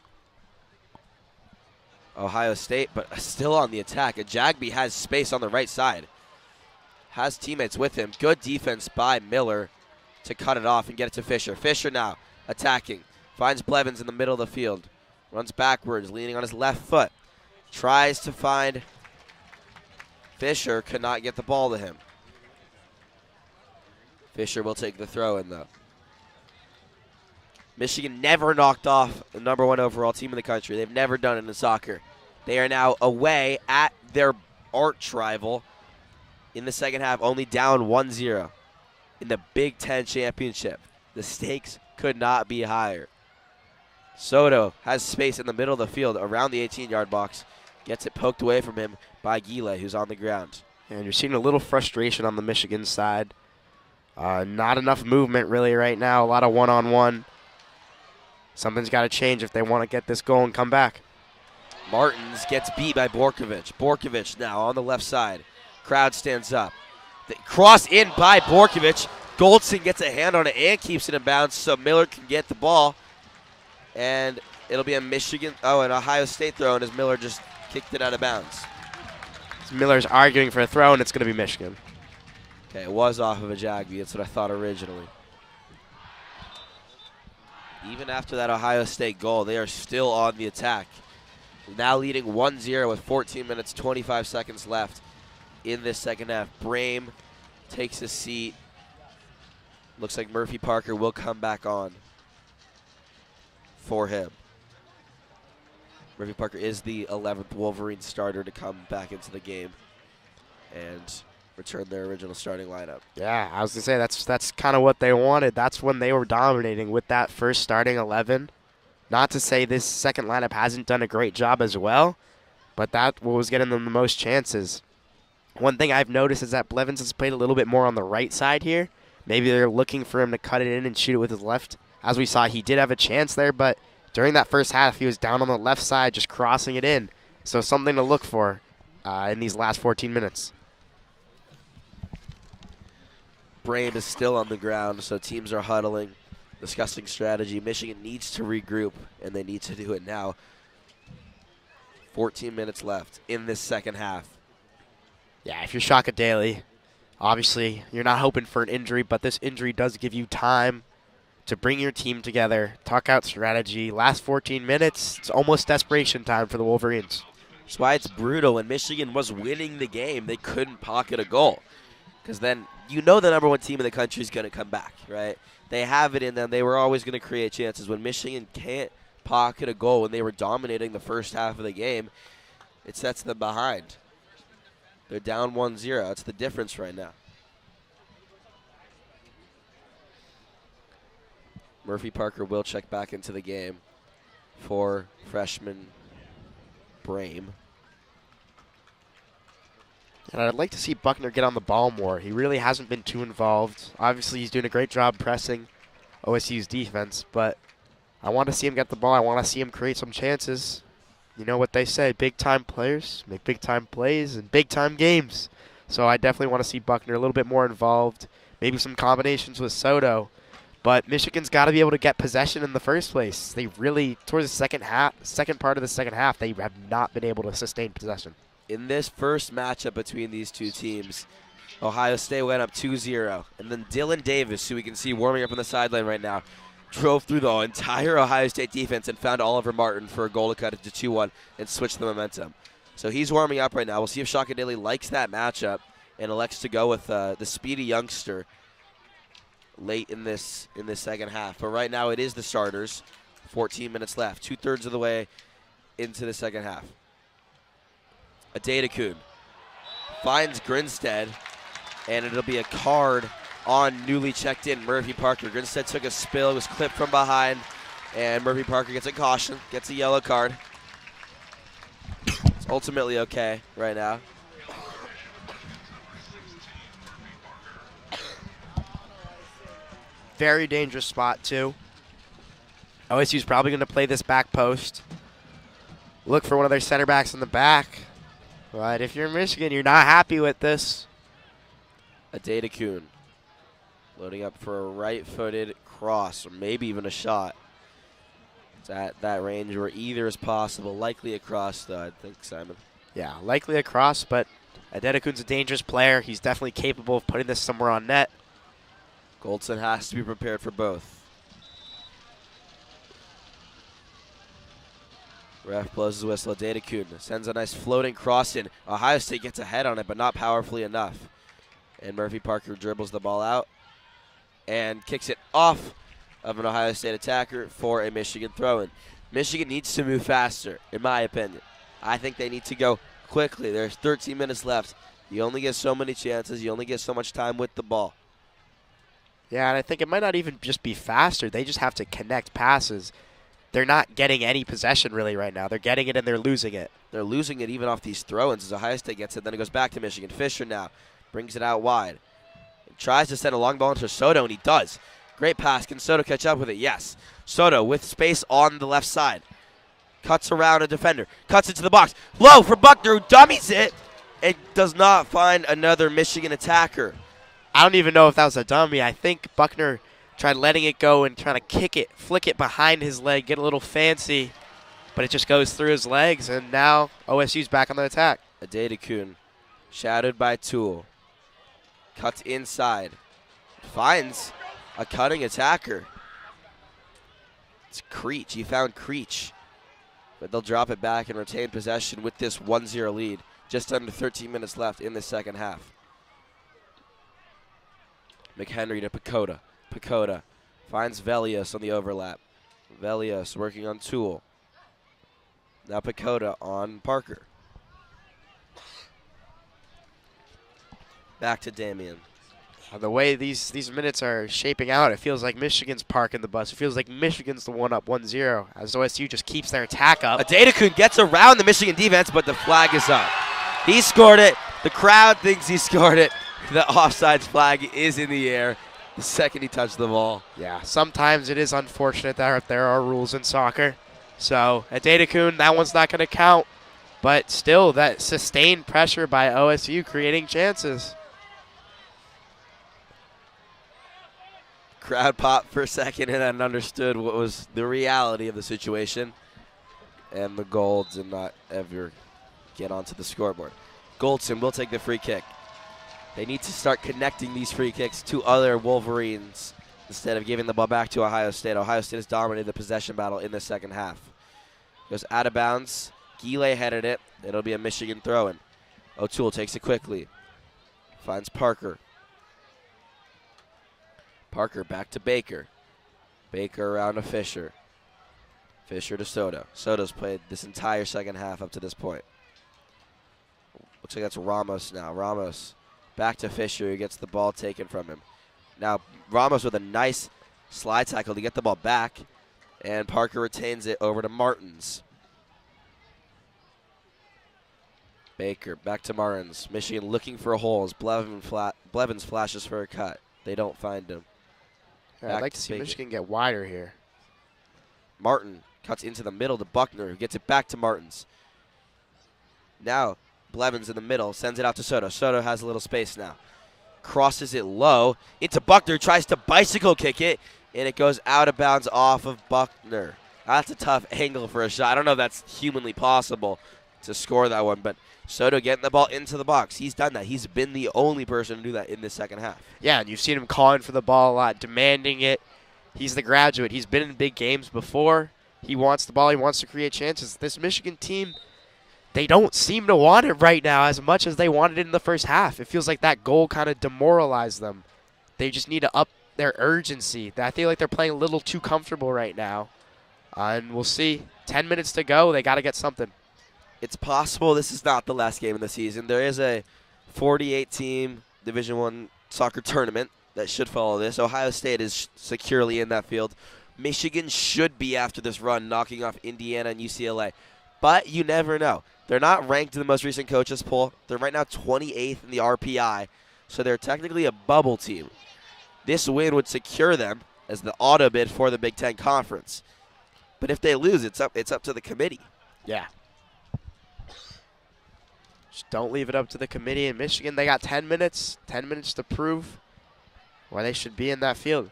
Ohio State, but still on the attack. Ajagbe has space on the right side. Has teammates with him. Good defense by Miller to cut it off and get it to Fisher. Fisher now attacking. Finds Blevins in the middle of the field. Runs backwards, leaning on his left foot. Tries to find Fisher. Could not get the ball to him. Fisher will take the throw in, though. Michigan never knocked off the #1 overall team in the country. They've never done it in soccer. They are now away at their arch rival in the second half, only down 1-0 in the Big Ten championship. The stakes could not be higher. Soto has space in the middle of the field around the 18-yard box. Gets it poked away from him by Gile, who's on the ground. And you're seeing a little frustration on the Michigan side. Not enough movement really right now. A lot of one-on-one. Something's got to change if they want to get this goal and come back. Martins gets beat by Borkovich. Borkovich now on the left side. Crowd stands up. The cross in by Borkovich. Goldson gets a hand on it and keeps it in bounds so Miller can get the ball. And it'll be a Michigan, an Ohio State throw, and as Miller just kicked it out of bounds. So Miller's arguing for a throw, and it's going to be Michigan. Okay, it was off of Ajagbe. That's what I thought originally. Even after that Ohio State goal, they are still on the attack. Now leading 1-0 with 14 minutes, 25 seconds left in this second half. Brame takes a seat. Looks like Murphy Parker will come back on for him. Murphy Parker is the 11th Wolverine starter to come back into the game and return their original starting lineup. Yeah, I was going to say that's kind of what they wanted. That's when they were dominating with that first starting 11. Not to say this second lineup hasn't done a great job as well, but that was getting them the most chances. One thing I've noticed is that Blevins has played a little bit more on the right side here. Maybe they're looking for him to cut it in and shoot it with his left. as we saw, he did have a chance there, but during that first half, he was down on the left side just crossing it in. So something to look for in these last 14 minutes. Brame is still on the ground, so teams are huddling, discussing strategy. Michigan needs to regroup, and they need to do it now. 14 minutes left in this second half. Yeah, if you're Shaka Daly, obviously you're not hoping for an injury, but this injury does give you time to bring your team together, talk out strategy. Last 14 minutes, it's almost desperation time for the Wolverines. That's why it's brutal. When Michigan was winning the game, they couldn't pocket a goal. Because then you know the number one team in the country is going to come back, right? They have it in them. They were always going to create chances. When Michigan can't pocket a goal, when they were dominating the first half of the game, it sets them behind. They're down 1-0. That's the difference right now. Murphy Parker will check back into the game for freshman Brame. And I'd like to see Buckner get on the ball more. He really hasn't been too involved. Obviously, he's doing a great job pressing OSU's defense, but I want to see him get the ball. I want to see him create some chances. You know what they say, big-time players make big-time plays in big-time games. So I definitely want to see Buckner a little bit more involved, maybe some combinations with Soto. But Michigan's got to be able to get possession in the first place. They really, towards the second part of the second half, they have not been able to sustain possession. In this first matchup between these two teams, Ohio State went up 2-0. And then Dylan Davis, who we can see warming up on the sideline right now, drove through the entire Ohio State defense and found Oliver Martin for a goal to cut it to 2-1 and switch the momentum. So he's warming up right now. We'll see if Shaka Daly likes that matchup and elects to go with the speedy youngster late in this second half. But right now it is the starters. 14 minutes left. 2/3 of the way into the second half. Adedekun finds Grinstead, and it'll be a card on newly checked in Murphy Parker. Grinstead took a spill, was clipped from behind, and Murphy Parker gets a caution, gets a yellow card. It's ultimately okay right now. Very dangerous spot, too. OSU's probably going to play this back post. Look for one of their center backs in the back. But if you're Michigan, you're not happy with this. Adedekun loading up for a right-footed cross, or maybe even a shot. It's at that range where either is possible. Likely a cross, though, I think, Simon. Yeah, likely a cross, but Adedekun's a dangerous player. He's definitely capable of putting this somewhere on net. Goldson has to be prepared for both. Ref blows his whistle. Adedekun sends a nice floating cross in. Ohio State gets ahead on it, but not powerfully enough. And Murphy Parker dribbles the ball out and kicks it off of an Ohio State attacker for a Michigan throw-in. Michigan needs to move faster, in my opinion. I think they need to go quickly. There's 13 minutes left. You only get so many chances. You only get so much time with the ball. Yeah, and I think it might not even just be faster. They just have to connect passes. They're not getting any possession really right now. They're getting it and they're losing it. They're losing it even off these throw-ins as Ohio State gets it. Then it goes back to Michigan. Fisher now brings it out wide. He tries to send a long ball into Soto, and he does. Great pass. Can Soto catch up with it? Yes. Soto with space on the left side. Cuts around a defender. Cuts into the box. Low for Buckner, who dummies it. It does not find another Michigan attacker. I don't even know if that was a dummy. I think Buckner tried letting it go and trying to kick it, flick it behind his leg, get a little fancy, but it just goes through his legs, and now OSU's back on the attack. Adedekun, shadowed by Toole, cuts inside, finds a cutting attacker. It's Creech. He found Creech, but they'll drop it back and retain possession with this 1-0 lead. Just under 13 minutes left in the second half. McHenry to Pacoda. Pacoda finds Velios on the overlap. Velios working on Toole. Now Pacoda on Parker. Back to Damian. The way these minutes are shaping out, it feels like Michigan's parking the bus. It feels like Michigan's the one up 1-0 as OSU just keeps their attack up. Adedekun gets around the Michigan defense, but the flag is up. He scored it. The crowd thinks he scored it. The offsides flag is in the air. the second he touched the ball. Yeah, sometimes it is unfortunate that there are rules in soccer. So at Adekun, that one's not going to count. But still, that sustained pressure by OSU creating chances. Crowd popped for a second and then understood what was the reality of the situation. And the goal did not ever get onto the scoreboard. Goldson will take the free kick. They need to start connecting these free kicks to other Wolverines instead of giving the ball back to Ohio State. Ohio State has dominated the possession battle in the second half. Goes out of bounds. Gile headed it. It'll be a Michigan throw-in. O'Toole takes it quickly. Finds Parker. Parker back to Baker. Baker around to Fisher. Fisher to Soto. Soto's played this entire second half up to this point. Looks like that's Ramos now. Ramos back to Fisher, who gets the ball taken from him. Now Ramos with a nice slide tackle to get the ball back. And Parker retains it over to Martins. Baker back to Martins. Michigan looking for holes. Blevins flashes for a cut. They don't find him. Yeah, I'd like to see Michigan get wider here. Martin cuts into the middle to Buckner, who gets it back to Martins. Now Blevins in the middle, sends it out to Soto. Soto has a little space now. Crosses it low into Buckner, tries to bicycle kick it, and it goes out of bounds off of Buckner. That's a tough angle for a shot. I don't know if that's humanly possible to score that one, but Soto getting the ball into the box. He's done that. He's been the only person to do that in this second half. Yeah, and you've seen him calling for the ball a lot, demanding it. He's the graduate. He's been in big games before. He wants the ball. He wants to create chances. This Michigan team, they don't seem to want it right now as much as they wanted it in the first half. It feels like that goal kind of demoralized them. They just need to up their urgency. I feel like they're playing a little too comfortable right now. And we'll see. 10 minutes to go. They got to get something. It's possible this is not the last game of the season. There is a 48-team Division I soccer tournament that should follow this. Ohio State is securely in that field. Michigan should be, after this run, knocking off Indiana and UCLA. But you never know. They're not ranked in the most recent coaches poll. They're right now 28th in the RPI, so they're technically a bubble team. This win would secure them as the auto bid for the Big Ten Conference. But if they lose, it's up to the committee. Yeah. Just don't leave it up to the committee in Michigan. They got 10 minutes to prove why they should be in that field.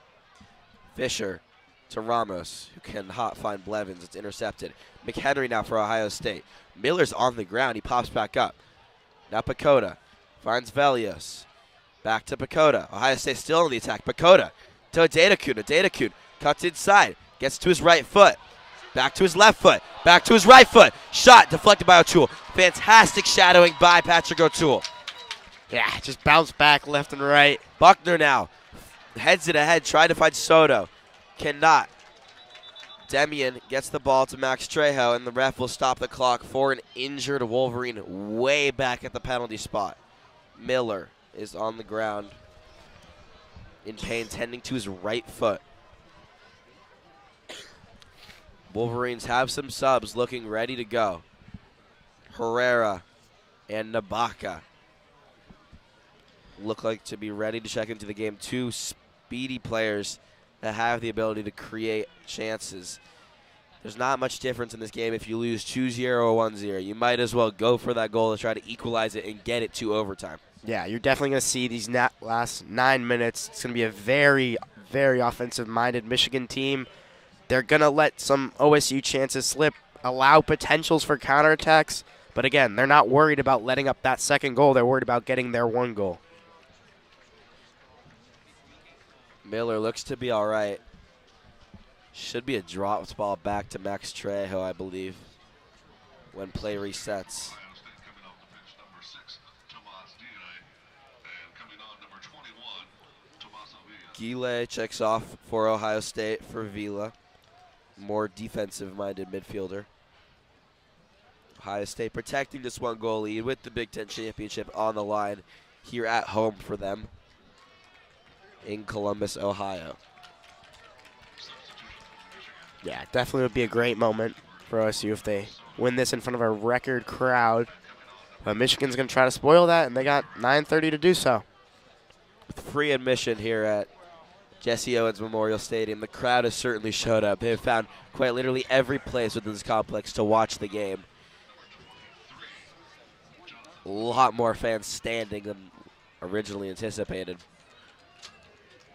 Fisher to Ramos, who cannot find Blevins. It's intercepted. McHenry now for Ohio State. Miller's on the ground. He pops back up. Now Pacoda finds Velios. Back to Pacoda. Ohio State still on the attack. Pacoda to Adekun. Adekun cuts inside. Gets to his right foot. Back to his left foot. Back to his right foot. Shot deflected by O'Toole. Fantastic shadowing by Patrick O'Toole. Yeah, just bounce back left and right. Buckner now heads it ahead. Trying to find Soto. Cannot. Demian gets the ball to Max Trejo, and the ref will stop the clock for an injured Wolverine way back at the penalty spot. Miller is on the ground in pain, tending to his right foot. Wolverines have some subs looking ready to go. Herrera and Nabaka look like to be ready to check into the game. Two speedy players that have the ability to create chances. There's not much difference in this game if you lose 2-0 or 1-0. You might as well go for that goal to try to equalize it and get it to overtime. Yeah, you're definitely going to see these last 9 minutes. It's going to be a very, very offensive-minded Michigan team. They're going to let some OSU chances slip, allow potentials for counterattacks. But again, they're not worried about letting up that second goal. They're worried about getting their one goal. Miller looks to be all right. Should be a dropped ball back to Max Trejo, I believe, when play resets. Gile checks off for Ohio State for Vila. More defensive-minded midfielder. Ohio State protecting this one goal lead with the Big Ten Championship on the line here at home for them in Columbus, Ohio. Yeah, definitely would be a great moment for OSU if they win this in front of a record crowd. But Michigan's going to try to spoil that, and they got 9:30 to do so. Free admission here at Jesse Owens Memorial Stadium. The crowd has certainly showed up. They have found quite literally every place within this complex to watch the game. A lot more fans standing than originally anticipated.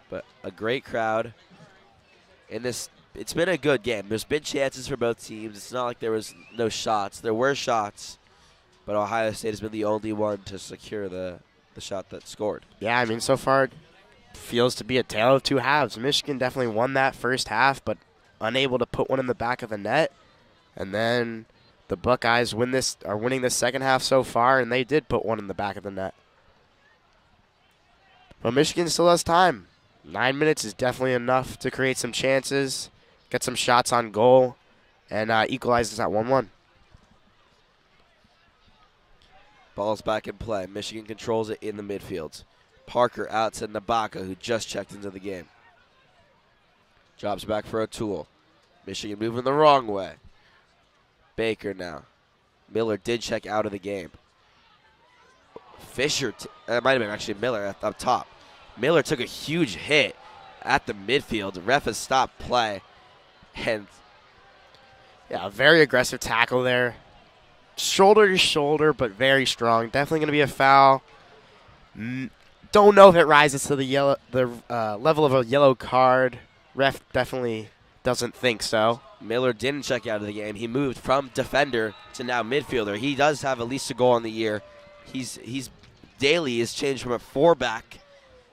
But a great crowd. In this, it's been a good game. There's been chances for both teams. It's not like there was no shots. There were shots, but Ohio State has been the only one to secure the shot that scored. Yeah, I mean, so far it feels to be a tale of two halves. Michigan definitely won that first half, but unable to put one in the back of the net. And then the Buckeyes are winning this second half so far, and they did put one in the back of the net. But Michigan still has time. 9 minutes is definitely enough to create some chances, get some shots on goal, and equalize this at 1-1. Ball's back in play. Michigan controls it in the midfield. Parker out to Nabaka, who just checked into the game. Drops back for O'Toole. Michigan moving the wrong way. Baker now. Miller did check out of the game. Fisher, it might have been actually Miller up top. Miller took a huge hit at the midfield. The ref has stopped play. And yeah, a very aggressive tackle there. Shoulder to shoulder, but very strong. Definitely going to be a foul. Don't know if it rises to the level of a yellow card. Ref definitely doesn't think so. Miller didn't check out of the game. He moved from defender to now midfielder. He does have at least a goal in the year. He's daily has changed from a 4-back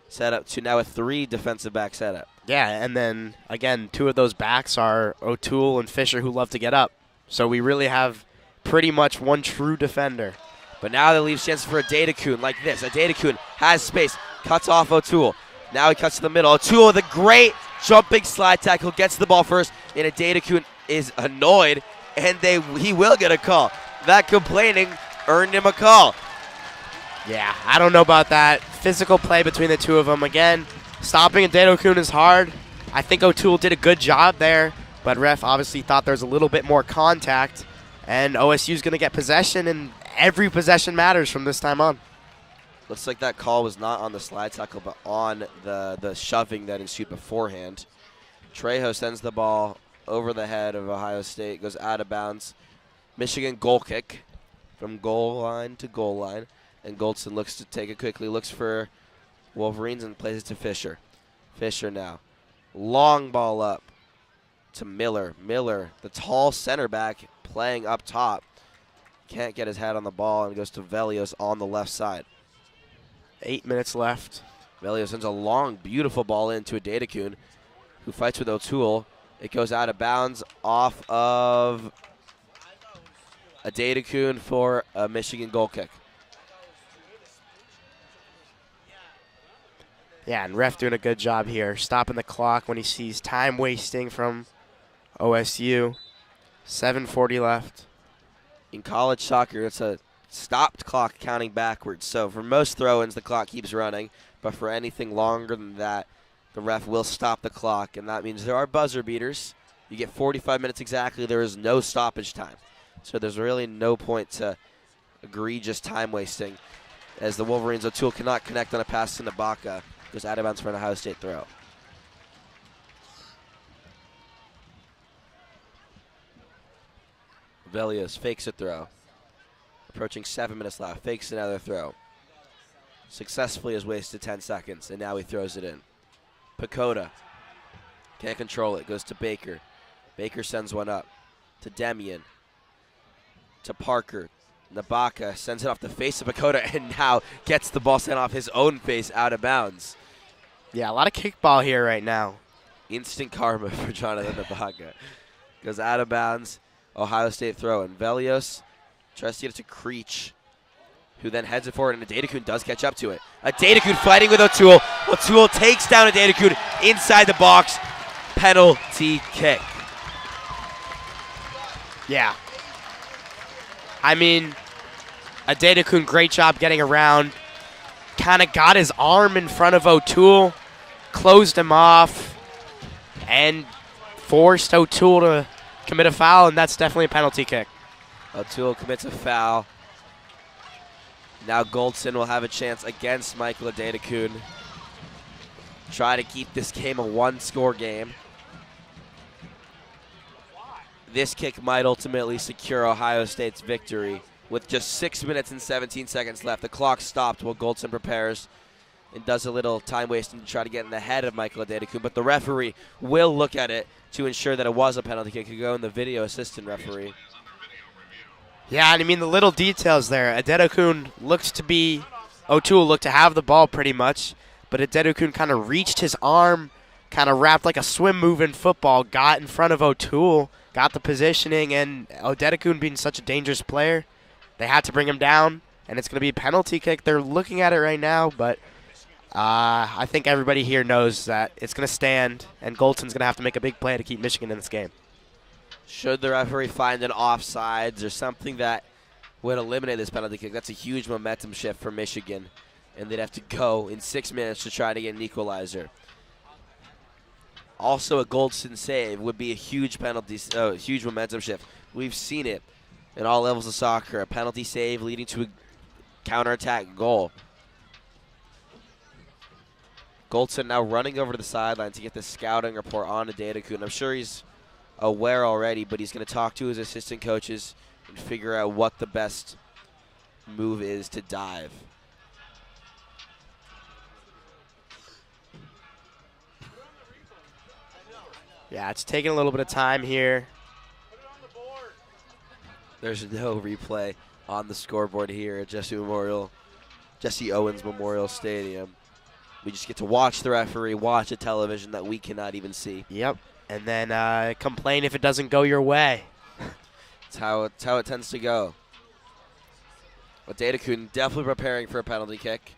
setup to now a 3 defensive back setup. Yeah, and then again, 2 of those backs are O'Toole and Fisher, who love to get up. So we really have pretty much one true defender. But now that leaves chances for Adedekun like this. Adedekun has space, cuts off O'Toole. Now he cuts to the middle. O'Toole with a great jumping slide tackle, gets the ball first, and Adedekun is annoyed, and he will get a call. That complaining earned him a call. Yeah, I don't know about that. Physical play between the two of them. Again, stopping Adedekun is hard. I think O'Toole did a good job there, but ref obviously thought there was a little bit more contact, and OSU's going to get possession, and every possession matters from this time on. Looks like that call was not on the slide tackle, but on the shoving that ensued beforehand. Trejo sends the ball over the head of Ohio State, goes out of bounds. Michigan goal kick from goal line to goal line. And Goldson looks to take it quickly, looks for Wolverines and plays it to Fisher. Fisher now. Long ball up to Miller. Miller, the tall center back, playing up top. Can't get his head on the ball and goes to Velios on the left side. 8 minutes left. Velios sends a long, beautiful ball into Adedekun, who fights with O'Toole. It goes out of bounds off of Adedekun for a Michigan goal kick. Yeah, and ref doing a good job here, stopping the clock when he sees time wasting from OSU. 7:40 left. In college soccer, it's a stopped clock counting backwards. So for most throw-ins, the clock keeps running. But for anything longer than that, the ref will stop the clock. And that means there are buzzer beaters. You get 45 minutes exactly. There is no stoppage time. So there's really no point to egregious time wasting, as the Wolverines O'Toole cannot connect on a pass to Nabaka. Goes out of bounds for an Ohio State throw. Velios fakes a throw. Approaching 7 minutes left. Fakes another throw. Successfully has wasted 10 seconds, and now he throws it in. Pacoda can't control it. Goes to Baker. Baker sends one up to Demian. To Parker. Nabaka sends it off the face of Pacoda and now gets the ball sent off his own face out of bounds. Yeah, a lot of kickball here right now. Instant karma for Jonathan Nabaka. Goes out of bounds. Ohio State throw. And Velios tries to get it to Creech, who then heads it forward, and Adedekun does catch up to it. Adedekun fighting with O'Toole. O'Toole takes down Adedekun inside the box. Penalty kick. Yeah. I mean, Adedekun, great job getting around. Kind of got his arm in front of O'Toole, closed him off, and forced O'Toole to commit a foul, and that's definitely a penalty kick. O'Toole commits a foul. Now Goldson will have a chance against Michael Adedekun. try to keep this game a one-score game. This kick might ultimately secure Ohio State's victory. With just 6 minutes and 17 seconds left, the clock stopped while Goldson prepares and does a little time wasting to try to get in the head of Michael Adedekun, but the referee will look at it to ensure that it was a penalty kick. Could go in the video assistant referee. Yeah, and I mean the little details there. Adedekun O'Toole looked to have the ball pretty much, but Adedekun kind of reached his arm, kind of wrapped like a swim move in football, got in front of O'Toole, got the positioning, and Adedekun being such a dangerous player, they had to bring him down, and it's going to be a penalty kick. They're looking at it right now, but I think everybody here knows that it's going to stand, and Goldson's going to have to make a big play to keep Michigan in this game. Should the referee find an offsides or something that would eliminate this penalty kick, that's a huge momentum shift for Michigan, and they'd have to go in 6 minutes to try to get an equalizer. Also, a Goldson save would be a huge penalty, huge momentum shift. We've seen it in all levels of soccer, a penalty save leading to a counterattack goal. Goldson now running over to the sideline to get the scouting report on Adedekun. I'm sure he's aware already, but he's going to talk to his assistant coaches and figure out what the best move is to dive. Yeah, it's taking a little bit of time here. There's no replay on the scoreboard here at Jesse Owens Memorial Stadium. We just get to watch the referee watch a television that we cannot even see. Yep, and then complain if it doesn't go your way. It's how it tends to go. Adedekun definitely preparing for a penalty kick.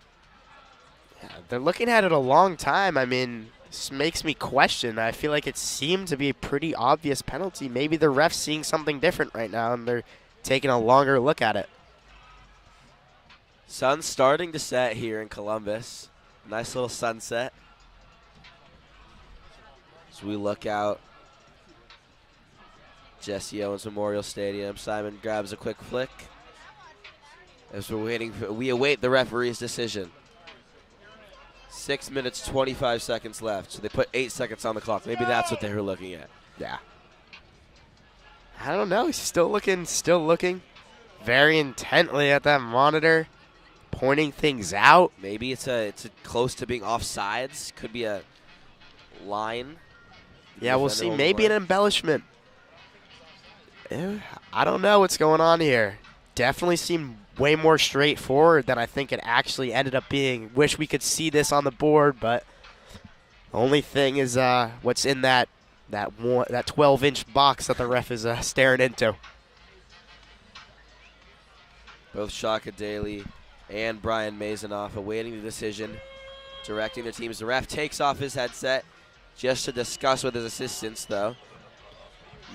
Yeah, they're looking at it a long time. I mean, this makes me question. I feel like it seemed to be a pretty obvious penalty. Maybe the ref's seeing something different right now, and they're taking a longer look at it. Sun's starting to set here in Columbus. Nice little sunset. As we look out, Jesse Owens Memorial Stadium. Simon grabs a quick flick. As we await the referee's decision. 6 minutes, 25 seconds left. So they put 8 seconds on the clock. Maybe that's what they were looking at. Yeah. I don't know. He's still looking very intently at that monitor, pointing things out. Maybe it's close to being offsides. Could be a line. Yeah, we'll see. Maybe an embellishment. I don't know what's going on here. Definitely seemed way more straightforward than I think it actually ended up being. Wish we could see this on the board, but the only thing is what's in that 12-inch box that the ref is staring into. Both Shaka Daly and Brian Mazonoff awaiting the decision, directing their teams. The ref takes off his headset just to discuss with his assistants, though.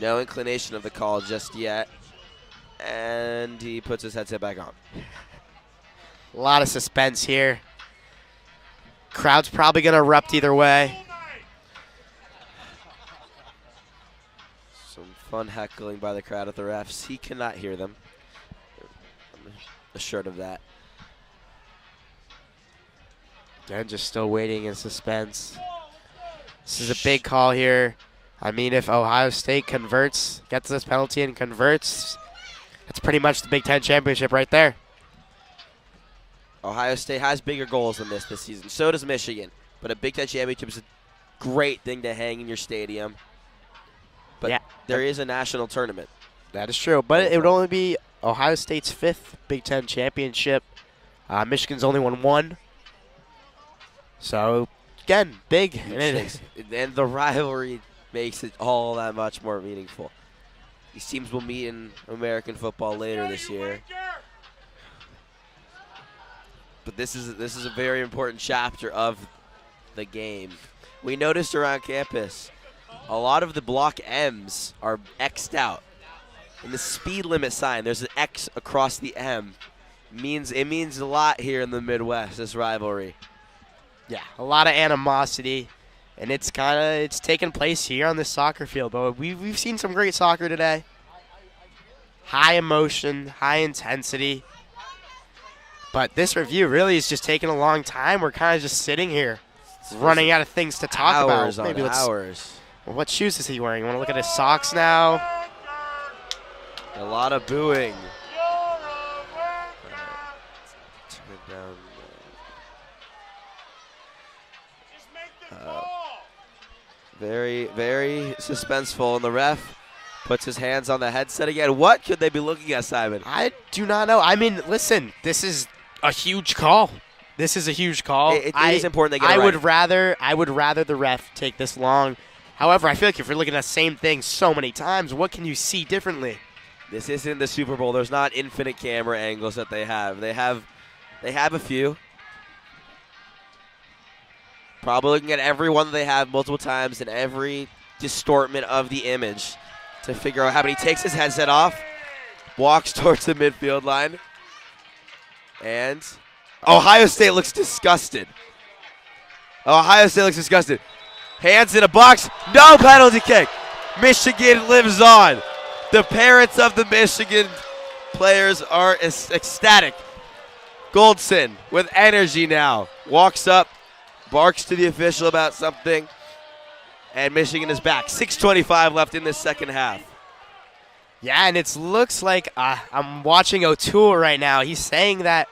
No inclination of the call just yet. And he puts his headset back on. A lot of suspense here. Crowd's probably going to erupt either way. Some fun heckling by the crowd at the refs. He cannot hear them. I'm assured of that. Again, just still waiting in suspense. This is a big call here. I mean, if Ohio State converts, gets this penalty and converts, that's pretty much the Big Ten championship right there. Ohio State has bigger goals than this season. So does Michigan. But a Big Ten championship is a great thing to hang in your stadium. But yeah, there is a national tournament. That is true. But it would only be Ohio State's 5th Big Ten championship. Michigan's only won 1. So, again, big. And the rivalry makes it all that much more meaningful. These teams will meet in American football later this year. But this is a very important chapter of the game. We noticed around campus, a lot of the block M's are X'd out. In the speed limit sign, there's an X across the M. It means a lot here in the Midwest, this rivalry. Yeah, a lot of animosity. And it's taking place here on this soccer field. But we've seen some great soccer today. High emotion, high intensity. But this review really is just taking a long time. We're kind of just sitting here. running out of things to talk hours about. Maybe on let's. hours. Well, what shoes is he wearing? You want to look at his socks now? A lot of booing. Turn it down. Very, very suspenseful, and the ref puts his hands on the headset again. What could they be looking at, Simon? I do not know. I mean, listen, this is a huge call. This is a huge call. It is important they get it right. I would rather the ref take this long. However, I feel like if you're looking at the same thing so many times, what can you see differently? This isn't the Super Bowl. There's not infinite camera angles that they have. They have a few. Probably looking at every one that they have multiple times and every distortment of the image to figure out how many. He takes his headset off, walks towards the midfield line, and Ohio State looks disgusted. Ohio State looks disgusted. Hands in a box, no penalty kick. Michigan lives on. The parents of the Michigan players are ecstatic. Goldson with energy now walks up, barks to the official about something, and Michigan is back. 6:25 left in this second half. Yeah, and it looks like I'm watching O'Toole right now. He's saying that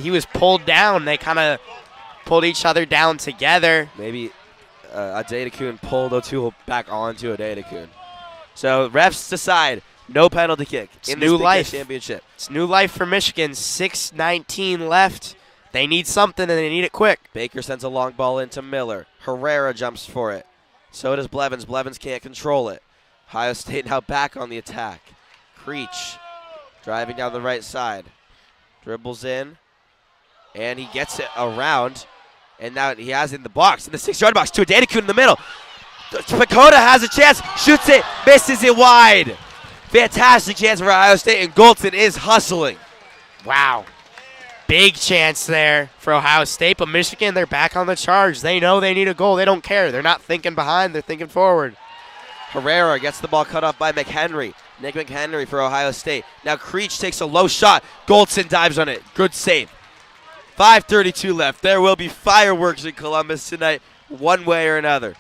he was pulled down. They kind of pulled each other down together. Maybe Adedekun pulled O'Toole back onto Adedekun. So refs decide no penalty kick in this Big Ten championship. It's new life for Michigan. 6:19 left. They need something, and they need it quick. Baker sends a long ball into Miller. Herrera jumps for it. So does Blevins. Blevins can't control it. Ohio State now back on the attack. Creech driving down the right side. Dribbles in, and he gets it around. And now he has it in the box, in the 6-yard box, to Adedekun in the middle. Pacoda has a chance, shoots it, misses it wide. Fantastic chance for Ohio State, and Goldson is hustling. Wow. Big chance there for Ohio State, but Michigan, they're back on the charge. They know they need a goal. They don't care. They're not thinking behind. They're thinking forward. Herrera gets the ball cut off by McHenry. Nick McHenry for Ohio State. Now Creech takes a low shot. Goldson dives on it. Good save. 5:32 left. There will be fireworks in Columbus tonight, one way or another.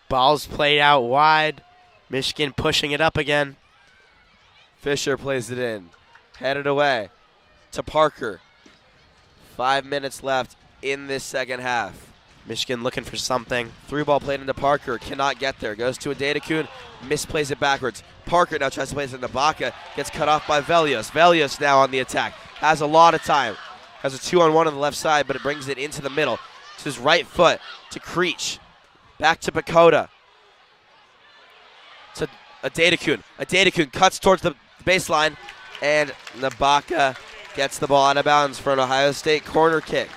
Ball's played out wide. Michigan pushing it up again. Fisher plays it in. Headed away to Parker. 5 minutes left in this second half. Michigan looking for something. Through ball played into Parker. Cannot get there. Goes to Adedekun. Misplays it backwards. Parker now tries to place it into Baca. Gets cut off by Velios. Velios now on the attack. Has a lot of time. Has a 2-on-1 on the left side, but it brings it into the middle. To his right foot. To Creech. Back to Pacoda. To Adedekun. Adedekun cuts towards the baseline. And Nabaka gets the ball out of bounds for an Ohio State corner kick.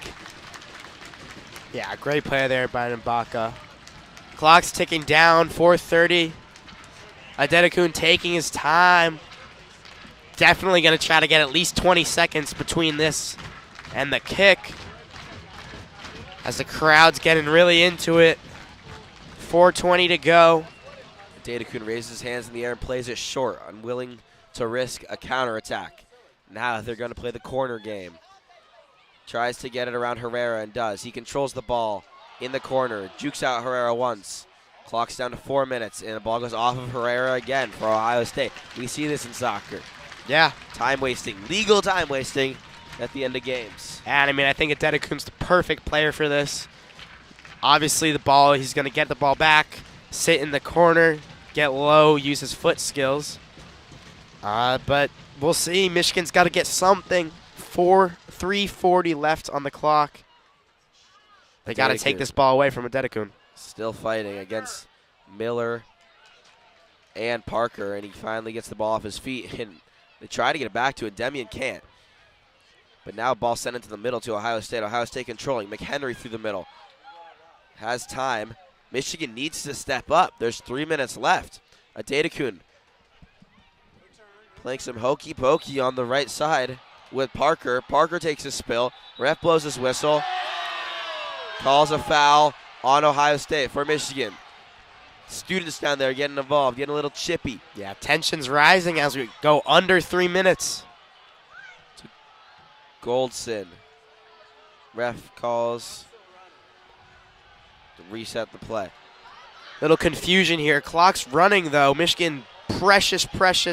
Yeah, great play there by Nabaka. Clock's ticking down, 4:30. Adedekun taking his time. Definitely going to try to get at least 20 seconds between this and the kick. As the crowd's getting really into it. 4:20 to go. Adedekun raises his hands in the air and plays it short, unwilling to risk a counterattack. Now they're going to play the corner game. Tries to get it around Herrera and does. He controls the ball in the corner. Jukes out Herrera once. Clock's down to 4 minutes, and the ball goes off of Herrera again for Ohio State. We see this in soccer. Yeah. Time wasting, legal time wasting at the end of games. And I mean, I think Adedekun's the perfect player for this. Obviously, the ball, he's going to get the ball back, sit in the corner, get low, use his foot skills. But we'll see. Michigan's got to get something. 3:40 left on the clock. They got to take this ball away from Adedekun. Still fighting against Miller and Parker, and he finally gets the ball off his feet. And they try to get it back to it. Demian can't. But now ball sent into the middle to Ohio State. Ohio State controlling. McHenry through the middle. Has time. Michigan needs to step up. There's 3 minutes left. Adedekun playing some hokey pokey on the right side with Parker. Parker takes a spill. Ref blows his whistle. Calls a foul on Ohio State for Michigan. Students down there getting involved, getting a little chippy. Yeah, tension's rising as we go under 3 minutes. Goldson. Ref calls to reset the play. Little confusion here. Clock's running, though. Michigan, precious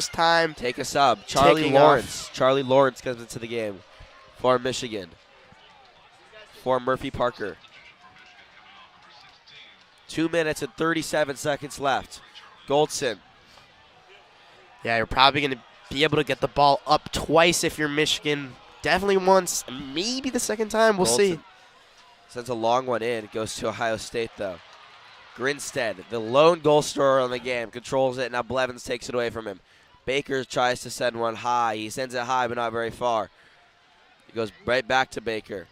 time. Take a sub. Charlie Taking Lawrence. Charlie Lawrence comes into the game for Michigan. For Murphy Parker. 2 minutes and 37 seconds left. Goldson. Yeah, you're probably going to be able to get the ball up twice if you're Michigan. Definitely once, maybe the second time. We'll see. Sends a long one in. It goes to Ohio State, though. Grinstead, the lone goal scorer on the game, controls it. Now Blevins takes it away from him. Baker tries to send one high. He sends it high, but not very far. It goes right back to Baker.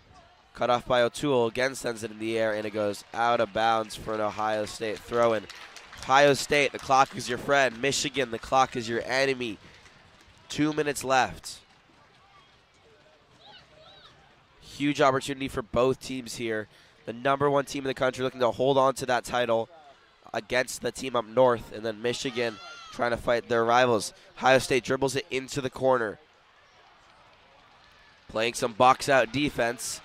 Cut off by O'Toole. Again sends it in the air, and it goes out of bounds for an Ohio State throw-in. Ohio State, the clock is your friend. Michigan, the clock is your enemy. 2 minutes left. Huge opportunity for both teams here. The #1 team in the country looking to hold on to that title against the team up north, and then Michigan trying to fight their rivals. Ohio State dribbles it into the corner. Playing some box-out defense.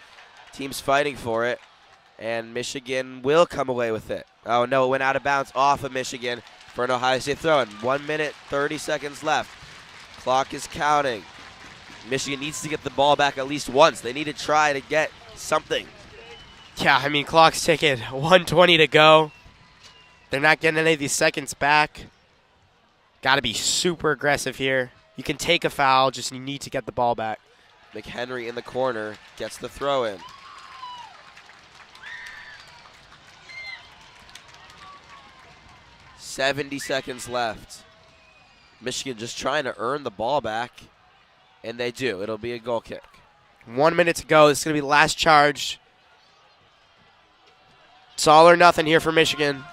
Team's fighting for it, and Michigan will come away with it. Oh, no, it went out of bounds off of Michigan for an Ohio State throw-in. 1 minute, 30 seconds left. Clock is counting. Michigan needs to get the ball back at least once. They need to try to get something. Yeah, I mean, clock's ticking. 1:20 to go. They're not getting any of these seconds back. Got to be super aggressive here. You can take a foul, just you need to get the ball back. McHenry in the corner gets the throw in. .70 seconds left. Michigan just trying to earn the ball back, and they do. It'll be a goal kick. 1 minute to go. This is going to be the last charge. It's all or nothing here for Michigan.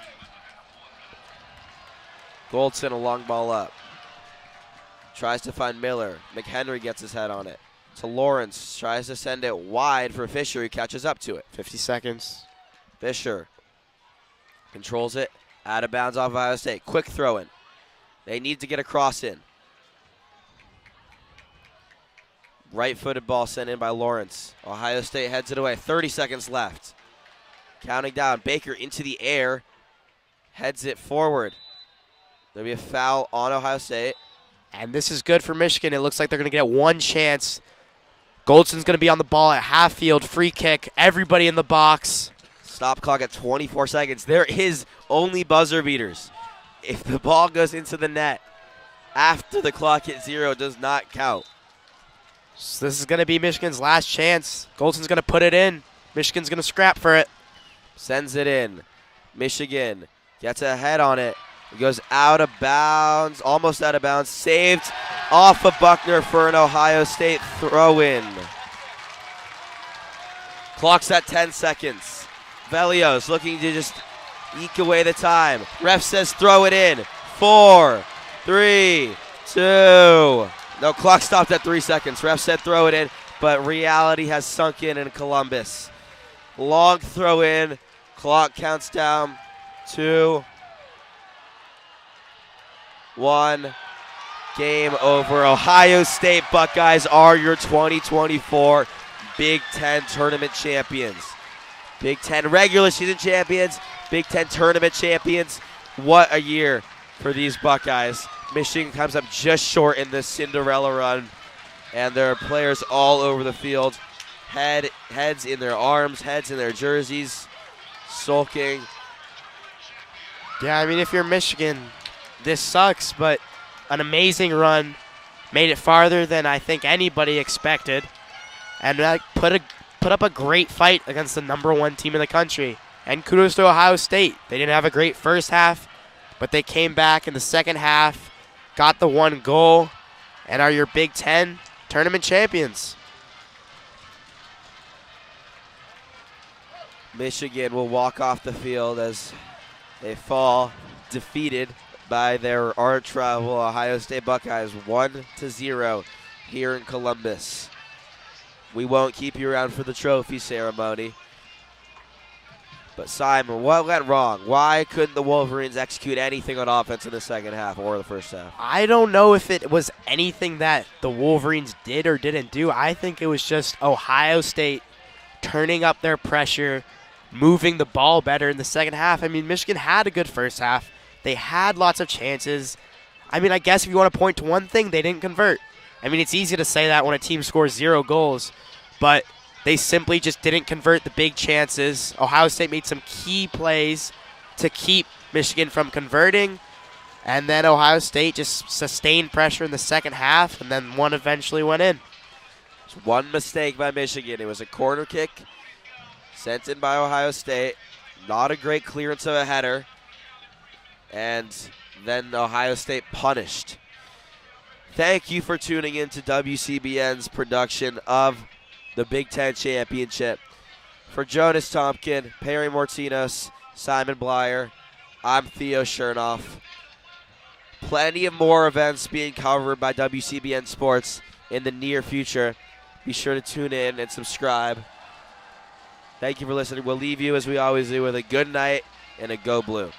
Goldson, a long ball up. Tries to find Miller. McHenry gets his head on it. To Lawrence. Tries to send it wide for Fisher. He catches up to it. 50 seconds. Fisher controls it. Out of bounds off Ohio State. Quick throw in. They need to get a cross in. Right-footed ball sent in by Lawrence. Ohio State heads it away. 30 seconds left. Counting down. Baker into the air. Heads it forward. There'll be a foul on Ohio State. And this is good for Michigan. It looks like they're going to get one chance. Goldson's going to be on the ball at half field. Free kick. Everybody in the box. Stop clock at 24 seconds. There is only buzzer beaters. If the ball goes into the net after the clock hits 0, it does not count. So this is going to be Michigan's last chance. Goldson's going to put it in. Michigan's going to scrap for it. Sends it in. Michigan gets a head on it. It goes out of bounds, almost out of bounds. Saved off of Buckner for an Ohio State throw-in. Clock's at 10 seconds. Velios looking to just eke away the time. Ref says throw it in. 4, 3, 2. No, clock stopped at 3 seconds. Ref said throw it in, but reality has sunk in Columbus. Long throw in. Clock counts down. 2, 1. Game over. Ohio State Buckeyes are your 2024 Big Ten tournament champions. Big Ten regular season champions, Big Ten tournament champions. What a year for these Buckeyes. Michigan comes up just short in this Cinderella run, and there are players all over the field. Heads in their arms, heads in their jerseys, sulking. Yeah, I mean, if you're Michigan, this sucks, but an amazing run. Made it farther than I think anybody expected. And put up a great fight against the #1 team in the country. And kudos to Ohio State. They didn't have a great first half, but they came back in the second half, got the 1 goal, and are your Big Ten tournament champions. Michigan will walk off the field as they fall defeated by their arch rival Ohio State Buckeyes 1-0 here in Columbus. We won't keep you around for the trophy ceremony. But Simon, what went wrong? Why couldn't the Wolverines execute anything on offense in the second half or the first half? I don't know if it was anything that the Wolverines did or didn't do. I think it was just Ohio State turning up their pressure, moving the ball better in the second half. I mean, Michigan had a good first half. They had lots of chances. I mean, I guess if you want to point to one thing, they didn't convert. I mean, it's easy to say that when a team scores 0 goals, but they simply just didn't convert the big chances. Ohio State made some key plays to keep Michigan from converting, and then Ohio State just sustained pressure in the second half, and then one eventually went in. Just one mistake by Michigan. It was a corner kick sent in by Ohio State. Not a great clearance of a header, and then Ohio State punished. Thank you for tuning in to WCBN's production of the Big Ten Championship. For Jonas, Tomkin, Perry Mourtzinos, Simon Bleier, I'm Theo Shernoff. Plenty of more events being covered by WCBN Sports in the near future. Be sure to tune in and subscribe. Thank you for listening. We'll leave you, as we always do, with a good night and a Go Blue.